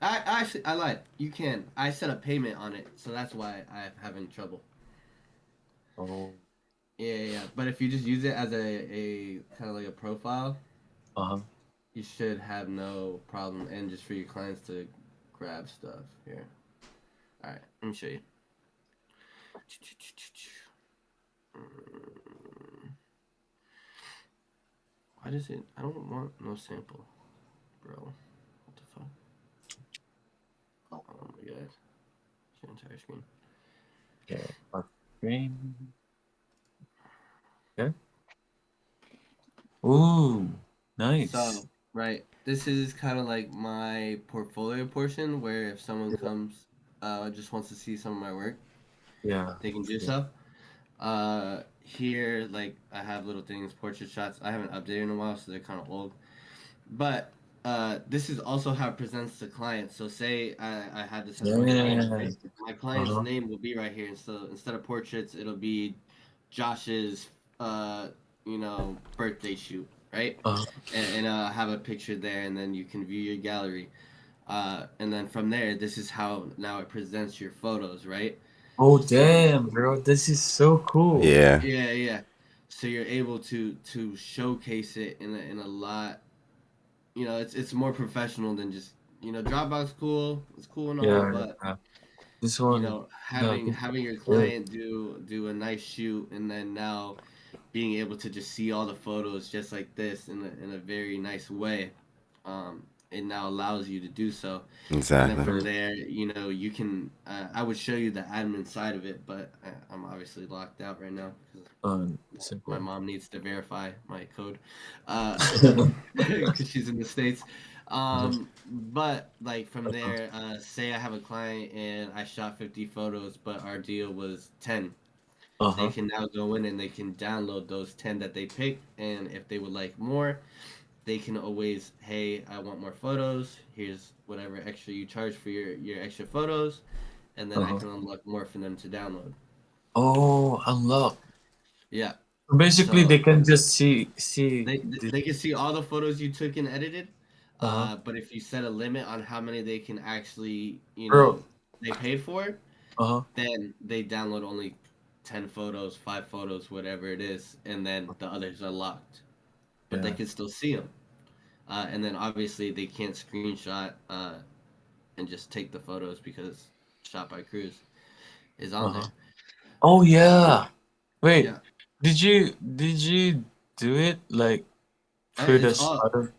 I lied. You can. I set a payment on it, so that's why I'm having trouble. Oh. Yeah. But if you just use it as a kind of like a profile, Uh-huh. you should have no problem. And just for your clients to grab stuff here. All right, let me show you. Why does it? I don't want no sample, bro. What the fuck? Oh my god. Share entire screen. Okay. Green. Okay. Ooh, nice. So, right, this is kind of like my portfolio portion where if someone comes, just wants to see some of my work, Yeah. they can do True. so. Here, like, I have little things, portrait shots. I haven't updated in a while, so they're kind of old. But this is also how it presents to clients. So, say I had this as my client, Yeah. right? My client's Uh-huh. name will be right here. So instead of portraits, it'll be Josh's, uh, birthday shoot, right? Uh-huh. And have a picture there, and then you can view your gallery. And then from there, this is how now it presents your photos, right? Oh, So damn, bro. This is so cool. Yeah. yeah. So you're able to showcase it in a lot. It's more professional than just Dropbox cool. It's cool and all, Yeah, but yeah. This one, yeah, having your good. client do a nice shoot, and then now being able to just see all the photos just like this in a very nice way, it now allows you to do so. And then Exactly. from there, you can. I would show you the admin side of it, but I'm obviously locked out right now because my Simple. mom needs to verify my code, because she's in the states. But like from Uh-huh. there, say I have a client and I shot 50 photos, but our deal was 10. They Uh-huh. can now go in and they can download those 10 that they picked, and if they would like more, they can always, hey, I want more photos. Here's whatever extra you charge for your extra photos, and then I Uh-huh. can unlock more for them to download. Oh, unlock. Yeah. Basically, So they can just see they the. they can see all the photos you took and edited. Uh-huh. But if you set a limit on how many they can actually, Bro. they paid for, Uh-huh. then they download only 10 photos, 5 photos, whatever it is, and then the others are locked. But they Yeah. can still see them. And then obviously they can't screenshot, and just take the photos because Shot by Cruz is on Uh-huh. there. Oh So yeah. Wait. yeah, Did you do it like through it's the all starter?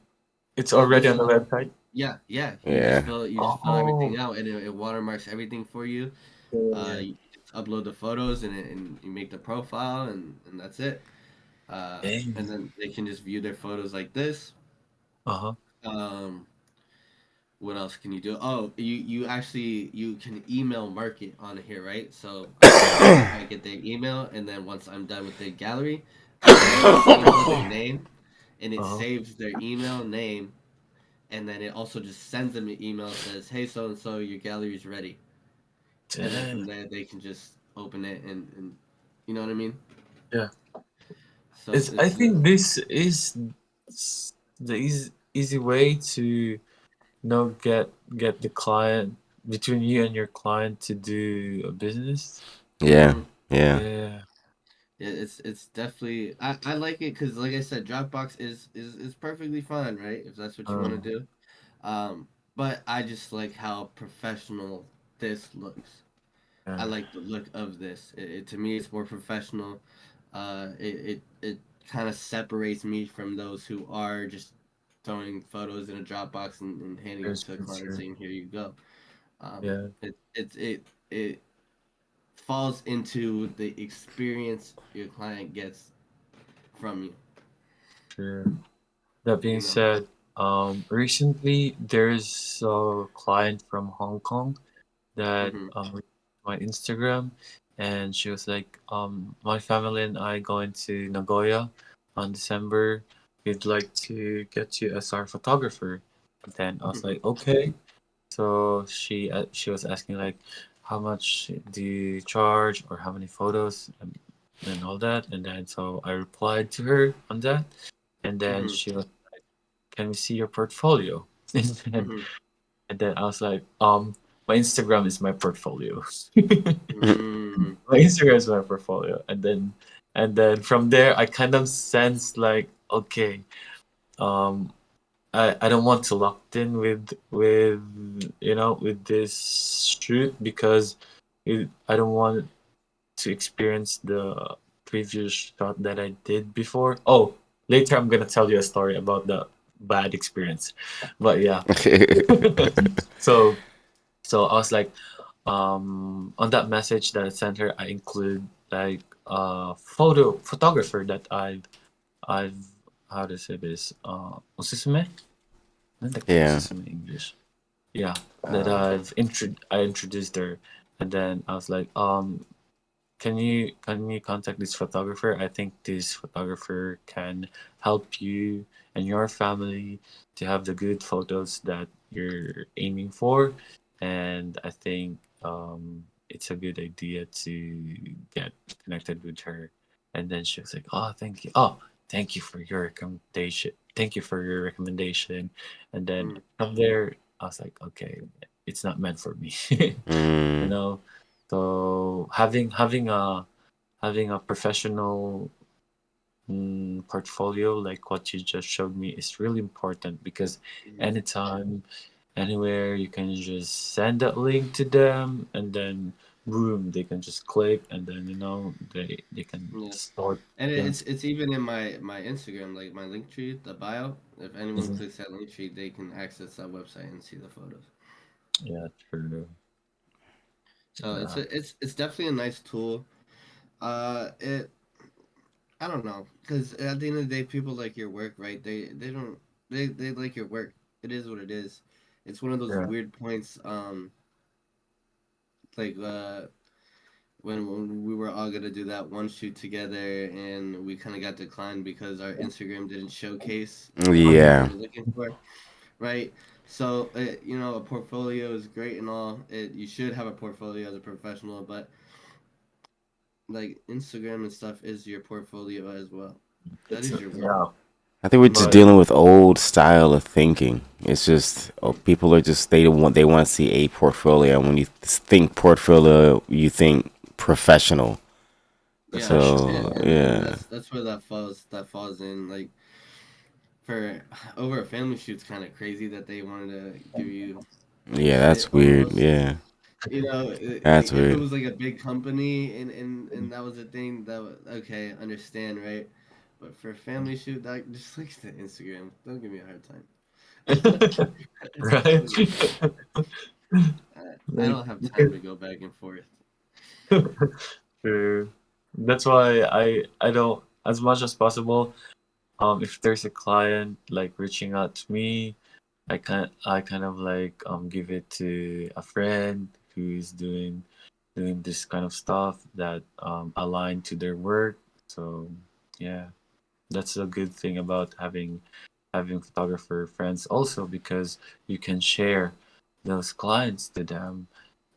It's already this on the website. yeah. Yeah. You just fill everything Oh. out, and it watermarks everything for you. Yeah. You just upload the photos, and you make the profile, and that's it. And Dang. then they can just view their photos like this. Uh-huh. Um, what else can you do? Oh, you actually you can email market on here, right? So I get their email, and then once I'm done with their gallery, I can email their name, and it Uh-huh. saves their email name and then it also just sends them an email, says, "Hey, so and so, your gallery is ready," and then Dang. from there they can just open it and you know what I mean. Yeah. So I it's think this is the easy way to get the client between you and your client to do a business. Yeah, hmm yeah, Yeah. it's definitely I like it because like I said, Dropbox is perfectly fine, right? If that's what you want to Um, do. Um, but I just like how professional this looks. I yeah. like the look of this. To me, it's more professional. It kind of separates me from those who are just throwing photos in a Dropbox and handing them There's to a client and picture. saying, "Here you go." Yeah. It falls into the experience your client gets from you. Sure. That You being know. said, recently there's a client from Hong Kong that Mm-hmm. my Instagram, and she was like, my family and I going to Nagoya on December. We'd like to get you as our photographer. Then I was Mm-hmm. like, okay. So she was asking like, how much do you charge or how many photos and all that. And then so I replied to her on that, and then Mm-hmm. she was, can we see your portfolio? And then Mm-hmm. and then I was like, my Instagram is my portfolio. Mm-hmm. My Instagram is my portfolio. And then from there I kind of sensed like, okay, um I don't want to locked in with with this shoot because I don't want to experience the previous shot that I did before. Oh, later I'm gonna tell you a story about the bad experience. But yeah. So so I was like, on that message that I sent her, I include like photographer that I've how to say this osusume? yeah. Osusume English. Yeah, that Um, I introduced her, and then I was like, can you contact this photographer? I think this photographer can help you and your family to have the good photos that you're aiming for, and I think it's a good idea to get connected with her. And then she was like, "Oh, thank you. Oh, thank you for your recommendation. Thank you for your recommendation." And then from there, I was like, "Okay, it's not meant for me." you mm, know so having a professional portfolio like what you just showed me is really important because Mm-hmm. anytime, anywhere, you can just send that link to them, and then boom, they can just click, and then they can Yeah. start. And Can, it's even in my Instagram, like my link tree, the bio. If anyone Mhm. clicks that link tree, they can access that website and see the photos. Yeah, true. So Yeah, it's definitely a nice tool. It I don't know, because at the end of the day, people like your work, right? They don't they like your work. It is what it is. It's one of those yeah. weird points. Like when we were all gonna do that one shoot together, and we kind of got declined because our Instagram didn't showcase what we yeah. were looking for, right? So a portfolio is great and all. You should have a portfolio as a professional, but like Instagram and stuff is your portfolio as well. That It's is your work. yeah, I think we're just but dealing with old style of thinking. It's just Mm. people are just they want to see a portfolio. When you think portfolio, you think professional. Yeah, professional. So and yeah, that's where that falls in. Like for over a family shoot's kind of crazy that they wanted to give you yeah, shit that's weird. almost. Yeah, Like that's if it weird. was like a big company and that was a thing that was okay, understand, right? But for a family shoot, that just look at the Instagram. Don't give me a hard time. Just Right? look at that. I Like don't have you time can to go back and forth. True. That's why I don't, as much as possible, if there's a client like reaching out to me, I kind of like give it to a friend who's doing this kind of stuff that align to their work. So yeah, that's a good thing about having having photographer friends also because you can share those clients to them.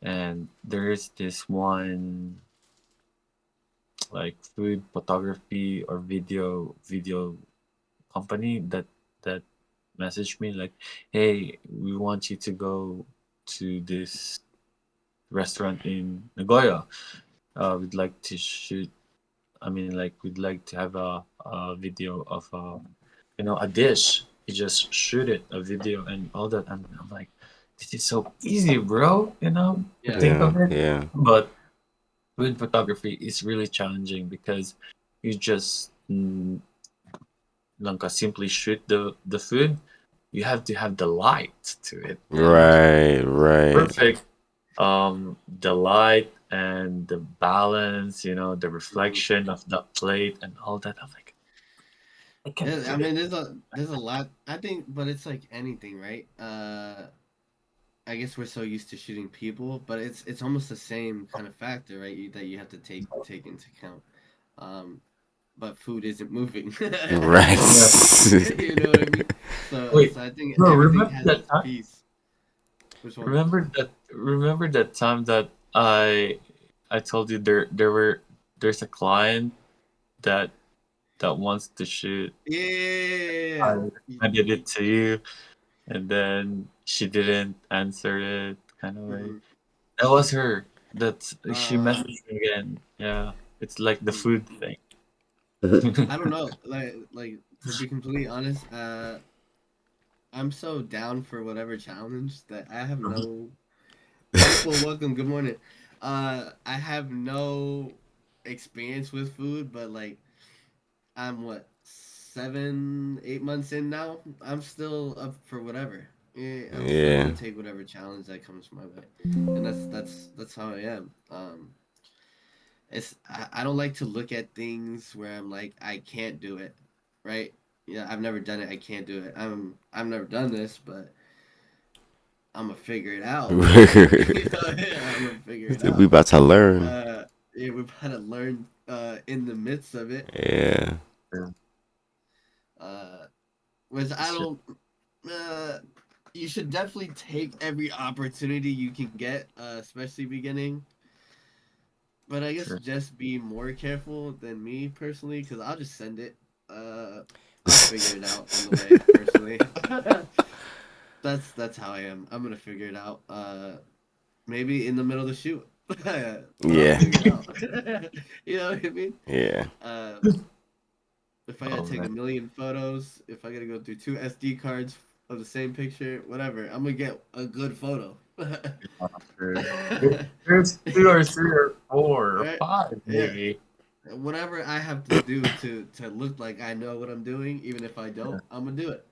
And there is this one like food photography or video company that messaged me like, "Hey, we want you to go to this restaurant in Nagoya. We'd like to shoot. I mean, like we'd like to have a video of a dish. You just shoot it, a video and all that." And I'm like, this is so easy, bro. To Yeah. think Yeah, of it. yeah. But food photography is really challenging because you just simply shoot the food. You have to have the light to it Yeah. and Right, right. perfect the light and the balance, the Mhm. reflection of the plate and all that. I'm like, I can Yeah, do I it. mean, there's a lot. I think, but it's like anything, right? I guess we're so used to shooting people, but it's almost the same kind of factor, right? That you have to take into account. Um, but food isn't moving. Right. Yeah. You know what I mean? So Wait, so I think bro, everything remember has that its time? piece. Which one? Remember that time that I told you there's a client that wants to shoot. Yeah. I I did it to you, and then she didn't answer it kind of way. Mhm. That was her. She Uh, messaged me again. Yeah, it's like the hmm. food thing. I don't know. Like to be completely honest, I'm so down for whatever challenge that I have no. Well, welcome. Good morning. I have no experience with food, but like I'm what 7, 8 months in now. I'm still up for whatever. Yeah, I'm still Yeah. gonna take whatever challenge that comes my way, and that's how I am. I don't like to look at things where I'm like I can't do it, right? Yeah, I've never done it. I can't do it. I've never done this, but I'm gonna figure it out. You know, yeah, I'm gonna figure it We out. about to learn. Uh, yeah, we've had to learn in the midst of it. Yeah. Yeah, Uh, which I it's just don't. Uh, you should definitely take every opportunity you can get, especially beginning. But I guess true. just be more careful than me personally, because I'll just send it. Uh, I'll figure it out on the way. Personally, that's how I am. I'm gonna figure it out. Maybe in the middle of the shoot, but I'll Yeah. figure it out. You know what I mean? Yeah. Uh, if I gotta Oh take man, a million photos, if I gotta go through two SD cards of the same picture, whatever, I'm gonna get a good photo. true. There's two or three or four or Right? five Yeah. maybe. Whatever I have to do to look like I know what I'm doing, even if I Yeah, don't, I'm gonna do it.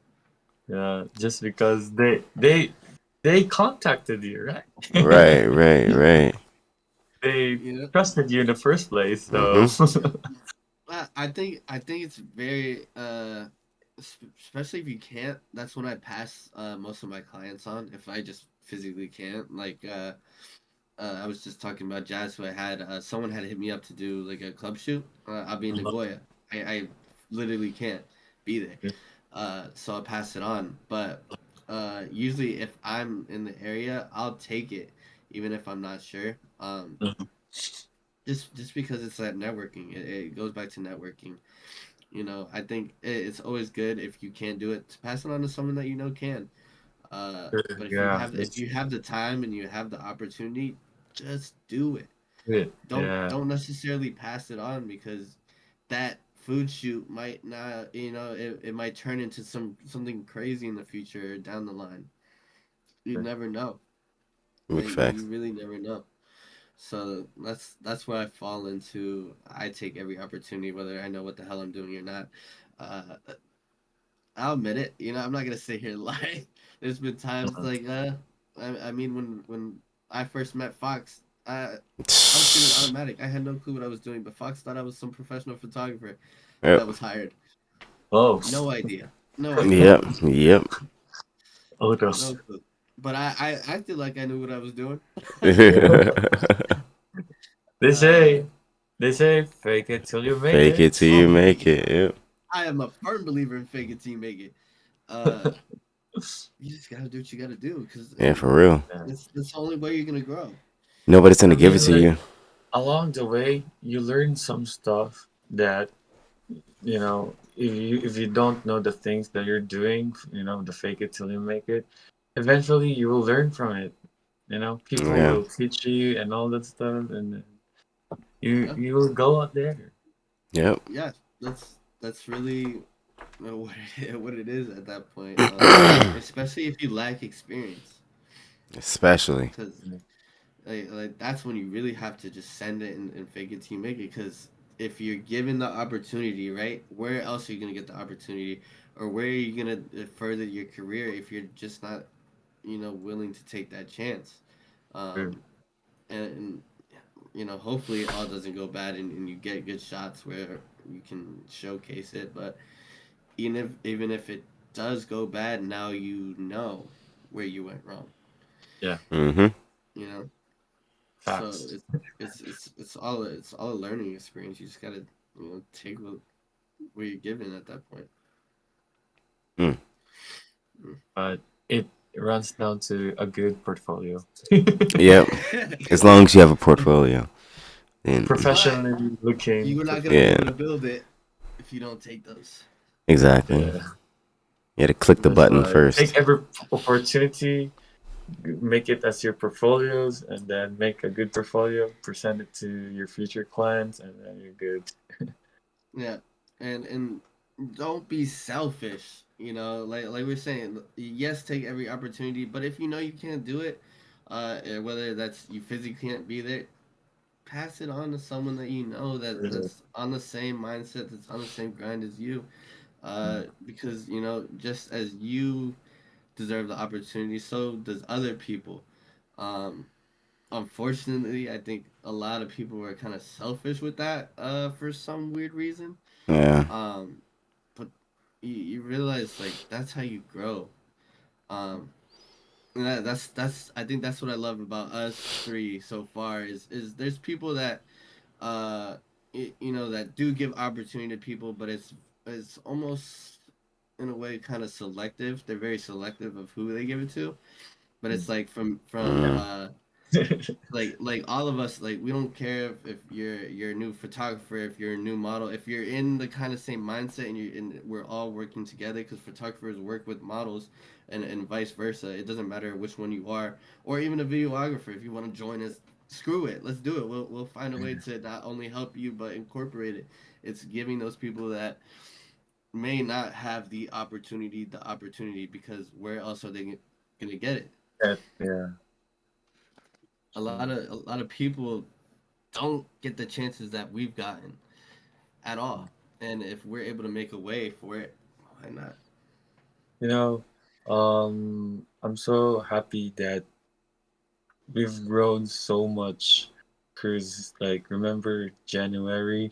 yeah, just because they contacted you, right? Right, right, right. They You know. trusted you in the first place, so Mm-hmm. I think it's very especially if you can't. That's when I pass most of my clients on if I just physically can't. Like I was just talking about jazz. Who I had someone had hit me up to do like a club shoot. I'll be in Nagoya. I literally can't be there. So I pass it on. But usually if I'm in the area, I'll take it, even if I'm not sure. Just because it's that networking, it goes back to networking. I think it's always good if you can't do it to pass it on to someone that you know can. But if you yeah, have if it's you have the time and you have the opportunity, just do it. good. Don't Yeah, don't necessarily pass it on because that food shoot might not, it might turn into something crazy in the future down the line. You never know. Big You facts. really never know. So that's where I fall into. I take every opportunity, whether I know what the hell I'm doing or not. Uh, I'll admit it. I'm not gonna sit here and lie. There's been times like, I mean, when I first met Fox, I was shooting automatic. I had no clue what I was doing, but Fox thought I was some professional photographer Yep. that was hired. oh, No idea. No idea. Yep. Yep. oh, those. No clue. But I acted like I knew what I was doing. They uh, say, they say, fake it till you make Fake it. it till you oh make yeah, it. Yep. I am a firm believer in fake it till you make it. uh, you just gotta do what you gotta do because Yeah, for real. Yeah. that's the only way you're gonna grow. Nobody's gonna I give it mean, to like you. along the way, you learn some stuff that if you don't know the things that you're doing, the fake it till you make it. Eventually, you will learn from it. People Yeah. will teach you and all that stuff, and then you Yeah, you will go out there. Yep. yeah, that's really what what it is at that point. Especially if you lack experience, Especially. because like that's when you really have to just send it and fake it till you make it. Because if you're given the opportunity, right, where else are you gonna get the opportunity, or where are you gonna further your career if you're just not, willing to take that chance? True. Um, and hopefully it all doesn't go bad and you get good shots where you can showcase it. But even if it does go bad, now you know where you went wrong. Yeah, Mm-hmm. You know, so facts. it's all a learning experience. You just gotta take what you're given at that point. Mm. But it runs down to a good portfolio. Yep. As long as you have a portfolio, then But Professionally looking you're not gonna be yeah, able to build it if you don't take those. exactly. Yeah, You had to click the that's button why take first. every opportunity, make it as your portfolios, and then make a good portfolio, present it to your future clients, and then you're good. Yeah, and don't be selfish. Like we're saying, yes, take every opportunity, but if you know you can't do it, whether that's you physically can't be there, pass it on to someone that you know Yeah. that's on the same mindset, that's on the same grind as you. Because just as you deserve the opportunity, so does other people. Um, Unfortunately, I think a lot of people were kind of selfish with that for some weird reason. Yeah. Um, but you realize like that's how you grow. Um, and that's I think that's what I love about us three so far is there's people that that do give opportunity to people, but it's almost in a way kind of selective. They're very selective of who they give it to, but it's like from Mm. like all of us, like we don't care if you're a new photographer, if you're a new model, if you're in the kind of same mindset and we're all working together because photographers work with models and vice versa. It doesn't matter which one you are, or even a videographer. If you want to join us, screw it, let's do it. We'll find a way to not only help you but incorporate it. It's giving those people that may not have the opportunity because where else are they gonna get it? Yeah. A lot of people don't get the chances that we've gotten at all. And if we're able to make a way for it, why not? You know, I'm so happy that we've grown so much. Cause like remember January,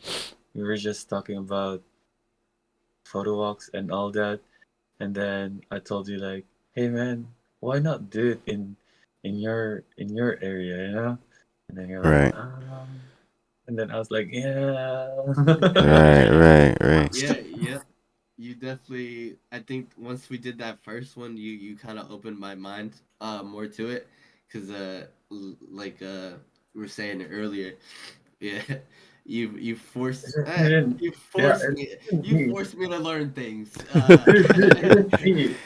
we were just talking about photo walks and all that, and then I told you like, hey man, why not do it in your area, you know? And then you're like, Right. and then I was like, yeah. Right. Right. Right. Yeah, yep. You definitely. I think once we did that first one, you kind of opened my mind more to it, because like we were saying earlier, yeah, you forced It didn't, you yeah, forced me it you didn't. forced me to learn things. It is me,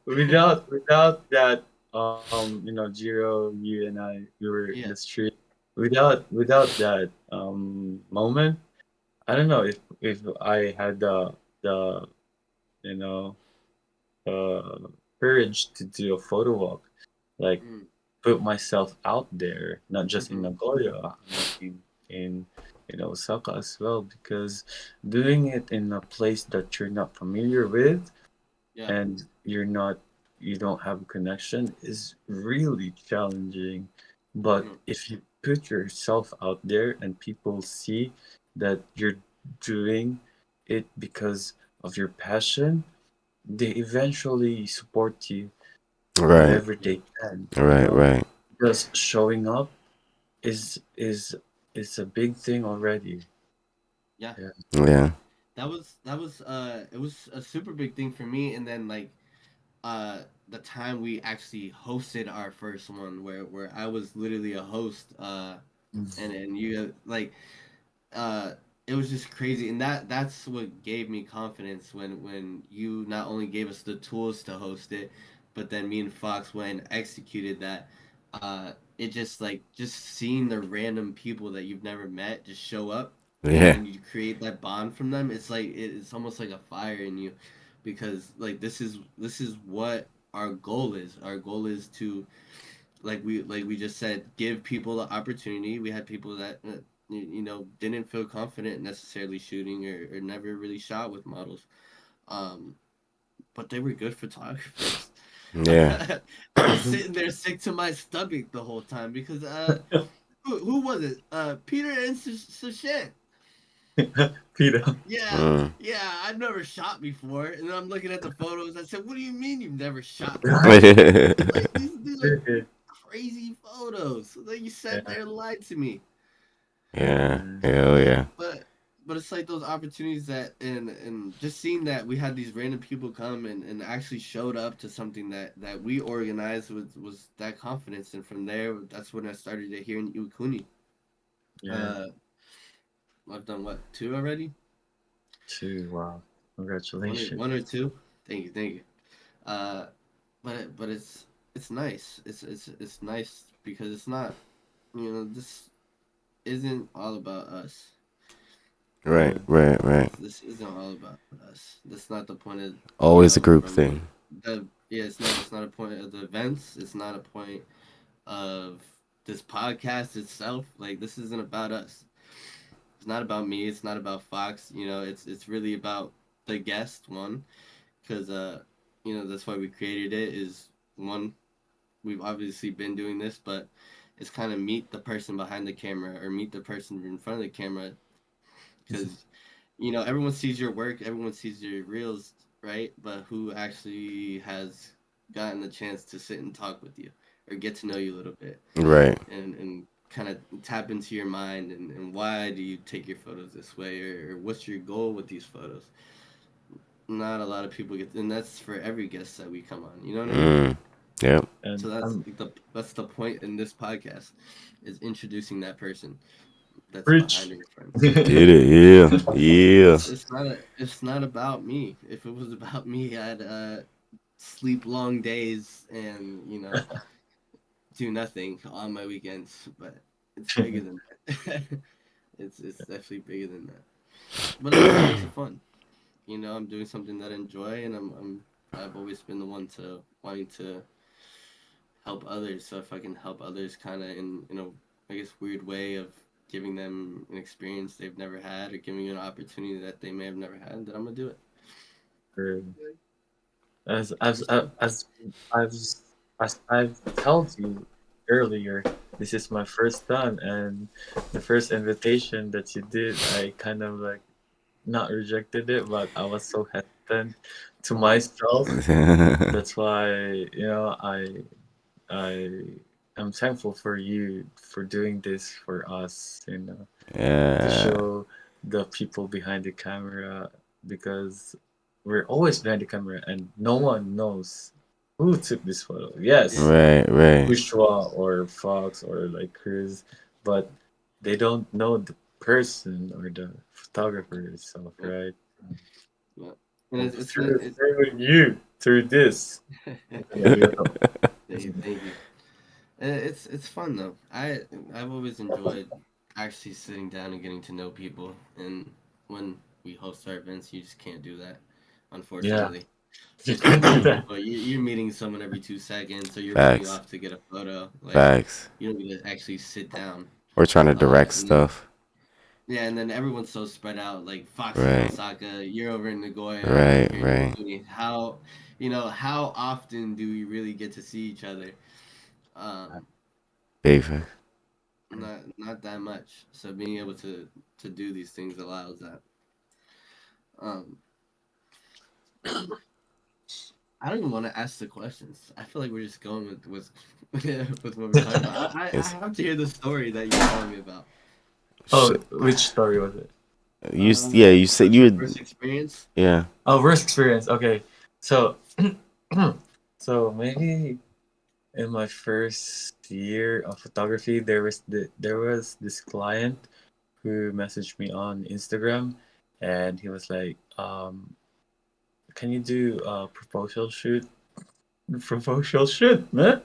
without that, Jiro, you and I, we were in the Yeah. street. Without that moment, I don't know if I had the you know courage to do a photo walk, like Mm, put myself out there, not just in mm-hmm. Nagoya, in Osaka as well, because doing it in a place that you're not familiar with Yeah. and you don't have a connection is really challenging. But Mm, if you put yourself out there and people see that you're doing it because of your passion, they eventually support you Right. wherever yeah. they can, Right. Right. because showing up is is is a big thing already. Yeah. Yeah. Yeah. That was it was a super big thing for me, and then like the time we actually hosted our first one, where I was literally a host, and you like uh it was just crazy, and that's what gave me confidence when you not only gave us the tools to host it, but then me and Fox went and executed that. It just like just seeing the random people that you've never met just show up, and Yeah. then you create that bond from them. It's like it's almost like a fire in you, because like this is what our goal is. Our goal is to, like we just said, give people the opportunity. We had people that didn't feel confident necessarily shooting, or never really shot with models, um but they were good photographers. Yeah. I was sitting there sick to my stomach the whole time because who was it, Peter and Sachet. Peter. Yeah, Mm. yeah, I've never shot before, and then I'm looking at the photos. I said, "What do you mean you've never shot before?" Like these are crazy photos. So then you sat Yeah. there and lied to me. Yeah. Mm. Hell yeah. But it's like those opportunities that, and just seeing that we had these random people come and actually showed up to something that we organized was that confidence, and from there that's when I started to hear Iwakuni. Yeah. Uh, I've done what, two already? Two. Wow. One or Congratulations. one or two? Thank you, thank you. Uh, but it's nice. It's nice because it's not, this isn't all about us. Right. Right. Right. This isn't all about us. That's not the point of, Always a group from thing. the yeah. It's not a point of the events. It's not a point of this podcast itself. Like, this isn't about us. It's not about me. It's not about Fox. It's really about the guest one, because that's why we created it. Is one, we've obviously been doing this, but it's kind of meet the person behind the camera, or meet the person in front of the camera, because everyone sees your work, everyone sees your reels, right? But who actually has gotten the chance to sit and talk with you, or get to know you a little bit, Right. and kind of tap into your mind, and why do you take your photos this way, or what's your goal with these photos? Not a lot of people get, and that's for every guest that we come on. You know what I mean? Mm. Yep. So And that's like the point in this podcast, is introducing that person that's behind preach. your friend. Get it. Yeah. Yeah. It's not about me. If it was about me, I'd sleep long days and do nothing on my weekends. But it's bigger than that. It's definitely bigger than that. But that's what makes it fun. I'm doing something that I enjoy, and I've always been the one to wanting to help others. So if I can help others, kind of in a, I guess, weird way of giving them an experience they've never had, or giving you an opportunity that they may have never had, then I'm gonna do it. As as So as as as I've told you earlier, this is my first time, and the first invitation that you did, I kind of like not rejected it, but I was so hesitant to myself. That's why I am thankful for you for doing this for us, to Yeah. show the people behind the camera, because we're always behind the camera and no one knows who took this photo. yeah, Yes, Right. Right. Bushwa or Fox or like Cruz, but they don't know the person or the photographer itself, yeah, right? yeah. And I'm it's through, through you through this. thank you, thank you. And it's fun though. I've always enjoyed actually sitting down and getting to know people. And when we host our events, you just can't do that, Yeah, unfortunately. you Because can with do most that. people, you're meeting someone every 2 seconds, or you're running Facts. off to get a photo. Like, Facts. you don't get to actually sit down. We're trying to direct And then stuff. yeah, and then everyone's so spread out. Like, Fox is in Right. Osaka, you're over in Nagoya, I'm Right. here in Right. Ikuni. How often do we really get to see each other? Um, Big facts. not that much. So being able to do these things allows that. Um, I don't even want to ask the questions. I feel like we're just going with with what we're talking about. I It's have to hear the story that you're telling me about. Oh, shit. which story was it? Yeah. You said First you. first experience. Yeah. Oh, worst experience. Okay, so So maybe in my first year of photography, there was this client who messaged me on Instagram, and he was like, "Can you do a proposal shoot?" Proposal shoot, man.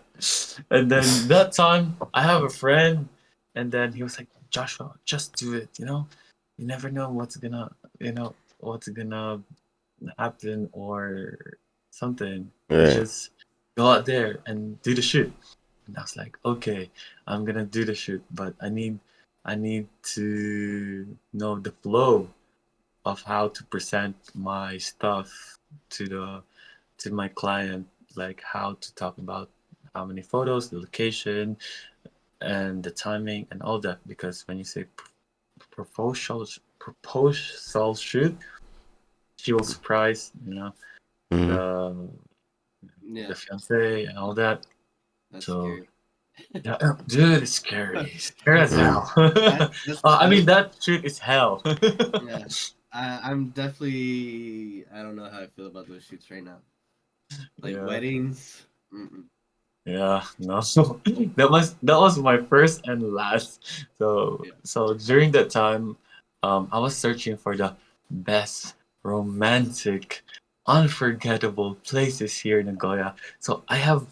And then that time, I have a friend, and then he was like, "Joshua, just do it. You never know what's gonna happen or something. You Right. just go out there and do the shoot." And I was like, "Okay, I'm gonna do the shoot, but I need to know the flow of how to present my stuff to the to my client, like how to talk about how many photos, the location, and the timing and all that. Because when you say proposal shoot, she will surprise, Mm-hmm. the Yeah, the fiance and all that. that's So scary. yeah, dude, it's scary. It's scary as Mm. hell. That's I mean, that's that shoot is hell. yeah. I'm definitely. I don't know how I feel about those shoots right now. Like Yeah. weddings. Mm-mm. Yeah, no. That was my first and last. So Yeah. so during that time, I was searching for the best romantic, unforgettable places here in Nagoya. So I have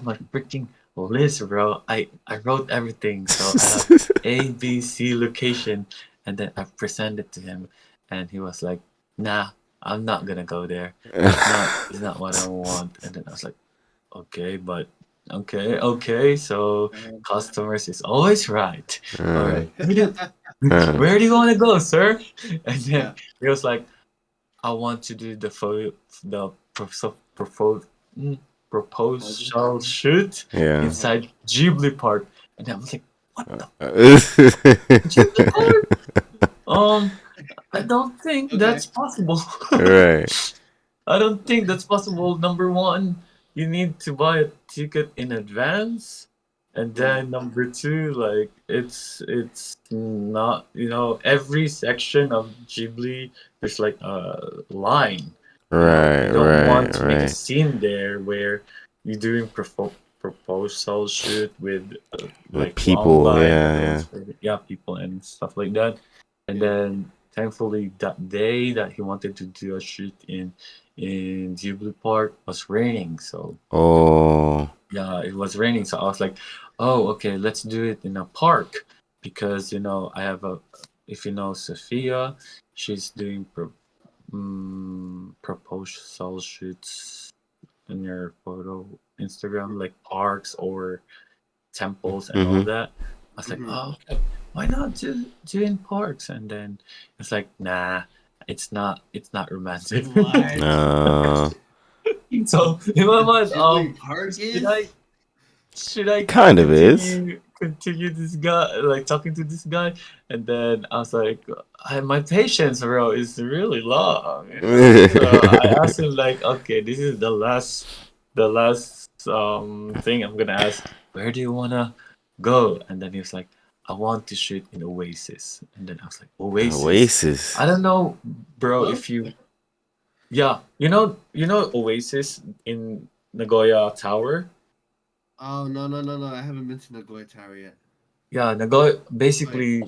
my freaking list, bro. I wrote everything. So I have A, B, C location, and then I presented to him, and he was like, "Nah, I'm not gonna go there. It's not what I want." And then I was like, "Okay, but okay. So customers is always right. All Uh, right. uh, Where do you want to go, sir?" And then Yeah. he was like, "I want to do the photo, the Proposal. proposal shoot yeah. Uh-huh. inside Ghibli Park." And I was like, "What the Uh, Ghibli Park? Um, I don't think Okay. that's possible." right. I don't think that's possible. Number one, you need to buy a ticket in advance. And Yeah. then number two, like it's not, every section of Ghibli there's like a line. Right, You don't right, want to make a right. scene there where you're doing proposal shoot with With like long people, line yeah, yeah. items for, yeah, people and stuff like that. And Yeah. then thankfully that day that he wanted to do a shoot in Ghibli Park was raining. So Oh, yeah, it was raining. So I was like, "Oh, okay, let's do it in a park." Because I have a if you know Sophia, she's doing proposal shoots in your photo Instagram, like parks or temples and all mm-hmm. that. I was like, Mm-hmm. "Oh, okay, why not do in parks?" And then it's like, "Nah, it's not romantic." What? So in my mind, Ghibli Park should is? I should I It kind of is. continue this guy, like talking to this guy? And then I was like, my patience, bro, is really long. So I asked him like, "Okay, this is the last thing I'm gonna ask. Where do you wanna go?" And then he was like, "I want to shoot in Oasis." And then I was like, "Oasis? Oasis. I don't know, bro. What? If you Yeah, you know Oasis in Nagoya Tower." Oh no! I haven't been to Nagoya Tower yet. Yeah, Nagoya Wait. basically.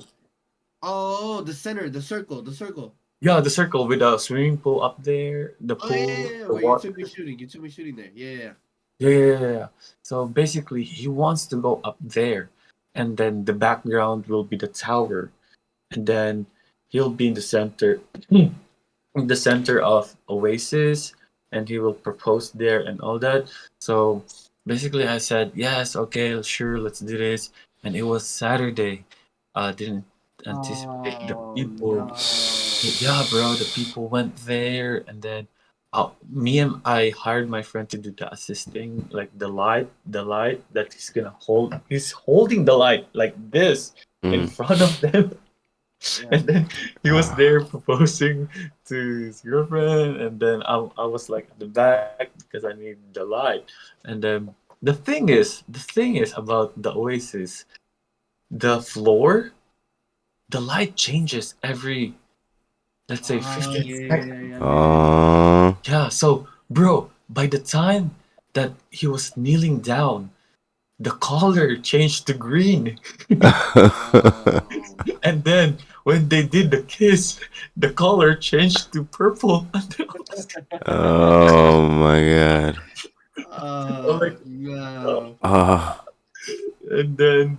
The center, the circle, the circle. Yeah, the circle with a swimming pool up there, the Oh yeah, pool, the where you water. took me shooting. You took me shooting there. Yeah, yeah. Yeah. So basically, he wants to go up there, and then the background will be the tower, and then he'll be in the center, in the center of Oasis, and he will propose there and all that. So basically, I said yes, okay, sure, let's do this. And it was Saturday. I didn't anticipate the Oh people. no. Yeah, bro, the people went there, and then me and I hired my friend to do the assisting, like the light that he's gonna hold. He's holding the light like this in Mm. front of them, Yeah. and then he was Ah, there proposing to his girlfriend, and then I was like at the back because I need the light, and then the thing is about the Oasis, the floor, the light changes every, let's say, Oh 15 yeah, yeah, seconds. yeah, yeah, yeah, yeah. uh, Yeah, so bro, by the time that he was kneeling down, the color changed to green. Oh. And then when they did the kiss, the color changed to purple. Oh my god. I'm Oh like, uh, no. Oh, and then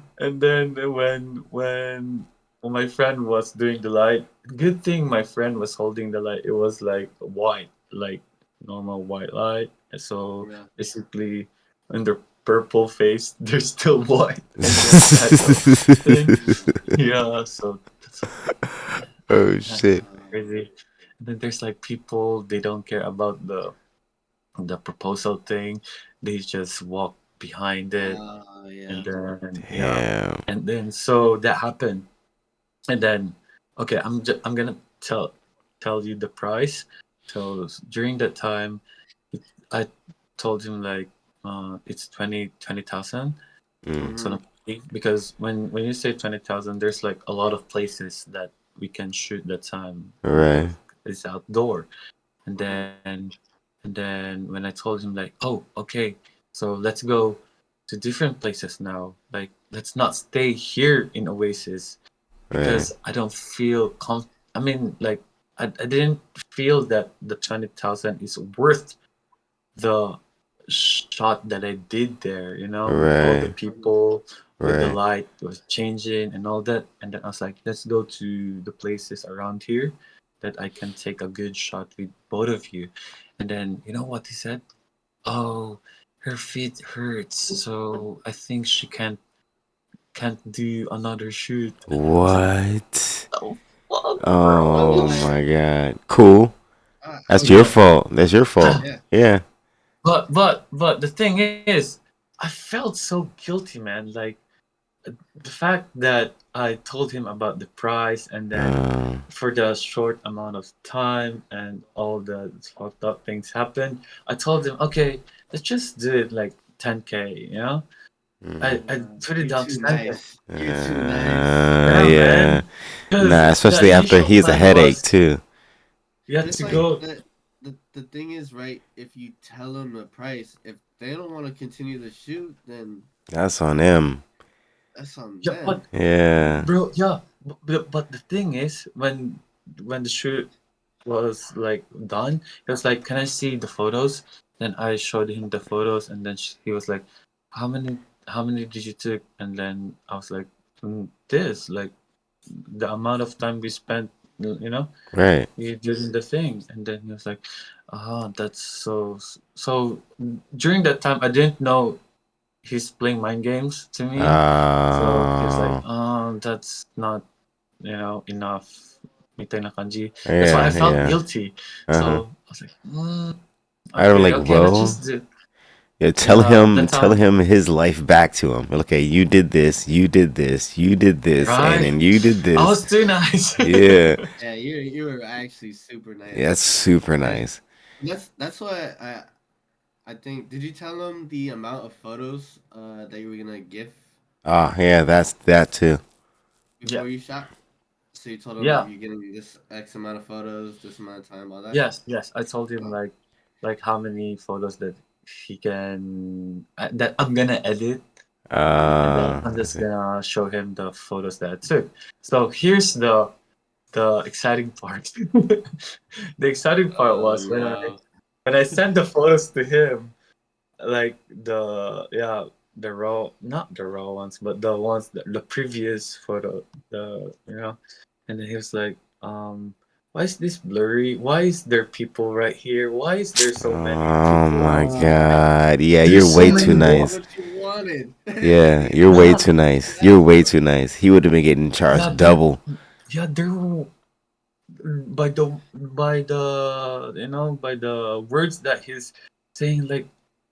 when my friend was doing the light, good thing my friend was holding the light. It was like white, like normal white light. So Yeah. basically, in the purple face, there's still white, and then that the thing. Yeah, so that's oh that's shit. crazy. And then there's like people, they don't care about the proposal thing. They just walk behind it, and Yeah. then yeah, Damn. and then so that happened. And then okay, I'm gonna tell you the price. So during that time, I told him like it's 20,000. Mm, So Mm-hmm. because when you say 20,000, there's like a lot of places that we can shoot that time right. because it's outdoor. And Mm-hmm. then when I told him like, oh, okay, so let's go to different places now. Like let's not stay here in Oasis Right. because I don't feel I mean, like I didn't feel that the 20,000 is worth the shot that I did there. With all the Right. people, with the Right. light was changing and all that. And then I was like, let's go to the places around here that I can take a good shot with both of you. And then you know what he said? Oh, her feet hurts, so I think she can't do another shoot. And then I was like, What? oh fuck, bro. Oh What? my god. Cool. How That's was your Yeah. that? fault. That's your fault. Yeah. Yeah. But the thing is, I felt so guilty, man. Like the fact that I told him about the price, and then Uh, for the short amount of time and all the fucked up things happened, I told him, okay, let's just do it like 10K. I, mm, I put it You're down to too 10K. nice. You're too nice. Yeah, yeah. man. Because Nah, the especially after initial he's a plan headache was too. we But had it's to like go. the thing is, right, if you tell them the price, if they don't want to continue the shoot, then That's on him. that's on Yeah, them. but Yeah. bro, yeah, but the thing is, when the shoot was like done, he was like, "Can I see the photos?" Then I showed him the photos, and then he was like, "How many? How many did you took?" And then I was like, This, like the amount of time we spent, you know, Right. we doing the thing." And then he was like, "Ah, that's so." So during that time, I didn't know he's playing mind games to me. So he was like, Uh, that's not, enough. Mitay na kanji. That's why I yeah, felt yeah. guilty. Uh-huh. So I was like, I don't okay, like, okay, let's well, just do. yeah, Yeah, that's tell how. him his life back to him. Okay, you did this, you did this, you did this, and Right. then you did I this. was too nice. Yeah. Yeah, you were actually super Yeah, nice. that's super And nice. that's why I think. Did you tell them the amount of photos that you were gonna give Oh, yeah, that's that too. Yeah. before you shot? So you told them Yeah. you're getting this X amount of photos, this amount of time, all that. Yes. Yes. I told him Oh, like how many photos that he can that I'm gonna edit, and then I'm I just see. gonna show him the photos that I took. So here's the exciting part. The exciting part oh was no. when I sent the photos to him, like the raw, not the raw ones, but the ones the previous photo, and then he was like, why is this blurry? Why is there people right here? Why is there so many Oh people my outside? god. Yeah, you're There's so way That's too many exactly nice. walls. what you wanted. Yeah, you're way Yeah, too nice. You're Exactly. way too nice. He would have been getting yeah, charged double. there by the words that he's saying,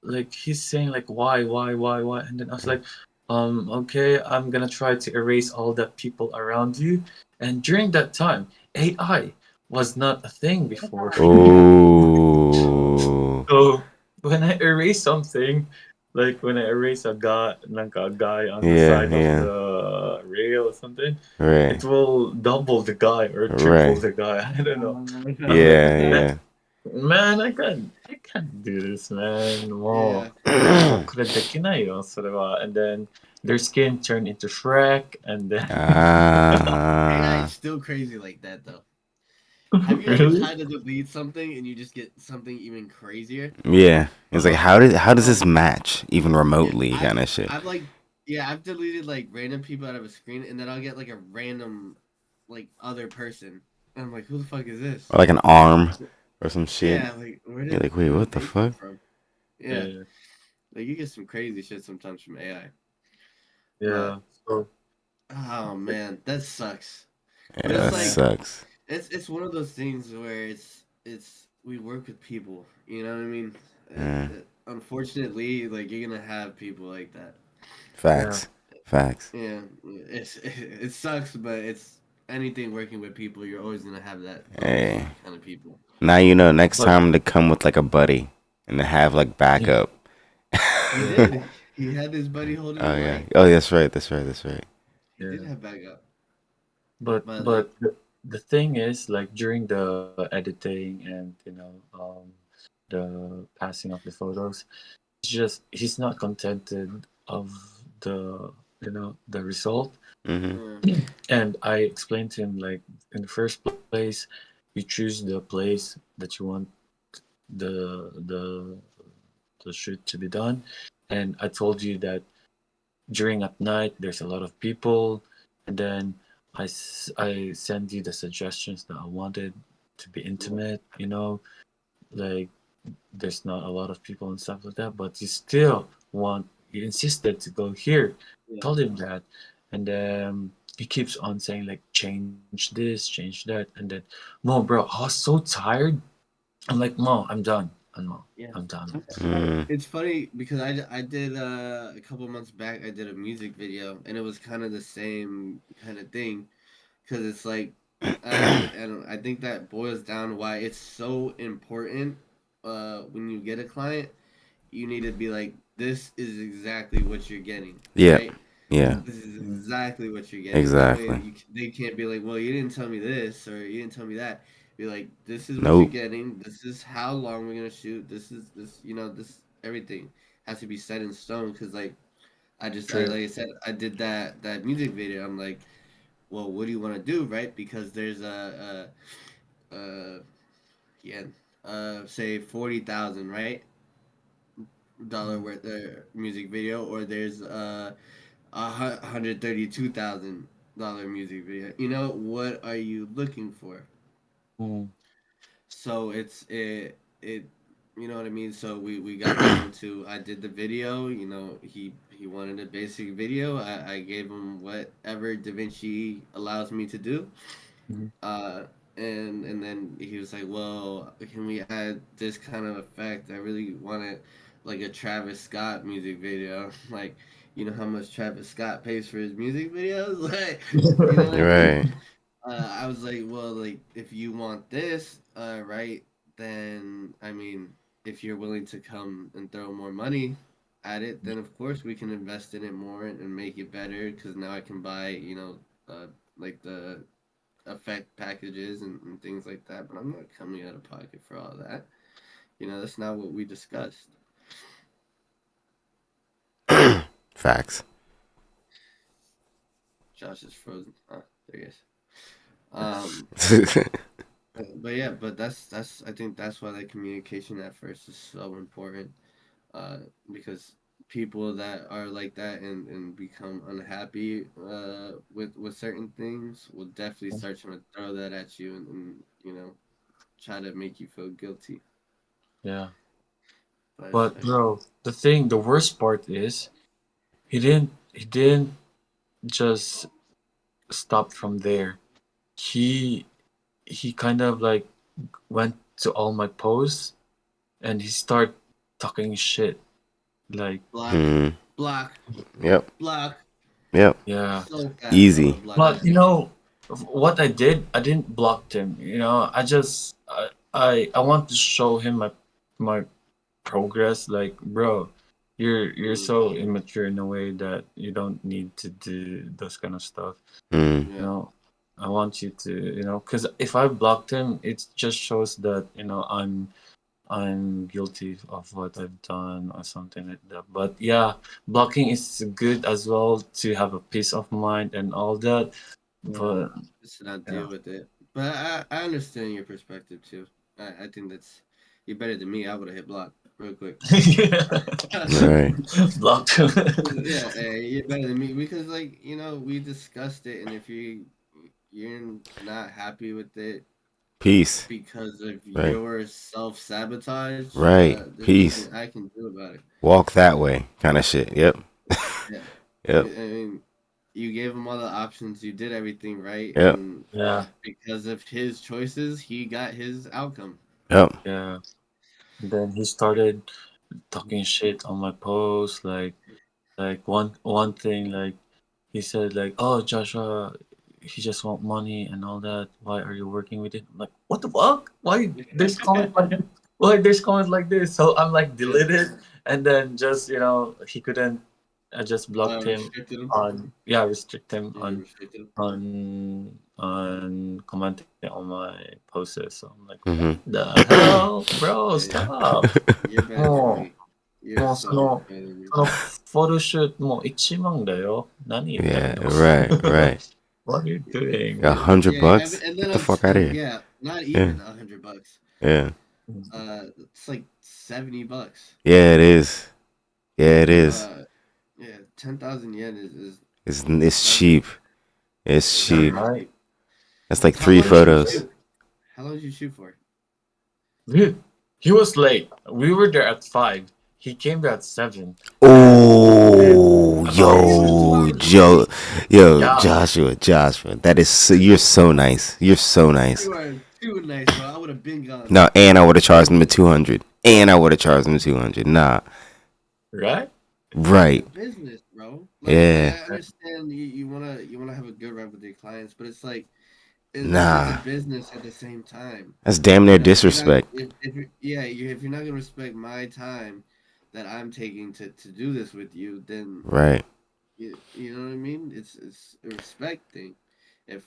like he's saying like why, and then I was like, okay, I'm gonna try to erase all the people around you. And during that time, AI was not a thing before. Oh. So when I erase something, like when I erase a guy on the Yeah, side of yeah. the rail or something, it Right. will double the guy or triple Right. the guy. I don't know. Oh, I was like, Yeah, that yeah. Man, I can't do this, man. Yeah. もうできないよ、それは. And then their skin turned into Shrek, and then AI is Ah, still crazy like that though. Have you ever really, tried to delete something and you just get something even crazier? yeah. It's like uh, how does Oh, this match even yeah. remotely kind of shit, I've like yeah, I've deleted like random people out of a screen and then I'll get like a random like other person. And I'm like, who the fuck is this? or like an arm or some shit. Yeah, like You're like, wait, where what did the they come fuck? from? Yeah. yeah, Like you get some crazy shit sometimes from AI. But yeah. So oh man, that sucks. But Yeah, it's that yeah, like sucks. it's one of those things where it's we work with people. You know what I mean? Yeah. Unfortunately, like you're gonna have people like that. yeah, Facts. Facts. Yeah, it sucks, but it's anything working with people. You're always gonna have those Hey. kind of people. Now you know next but time to come with like a buddy and to have like yeah, backup. He yeah, did. He had his buddy holding the Oh yeah. mic. Oh, that's right. That's right. That's right. He did yeah. have backup, But but like, but the thing is, like during the editing and the passing of the photos, it's just he's not contented of the result. Mhm. uh, And I explained to him, like, in the first place, you choose the place that you want the the the shoot to be done, and I told you that during at night there's a lot of people, and then I send you the suggestions that I wanted to be intimate, like there's not a lot of people and stuff like that, but you insisted to go here. yeah, Told him that, and then he keeps on saying like change this, change that, and then Mo, bro, I was so tired. I'm like, Mo, I'm done. I'm Mo, yeah. I'm done with this. Mm. It's funny because I did a couple months back. I did a music video, and it was kind of the same kind of thing because it's like, and I think that boils down to why it's so important. When you get a client, you need to be like, this is exactly what you're getting, Yeah. right? Yeah. This is exactly what you're getting. That way, Exactly. they can't be like, well, you didn't tell me this or you didn't tell me that. Be like, this is what you're Nope. getting. This is how long we're gonna shoot. This is this. This everything has to be set in stone. Because like I True. like I said, I did that music video. I'm like, well, what do you want to do, right? Because there's a yeah, say 40,000, right? Dollar Mm. worth of music video, or there's $132,000 music video. What are you looking for? Mm. So it you know what I mean. So we got down to I did the video. He wanted a basic video. I gave him whatever DaVinci allows me to do. Mhm. Uh, and then he was like, "Well, can we add this kind of effect? I really wanted like a Travis Scott music video. Like, you know how much Travis Scott pays for his music videos? Like, you know what I mean?" Right. I was like, "Well, like if you want this, right? Then I mean, if you're willing to come and throw more money." At it, then of course we can invest in it more and make it better. Because now I can buy, like the effect packages and things like that, but I'm not coming out of pocket for all that. That's not what we discussed. Facts. Josh is frozen. There he is. Um, but yeah, but that's I think that's why that communication at first is so important. Uh, because people that are like that and become unhappy with certain things will definitely start trying to throw that at you and try to make you feel guilty. Yeah. But it's But like, bro, the worst part is he didn't just stop from there. He he kind of like went to all my posts and he started talking shit. Like, block, Mm. block, Yep. block. Yep. yeah. So fast. I Easy. want to block But that nigga. what I did, I didn't block him. I want to show him my progress. Like, bro, you're Mm, so immature in a way that you don't need to do those kind of stuff. Mm. You yeah. know. I want you to, because if I blocked him, it just shows that I'm guilty of what I've done or something like that. But yeah, blocking is good as well to have a peace of mind and all that. Yeah, But just to not yeah, deal with it. But I understand your perspective too. I think that's you're better than me. I would have hit block real quick. Right. blocked him. Yeah, hey, you're better than me because like we discussed it, and if you're not happy with it Peace. because of Right. your self sabotage, Right. there's nothing Peace. I can do about it. Walk that way, kind of shit. Yep. Yeah, Yep. I mean, you gave him all the options, you did everything right, Yep. and Yeah, because of his choices, he got his outcome. Yep. yeah. Then he started talking shit on my post, like one thing, like he said, like, "Oh, Joshua, he just want money and all that. Why are you working with it?" I'm like, what the fuck? Why there's comment like why there's comment like this? So I'm like Yeah, deleted, and then just he couldn't. I just blocked him restricted him. on, yeah, restrict him Yeah, you restricted him. on commenting on my posts. So I'm like, what Mm-hmm. the hell, bro? Yeah, Stop. you're better than Oh. me. You're もうso much better than me. そのフォトシュートもう1万だよ。何言ってん Yeah. の Right. Right. What are you doing, A man? hundred Yeah, bucks. and Get then the fuck out of here. yeah, not Yeah. even $100. Yeah. It's like $70. Yeah. It is. Yeah. It is. Uh, yeah, 10,000 yen is It's nothing. cheap. It's It's Yeah, cheap. very right? cheap. That's like How three long did you photos. shoot? How long did you shoot for? Dude, he was late. We were there at 5. He came there at 7. And Oh, Oh, he was 2 yo, hours Joe, late. yo, yeah, Joshua, that is so, you're so nice. You're so nice. You are too nice, bro. I would have been gone. No, and I would have charged him the 200. And I would have charged him the 200. Nah, right? It's a right. business, bro. Like Yeah, I understand you wanna have a good rep with your clients, but it's like it's a nah. business at the same time. That's damn near If you're not disrespect. if you're, yeah if you're not gonna respect my time that I'm taking to do this with you, then Right, you know what I mean. It's a respect thing. If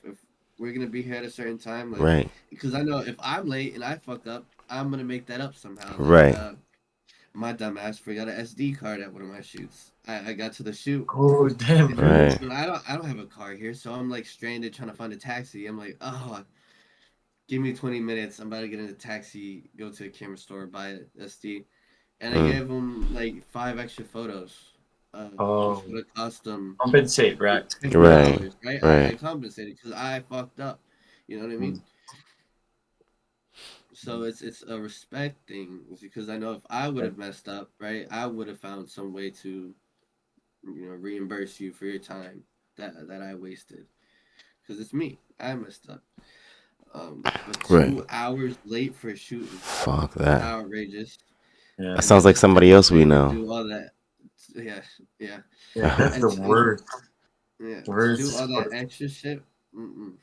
we're gonna be here at a certain time, like right, because I know if I'm late and I fuck up, I'm gonna make that up somehow. Like right, my dumbass forgot an SD card at one of my shoots. I got to the shoot Oh, damn, and dude. right. I don't have a car here, so I'm like stranded trying to find a taxi. I'm like, oh, give me 20 minutes. I'm about to get in a taxi, go to a camera store, buy a SD, and I Mm, gave him like 5 extra photos, which Oh, would have cost him compensate, right? fifty right, dollars. Right? I right, compensated because I fucked up. You know what I mean? Mm. So it's a respect thing because I know if I would have messed up, right, I would have found some way to reimburse you for your time that I wasted because it's me. I messed up. But right. 2 hours late for a shoot is Fuck that. outrageous. Yeah, That And then sounds like to somebody else we to know. do all that, yeah, yeah, yeah, that's and the to worst, yeah to do worst. all that extra shit. Mm-mm,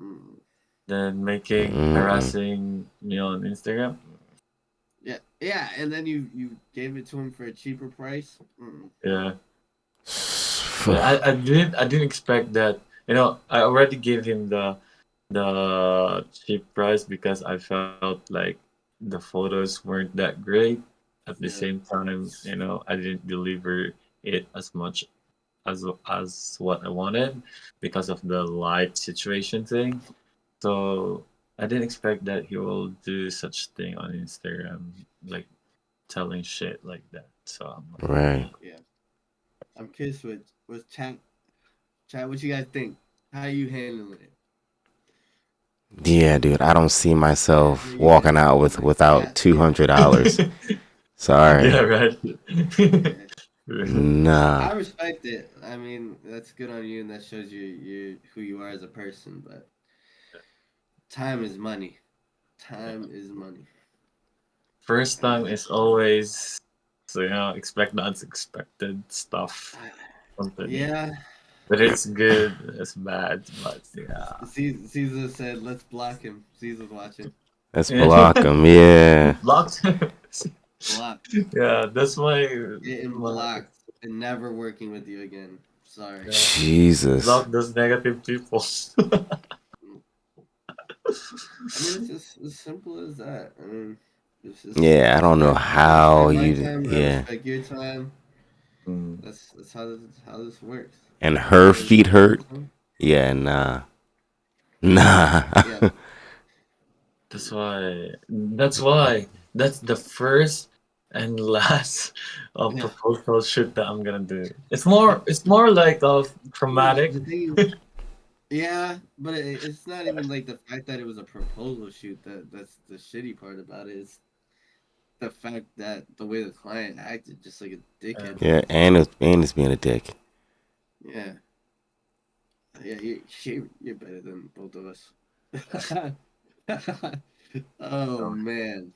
mm-mm. Then making Mm-mm. harassing me on Instagram. Yeah, yeah, and then you gave it to him for a cheaper price. Mm-mm. Yeah. Yeah, I didn't expect that. I already gave him the cheap price because I felt like the photos weren't that great. At the Yeah, same time, I didn't deliver it as much as what I wanted because of the light situation thing. So I didn't expect that he will do such thing on Instagram, like telling shit like that. So I'm like, Right. yeah. I'm curious with chat. Chat, what you guys think? How are you handling it? Yeah, dude. I don't see Yeah, myself you walking got out you with got without chat. Yeah, $200. yeah, Sorry. right. yeah. Nah. I respect it. I mean, that's good on you, and that shows you who you are as a person. But time is money. Time is money. First time And is always, so expect the unexpected stuff. Company. yeah, But it's good, it's bad, but yeah. Caesar said, "Let's block him." Caesar's watching. Let's block them. Yeah. Blocked. Block. Yeah, that's my Getting my blocked and never working with you again. Sorry. Yeah. Jesus. Block those negative people. I mean, it's just as simple as that. I mean, it's just Yeah, I don't know I how respect my you. time. I Yeah, respect your time. Mm. That's how this works. and You her gotta feet respect my hurt. time. Yeah, nah, nah. Yeah, That's why. That's why. That's the first and last yeah. proposal shoot that I'm gonna do. It's more. It's more like traumatic. The thing is, yeah, but it's not even like the fact that it was a proposal shoot. That's the shitty part about it. It's the fact that the way the client acted, just like a dickhead. Yeah, and it's being a dick. Yeah, yeah. You're better than both of us. Oh Oh, man.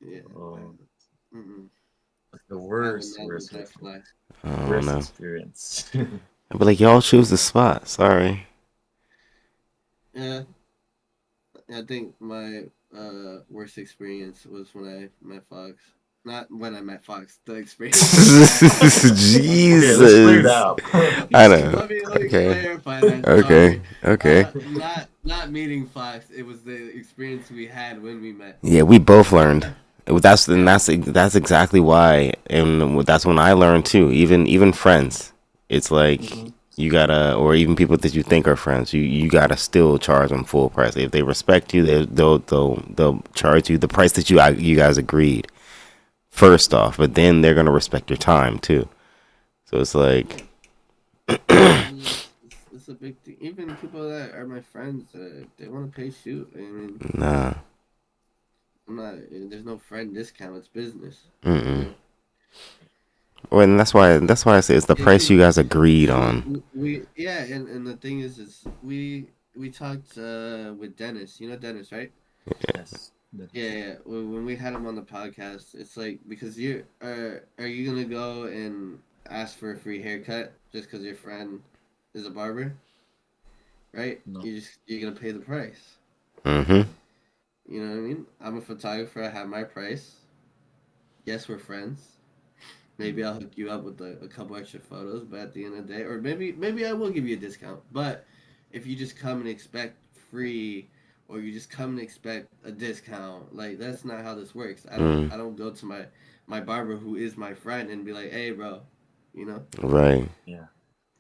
Yeah. oh, Mm-mm. the I would worst, not let worst, that worst, fly. I don't worst know. experience. I'd be like, y'all choose the spot. Sorry. Yeah, I think my worst experience was when I met Fox. Not when I met Fox. The experience that I had Okay, let's clear that Jesus. up. I know. let me Okay. clarify that. Okay. Sorry. Okay. Not meeting Fox. It was the experience we had when we met. Yeah, we both learned. That's and Yeah. that's exactly why, and that's when I learned too. Even friends, it's like Hmm. you gotta, or even people that you think are friends, you gotta still charge them full price. If they respect you, they'll charge you the price that you guys agreed first off, but then they're gonna respect your time too. So it's Yeah. like, It's a big thing. Even people that are my friends, they want to pay shoot. I mean, nah, I'm not. There's no friend discount. It's business. You mm. know. Well, and that's why I say it's the price you guys agreed Because on. we yeah, and the thing is we talked with Dennis. You know Dennis, right? Yes. That Yeah, is. yeah. When we had him on the podcast, it's like because are you gonna go and ask for a free haircut just because your friend is a barber, right? No. You're gonna pay the price. Mm-hmm. You know what I mean? I'm a photographer. I have my price. Yes, we're friends. Maybe I'll hook you up with a couple extra photos, but at the end of the day, or maybe I will give you a discount. But if you just come and expect free, or you just come and expect a discount, like that's not how this works. Mm. I don't go to my barber who is my friend and be like, hey, bro, you know, Right. Yeah.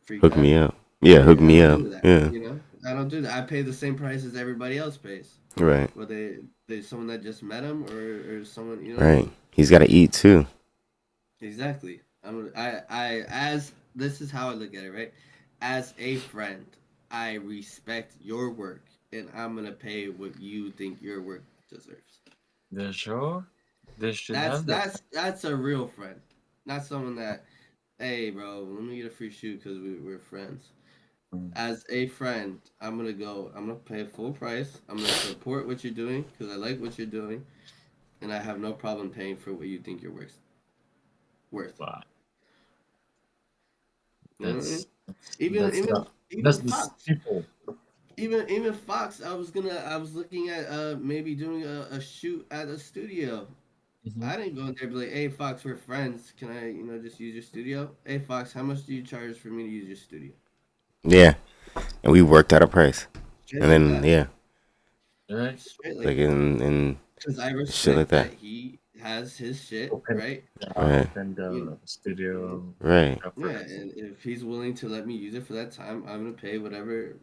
free Hook me cut. up. Yeah, hook I me don't up. do that. Yeah. You know, I don't do that. I pay the same price as everybody else pays. Right. Whether they someone that just met him or someone, you know what I Right. mean? He's got to eat too. Exactly. I as this is how I look at it, right? As a friend, I respect your work and I'm gonna pay what you think your work deserves. They're sure they should have that. That's a real friend, not someone that, hey, bro, let me get a free shoot because we're friends. Mm. As a friend, I'm gonna go. I'm gonna pay full price. I'm gonna support what you're doing because I like what you're doing, and I have no problem paying for what you think you're worth. Worth. Wow. You know what I mean? Even That's even not. even That's the Fox. people. Even Fox, I was looking at maybe doing a shoot at a studio. Hmm. I didn't go in there and be like, hey Fox, we're friends. Can I, just use your studio? Hey Fox, how much do you charge for me to use your studio? Yeah. And we worked out a price. Straight And like then that. yeah, Right. Straight like like that. in Because I shit like respect that. that he has his shit, Open. right? Right. Open You, the you know? studio. Right. Yeah, Reference. and if he's willing to let me use it for that time, I'm gonna pay whatever,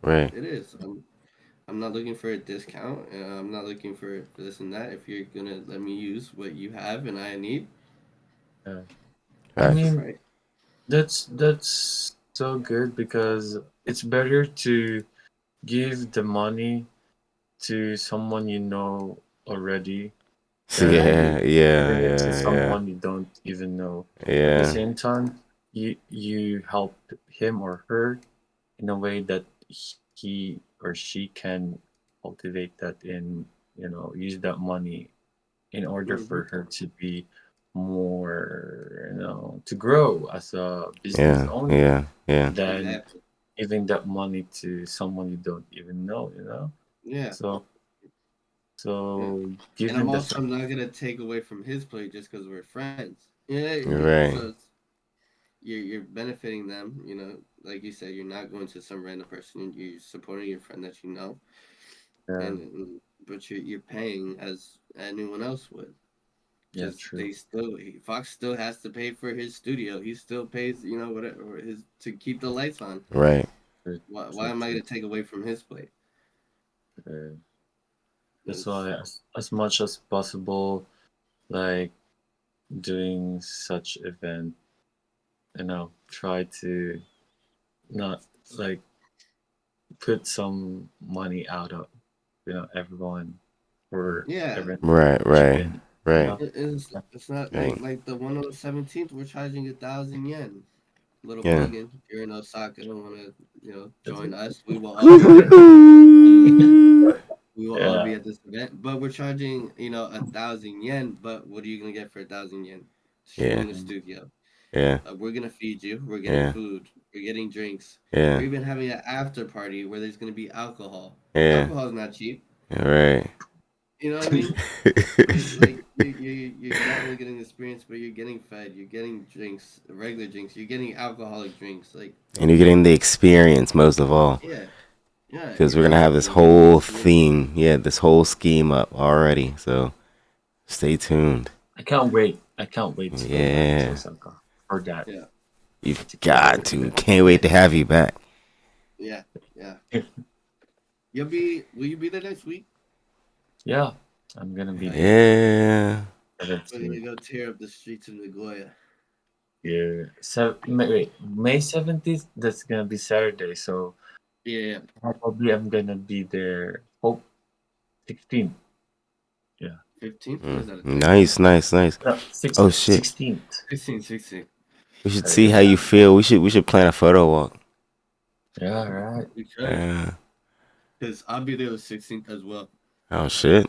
Right. it is. I'm not looking for a discount. I'm not looking for this and that. If you're gonna let me use what you have and I need, Yeah. I that's the Facts. mean, price. that's so good because it's better to give the money to someone you know already than Yeah. Exactly. Yeah. giving it to Yeah. Yeah. someone you don't even know. At the Yeah. same time, you help him or her in a way that he or she can cultivate that in, use that money in order Hmm. for her to be more, to grow as a business Yeah. owner Yeah. Yeah. than Exactly. giving that money to someone you don't even know. Yeah. So Yeah. so And I'm given the also fact, not gonna take away from his plate just because we're friends. Yeah. You're right. So you're benefiting them. You know, like you said, you're not going to some random person. You're supporting your friend that you know, Yeah, and but you're paying as anyone else would. yeah, Because true. Fox still has to pay for his studio. He still pays, you know, whatever his to keep the lights on. Right. True, Why true, am I true. going to take away from his plate? Uh, that's It's, why, as much as possible, like doing such event, try to not like put some money out of everyone for yeah, everyone Right. chip Right. in. You Right. know, it's not Right. like the one on the 17th. We're charging 1,000 yen. Little Yeah. plug-in. If you're in Osaka and want to, that's join it. us, we will all be there. Woo-hoo-hoo. We will all Yeah, be at this event, but we're charging, 1,000 yen. But what are you gonna get for 1,000 yen? Yeah. Streaming a studio. Yeah. We're gonna feed you. We're getting Yeah. food. We're getting drinks. We're Yeah. even having an after party where there's gonna be alcohol. Yeah. Alcohol's not cheap. Right. You know what I mean? You're not only getting the experience, but you're getting fed. You're getting drinks, regular drinks. You're getting alcoholic drinks. Like, And you're getting the experience most of all. yeah, yeah. Because You're we're gonna have gonna this you're gonna be whole listening to. theme, yeah, this whole scheme up already. So stay tuned. I can't wait. I can't wait to go back to Yeah, Osaka for that Yeah, you've particular got to. event. Can't wait to have you back. yeah, yeah. Will you be there next week? Yeah, I'm gonna be Hell there. yeah. Yeah, We're gonna go tear up the streets of Nagoya. Yeah. Wait, May 17th. That's gonna be Saturday. So Yeah, yeah. probably I'm gonna be there. Hope 16th. Yeah. 15th? What mm. is that, a Thursday? Nice, nice, nice. No, Oh shit, 16th. 16, 16. we should see how Yeah. you feel. We should plan a photo walk. Yeah. Right. We could. Yeah. Because I'll be there the 16th as well. Oh shit.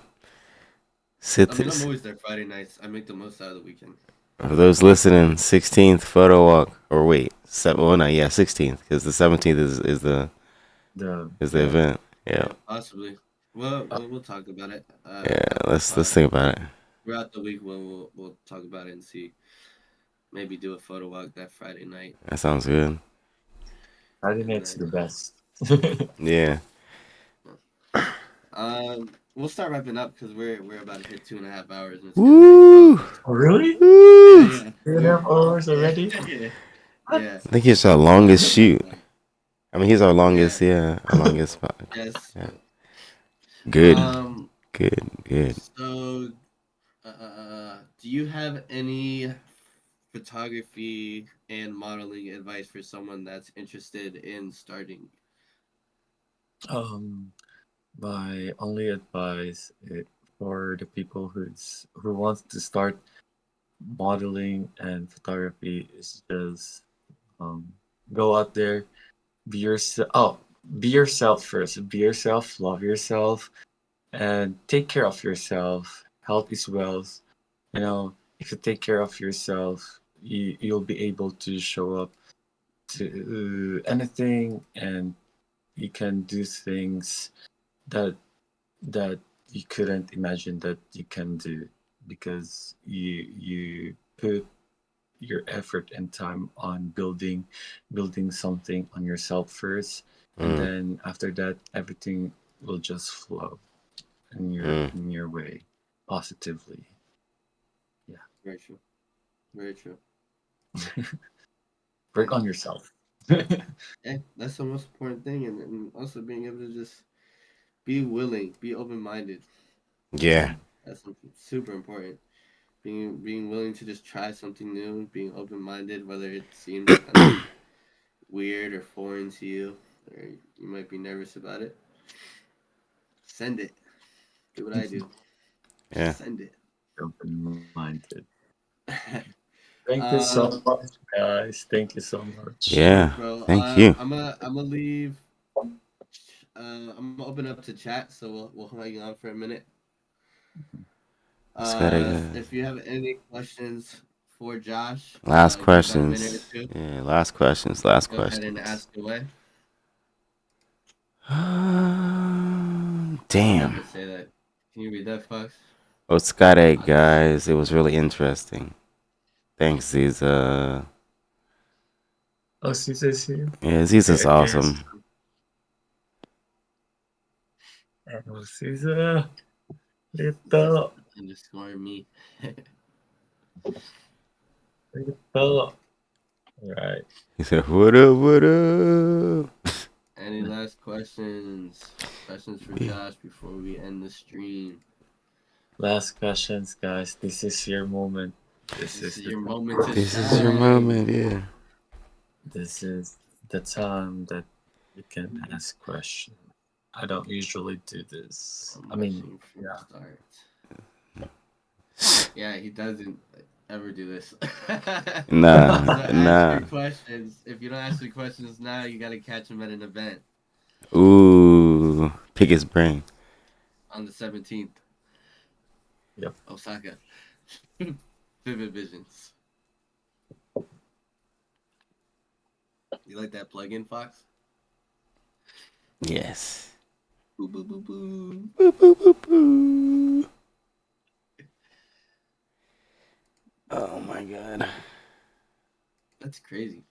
Sit I mean, I'm this. always there Friday nights. I make the most out of the weekend. For those listening, 16th photo walk. Or wait, well, no, yeah, 16th, because the 17th The is the yeah. event. Yeah, Yeah, possibly. Well, Uh, we'll talk about it. yeah. After the Let's pod. think about it. Throughout the week, we'll talk about it and see. Maybe do a photo walk that Friday night. That sounds good. Friday And night's then, the best. Yeah. we'll start wrapping up because we're about to hit 2.5 hours and it's getting late. Woo! Oh, really? Yeah, Woo! yeah. 2.5 hours Yeah, already? yeah, What? yeah. I think he's our We're about longest to wrap shoot. up. I mean, he's our Yeah. longest. Yeah, our longest spot. Yes. Yeah. Good. Um. Good. Good. So, do you have any photography and modeling advice for someone that's interested in starting? Um, my only advice for the people who wants to start modeling and photography is just go out there, be yourself. Oh, be yourself first. Be yourself. Love yourself, and take care of yourself. Health is wealth. If you take care of yourself, you'll be able to show up to anything, and you can do things that that you couldn't imagine that you can do because you put your effort and time on building something on yourself first, and Mm, then after that everything will just flow mm. in your way positively. Yeah. Very true. Very true. Work Yeah. on yourself. Yeah, that's the most important thing, and also being able to just be willing, be open minded. Yeah. That's something super important. Being willing to just try something new, being open minded, whether it seems kind of weird or foreign to you, or you might be nervous about it. Send it. Do what I do. Yeah. Send it. Open minded. Thank you so um, much, guys. Thank you so much. Cheers, Yeah. bro. Thank you. I'm gonna leave. I'm gonna open up to chat, so we'll hang on for a minute. Just gotta If you have any questions for Josh, last if you got a minute or questions. two, Yeah. Last questions. Last go ahead and questions. ask away. I have Damn. to say that. Can you read that, Fox? Otskare, I'll just. guys. It was really interesting. Thanks, Ziza. Oh, Caesar's here. Yeah, he's just I guess. awesome. Oh, Caesar. Little. Underscore me. Little. Right. He said, "What up? What up?" Any last questions? Questions for Yeah. Josh before we end the stream? Last questions, guys. This is your moment. This This is is the your time. moment to This is your moment. shine. Yeah. This is the time that you can ask questions. I don't usually do this. I'm I mean, watching from yeah. start. Yeah, he doesn't ever do this. Nah, So ask nah. your questions. If you don't ask your questions now, you got to catch him at an event Ooh, pick his brain. on the 17th. Yep. Osaka. Vivid Visions. You like that plug-in, Fox? Yes. Boo boo boo boo. Boop, boop, boop, boop. Oh my god. That's crazy.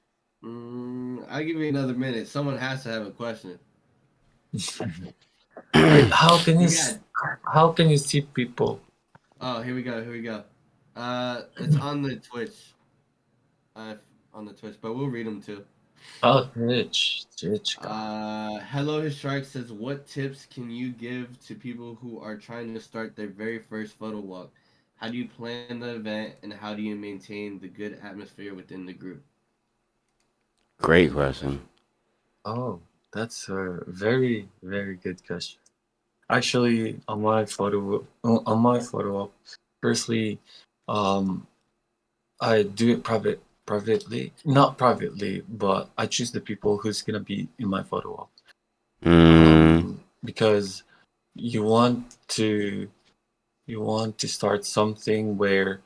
I'll give you another minute. Someone has to have a question. Wait, how can you We got. how can you see people? Oh, here we go. Here we go. It's on the Twitch. On the Twitch, but we'll read them too. Oh, Twitch guy. Hello, his shark says, "What tips can you give to people who are trying to start their very first photo walk? How do you plan the event, and how do you maintain the good atmosphere within the group?" Great Really good question. question. Oh, that's a very very good question. Actually, on my photo op, firstly, um, I do it privately, not privately, but I choose the people who's gonna be in my photo op. Mm, Because you want to you want to start something where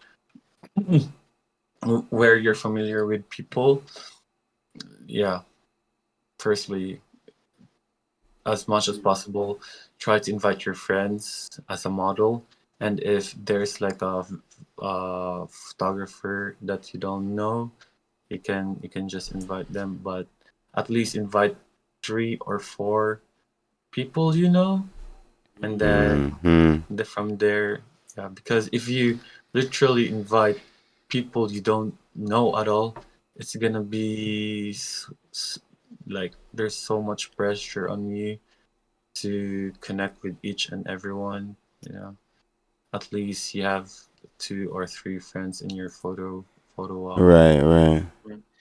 you're familiar with people. Yeah, firstly, as much as possible, try to invite your friends as a model. And if there's like a photographer that you don't know, you can just invite them. But at least invite 3 or 4 people you know, and then mm-hmm. from there, yeah. Because if you literally invite people you don't know at all, it's gonna be like there's so much pressure on you to connect with each and everyone. You know, at least you have 2 or 3 friends in your photo op. Right, right.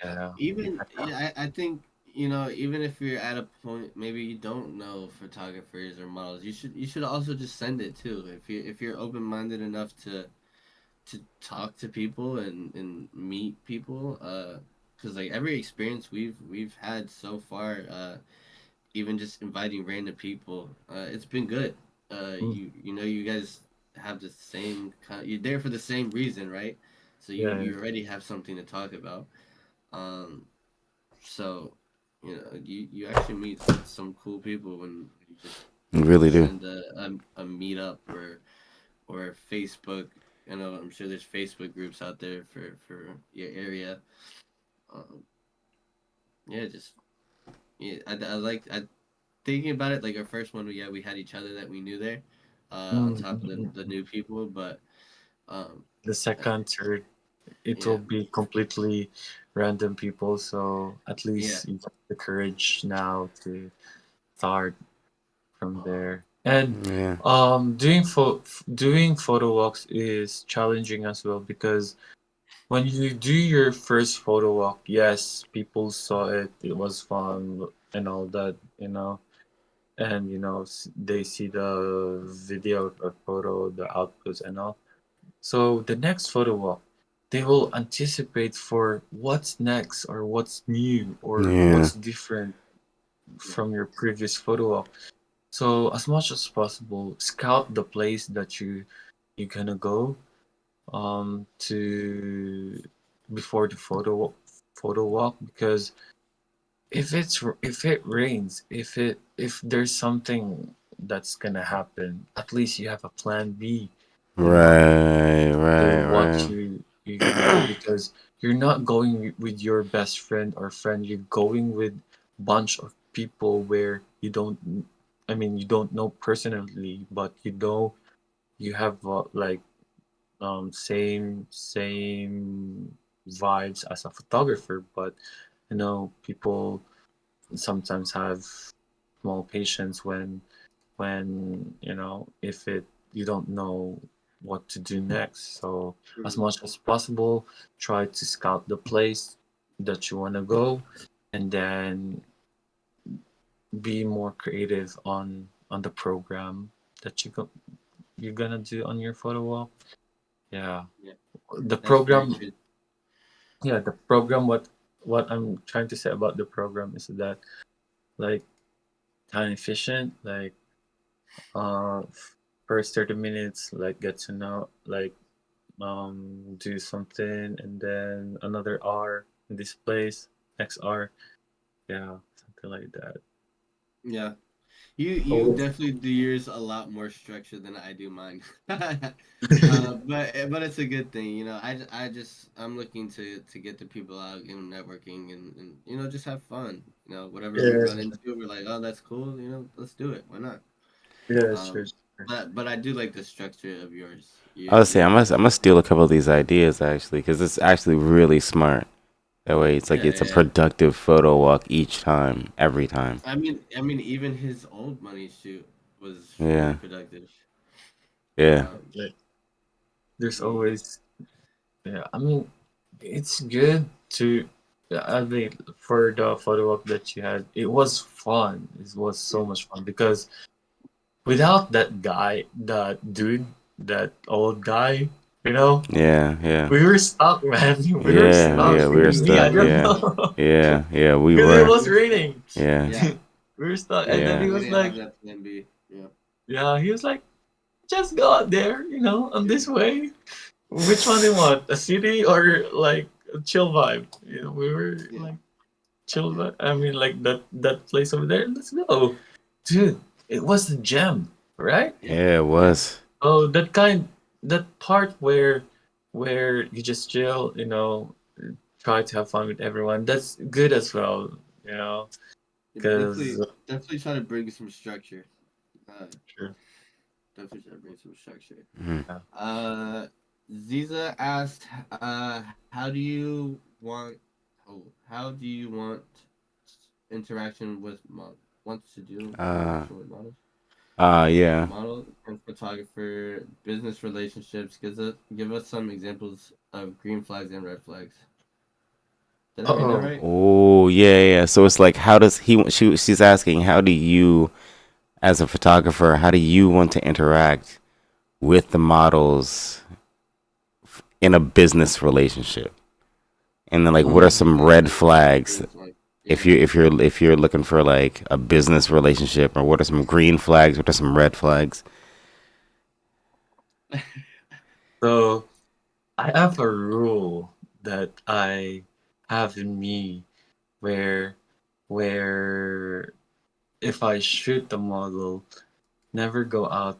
Yeah. Even yeah, I think even if you're at a point maybe you don't know photographers or models, you should also just send it too. If you're open minded enough to talk to people and meet people, because like every experience we've had so far, even just inviting random people, it's been good. Mm, You guys have the same kind. You're there for the same reason, right? So you yeah. you already have something to talk about. Um, so you actually meet some cool people when you just You really do. send a meetup or Facebook. I'm sure there's Facebook groups out there for your area. Um, yeah, just yeah, I like I thinking about it. Like our first one, we had each other that we knew there, on Mm, top of mm, the mm. new people. But um, The uh, second, third, it will yeah, be completely random people. So at yeah, least you have the courage now to start from there. And Yeah. doing photo walks is challenging as well because when you do your first photo walk, yes, people saw it. It was fun and all that, and they see the video or photo, the outputs and all. So the next photo walk, they will anticipate for what's next or what's new or Yeah. what's different yeah, from your previous photo walk. So as much as possible, scout the place that you're gonna go to before the photo walk, because if it rains, if there's something that's gonna happen, at least you have a plan B, you know, Right, to right, what right. you're gonna go because you're not going with your best friend or friend. You're going with bunch of people where you don't. I mean, you don't know personally, but you know you have like same vibes as a photographer. But people sometimes have small patience when if it you don't know what to do next. So as Mhm. much as possible, try to scout the place that you want to go, and then be more creative on the program that you're gonna do on your photo walk. Yeah, Yeah, the that's very program. true. Yeah, the program. What I'm trying to say about the program is that like time efficient, like uh first 30 minutes like get to know like do something and then another hour in this place, next hour, yeah, something like that. Yeah, you Oh, definitely do yours a lot more structured than I do mine. But it's a good thing, you know. I'm looking to get the people out and networking and just have fun. You know, whatever we yeah, run into, we're like, oh, that's cool. You know, let's do it. Why not? yeah, sure, Um, sure. but I do like the structure of yours. I would say You I must steal a couple of these ideas actually because it's actually really smart. That way, it's like Yeah, it's a yeah. productive photo walk each time, every time. Even his old money shoot was really Yeah, productive. yeah, Um, Like there's he, always, yeah, I mean, it's good to, I mean, for the photo op that you had, it was fun. It was so yeah, much fun because without that guy, that dude, that old guy, you know, yeah, yeah, we were stuck, man. We were yeah, we stuck. yeah. We were we Even me, I stuck. don't Yeah, know. yeah, yeah. We Because it were. was were stuck. raining. Yeah, Yeah, We were stuck. And then yeah, he we was didn't like, have that plan B. Yeah, yeah, he was like, just go out there, on this way. Which one do you want? A city or like a chill vibe? We were yeah, like chill yeah. vibe. I mean, like that place over there. Let's go, dude. It was the gem, right? Yeah, yeah. It yeah, was. Oh, that part where you just chill, try to have fun with everyone. That's good as well, you know, because definitely try to bring some structure. Uh, sure, definitely try to bring some structure. Mhm. yeah. Uh, Ziza asked, how do you want? Oh, how do you want interaction with wants to do Uh, interaction with models? yeah. Model and photographer, business relationships. Give us some examples of green flags and red flags. Did I read that Oh, right? Oh, yeah, yeah. So it's like, how does he? She's asking, how do you, as a photographer, how do you want to interact with the models in a business relationship? And then, like, what are Oh, some red flags green flag. if Yeah. you're looking for like a business relationship, or what are some green flags? What are some red flags? so I have a rule that I have in me where where if I shoot the model, never go out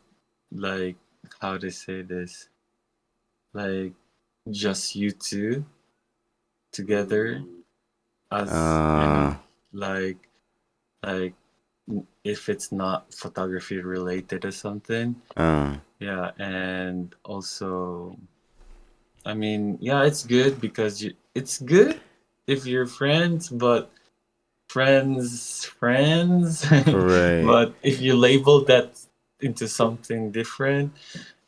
like how to say this, like just you two together Mm, as Uh, like like if it's not photography related or something. uh, Yeah, and also I mean, yeah, it's good because it's good if you're friends, but friends. right. But if you label that into something different,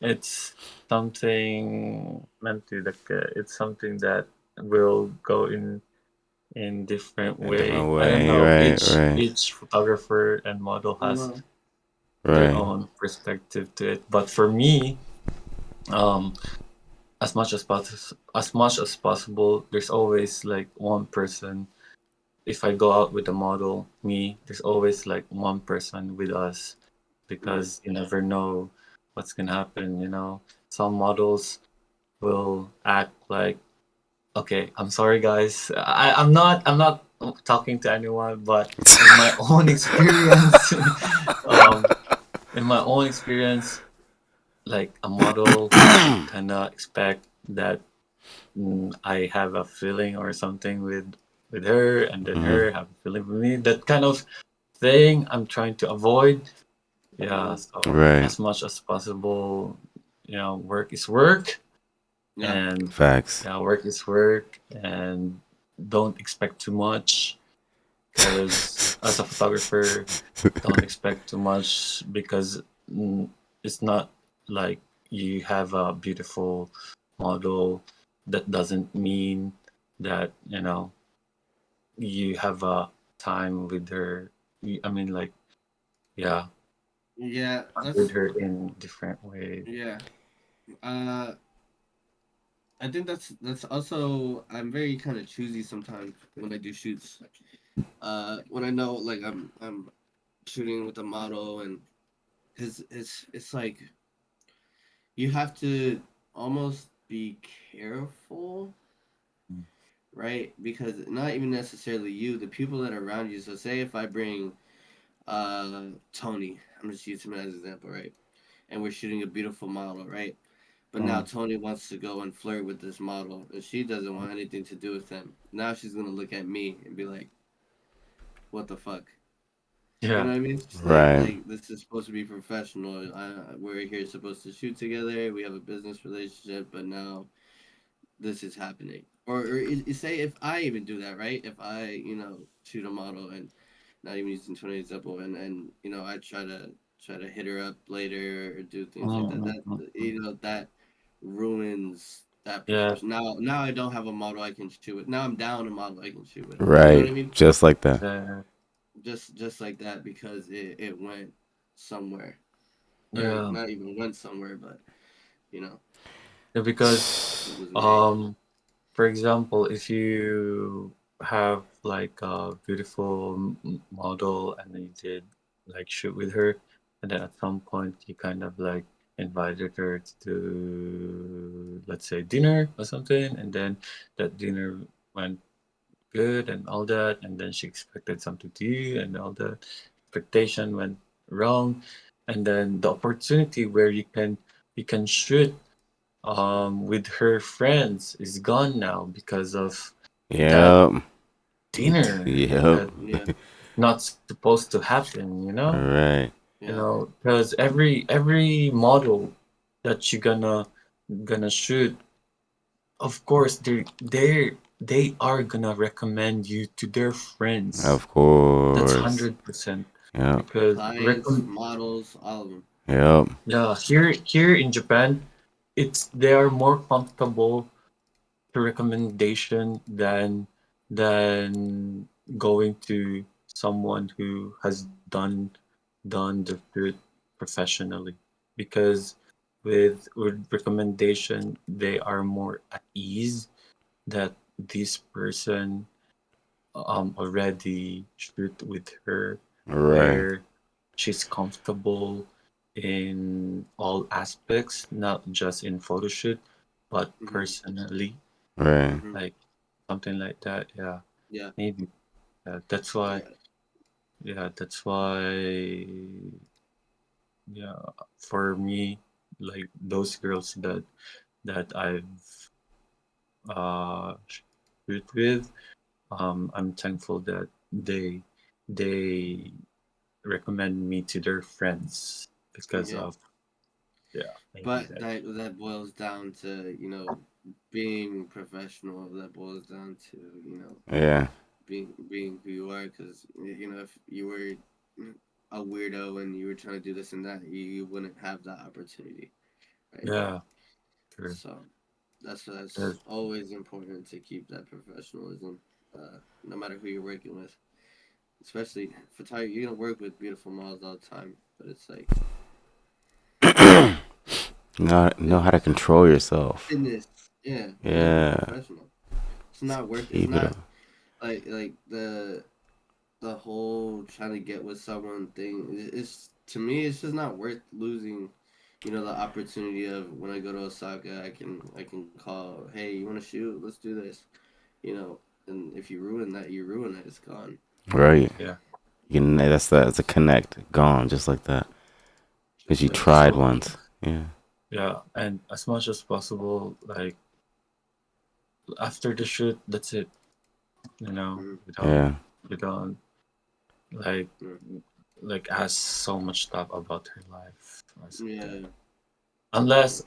it's something meant to like it's something that will go in different A way. different I don't way. know. Right, Each right, each photographer and model has well, their right. own perspective to it. But for me, um, as much as possible, there's always like one person. If I go out with a model, me, there's always like one person with us yeah. because you never know what's gonna happen. Some models will act like, okay, I'm sorry, guys. I'm not talking to anyone, but in my own experience, um, in my own experience, like a model kind of expect that. I have a feeling or something with her, and then Hmm. her have a feeling with me. That kind of thing I'm trying to avoid. Yeah, Mm-hmm. so Right. as much as possible, work is work, Yeah. and Facts. yeah, work is work, and don't expect too much. Because as a photographer, don't expect too much because it's not like you have a beautiful model. That doesn't mean that you have a time with her. I mean, like, yeah, Yeah. with That's her in different ways. yeah. Uh, I think that's also I'm very kind of choosy sometimes when I do shoots. When I know like I'm shooting with a model and it's like you have to almost be careful, right? Because not even necessarily you, the people that are around you. So say if I bring Tony, I'm just using him as an example, right? And we're shooting a beautiful model, right? But now Mm. Tony wants to go and flirt with this model, and she doesn't want anything to do with him. Now she's gonna look at me and be like, "What the fuck?" You Yeah, know what I mean? It's Right. like this is supposed to be professional. We're here supposed to shoot together. We have a business relationship, but now this is happening. Or say if I even do that, right? If I shoot a model and not even using 20 example, and I try to hit her up later or do things like that. That that ruins that yeah, profession. Now I don't have a model I can shoot with. Now I'm down a model I can shoot with. You know what I Right. mean? Just like that. yeah, Just like that because it went somewhere, or yeah, not even went somewhere, but you know yeah. Because it was made. um, for example, if you have like a beautiful model and you did like shoot with her, and then at some point you kind of like invited her to do, let's say, dinner or something, and then that dinner went good and all that, and then she expected something to you, and all that expectation went wrong, and then the opportunity where you can shoot with her friends is gone now because of that Yep. dinner Yep. that Yeah, not supposed to happen, Right. yeah, because every model that you're gonna shoot, of course they are gonna recommend you to their friends. Of That's course. 100% Yep. because clients, models, all of them. Yep. yeah, here in Japan, they are more comfortable to recommendation than going to someone who has done the shoot professionally, because with recommendation they are more at ease that this person already shoot with her, Right. where she's comfortable in all aspects, not just in photo shoot, but Hmm. personally, Right. Hmm. like something like that. Yeah, Yeah, maybe. That's why. yeah. Yeah, that's why. Yeah, for me, like those girls that I've shoot with, I'm thankful that they recommend me to their friends because Yeah. of, yeah, maybe But that. that boils down to being professional. That boils down to Yeah. being who you are. Because if you were a weirdo and you were trying to do this and that, you wouldn't have that opportunity, right? Yeah, true. So that's Yes. always important to keep that professionalism, no matter who you're working with. Especially photography, you're gonna work with beautiful models all the time, but it's like Know how to business, control yourself. business. Yeah, you gotta be Yeah. professional. It's not worth. It's Keep it not up. like the whole trying to get with someone thing. It's to me, it's just not worth losing. The opportunity of when I go to Osaka, I can call. Hey, you want to shoot? Let's do this. And if you ruin that, you ruin it. It's gone. Right. Yeah. That's a connect. Gone just like that. Because Just you like tried that. So once. Yeah. yeah, and as much as possible, like after the shoot, that's it. You know, Mm, Yeah. we don't like mm. ask so much stuff about her life or something. Yeah,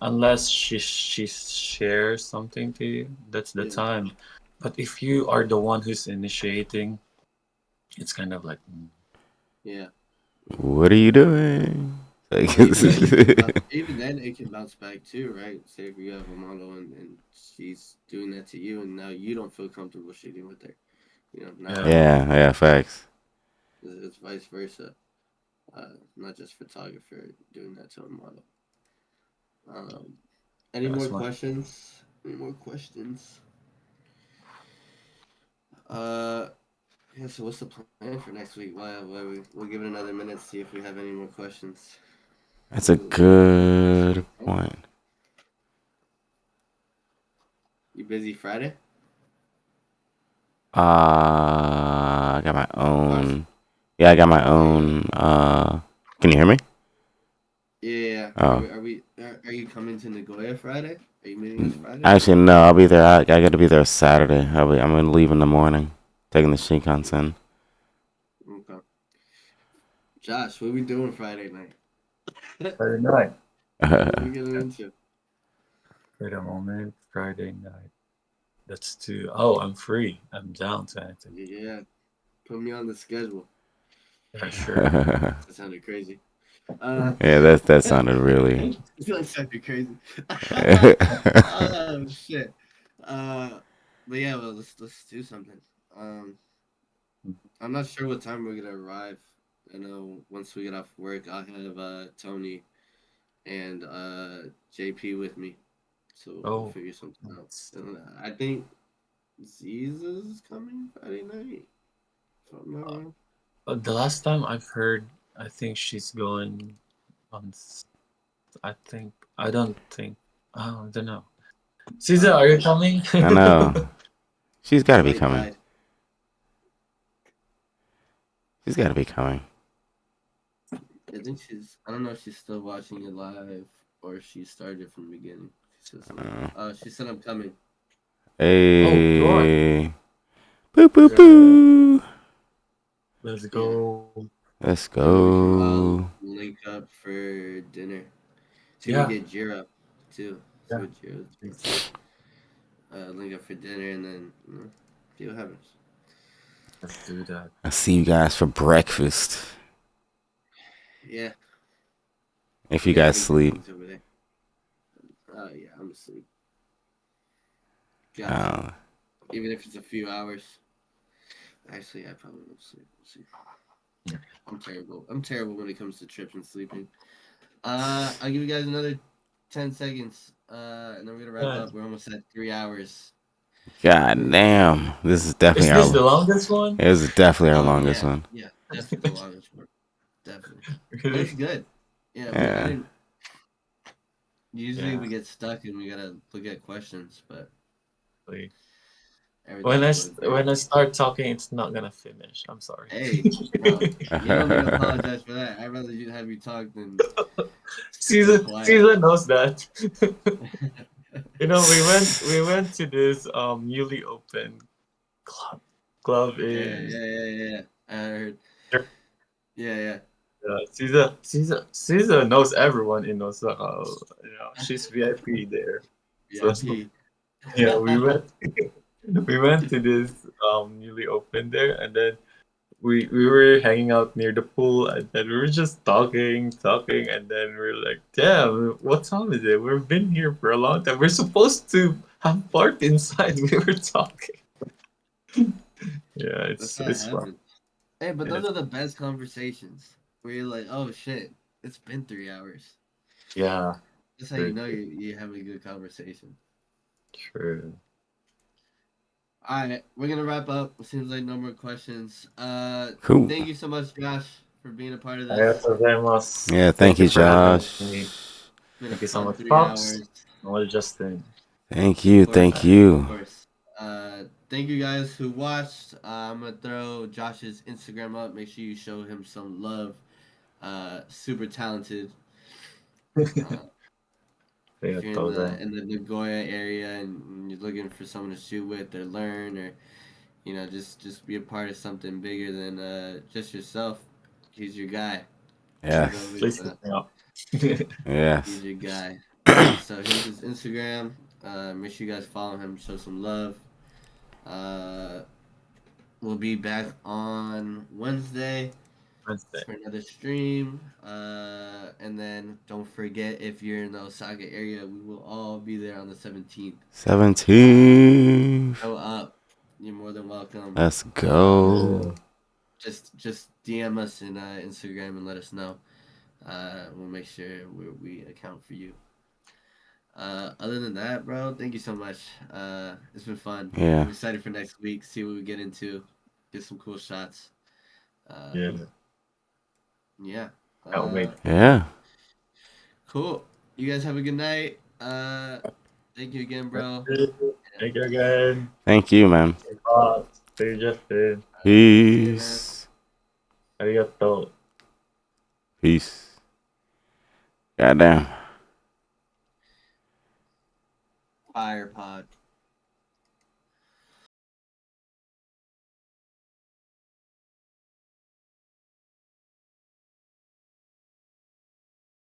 Unless she shares something to you, that's the yeah, time. But if you are the one who's initiating, it's kind of like yeah. What are you doing? Like, But even then, it can even then it can bounce back too, right? Say if you have a model and she's doing that to you, and now you don't feel comfortable shooting with her. Now yeah, yeah, yeah, facts. it's vice versa. Not just photographer doing that to a model. Um, any more that's one. questions? Any more questions? Uh, yeah. So what's the plan for next week? We'll give it another minute, see if we have any more questions. That's a Any more questions? good point. You busy Friday? I got my Fox? own. Yeah, I got my Oh yeah. own. Can you hear me? Yeah. Oh, Are you coming to Nagoya Friday? Are you meeting us Friday? actually, no. I'll be there. I got to be there Saturday. I'm gonna leave in the morning, taking the Shinkansen. Okay. Josh, what we doing Friday night? Friday night. What we getting into? Wait a moment. Friday night. That's two. Oh, I'm free. I'm down to anything. Yeah. Put me on the schedule. Yeah, sure. That sounded crazy. Uh, Yeah, that sounded really. that sounded crazy. Oh shit. Uh, but yeah, well, let's do something. Um, I'm not sure what time we're gonna arrive. I know once we get off work, I'll have Tony and JP with me, so we'll Oh, figure something out. it's- And I think Ziza's is coming Friday night. If I'm not wrong. the last time I've heard, I think she's going on. I think I don't think. I don't know. Caesar, are you Okay. coming? I know. She's got The to be light coming. died. She's got to be coming. I think she's. I don't know if she's still watching it live or she started from the beginning. She said I'm coming. Oh, sure. Hey. Boo boo Yeah, boo. let's Yeah, go. Let's and then we can go. link up for dinner. See, we Yeah, get Jira too. See yeah. what Jira's doing. Let's Link up for dinner and then see what happens. let's do that. I'll see you guys for breakfast. Yeah, If we you gotta guys make the sleep. meetings over there. Yeah, I'm asleep. Josh, Uh, even if it's a few hours. Actually, I probably won't sleep. We'll see. Yeah. I'm terrible. I'm terrible when it comes to trips and sleeping. I'll give you guys another 10 seconds. And then we're gonna wrap Uh, up. We're almost at 3 hours. God We're damn. This is is definitely this the our. longest one? This is definitely our Oh longest yeah, one. yeah, definitely the longest one. Definitely, but Really? it's good. Yeah, I Yeah. didn't. Usually Yeah. we get stuck and we gotta look at questions, but Like, everything's flowing great. when I start talking, it's not gonna finish. I'm sorry. Hey, no, you don't need to apologize for that. I'd rather you have you talk than stay quiet. Caesar knows that. We went to this newly opened club Yeah, in yeah, yeah, yeah. I heard. Yeah, yeah. Caesar knows everyone in Osaka. You know, she's VIP there. So VIP. yeah, we went to this newly opened there, and then we were hanging out near the pool, and then we were just talking, and then we are like, damn, what time is it? We've been here for a long time. We're supposed to have party inside. We were talking. Yeah, That's how it it's fun. happens. Hey, but Yeah, those are the best conversations where you're like, oh shit, it's been 3 hours. yeah, That's how you true, know you're having a good conversation. true. All right, we're gonna wrap up. It seems like no more questions. Cool. Thank you so much, Josh, for being a part of this. Arigatou gozaimasu. Yeah, Thank thank you you, for having Josh. me. It's been a Thank you so fun much, three Fox. hours. Well, Justin. Thank you. Of course, Thank of you. course. Thank you guys who watched. I'm gonna throw Josh's Instagram up. Make sure you show him some love. Super talented. Uh, If you're in bro. the Nagoya area and you're looking for someone to shoot with or learn or just be a part of something bigger than just yourself, he's your guy. You feel Yes. me? Please So look me up. he's Yes. your guy. So here's his Instagram. Make sure you guys follow him. Show some love. Uh, we'll be back on Wednesday Wednesday. for another stream. And then don't forget, if you're in the Osaka area, we will all be there on the 17th. 17th. Go up. You're more than welcome. Let's go. Just DM us in Instagram and let us know. We'll make sure we account for you. Other than that, bro, thank you so much. It's been fun. Yeah. I'm excited for next week. See what we get into. Get some cool shots. Yeah. Yeah. Can't wait. Yeah. Cool. You guys have a good night. Thank you again, bro. Thank you again. Thank you, man. Stay Justin. See you, man. Peace. Arigato. Peace. Goddamn. Fire pod.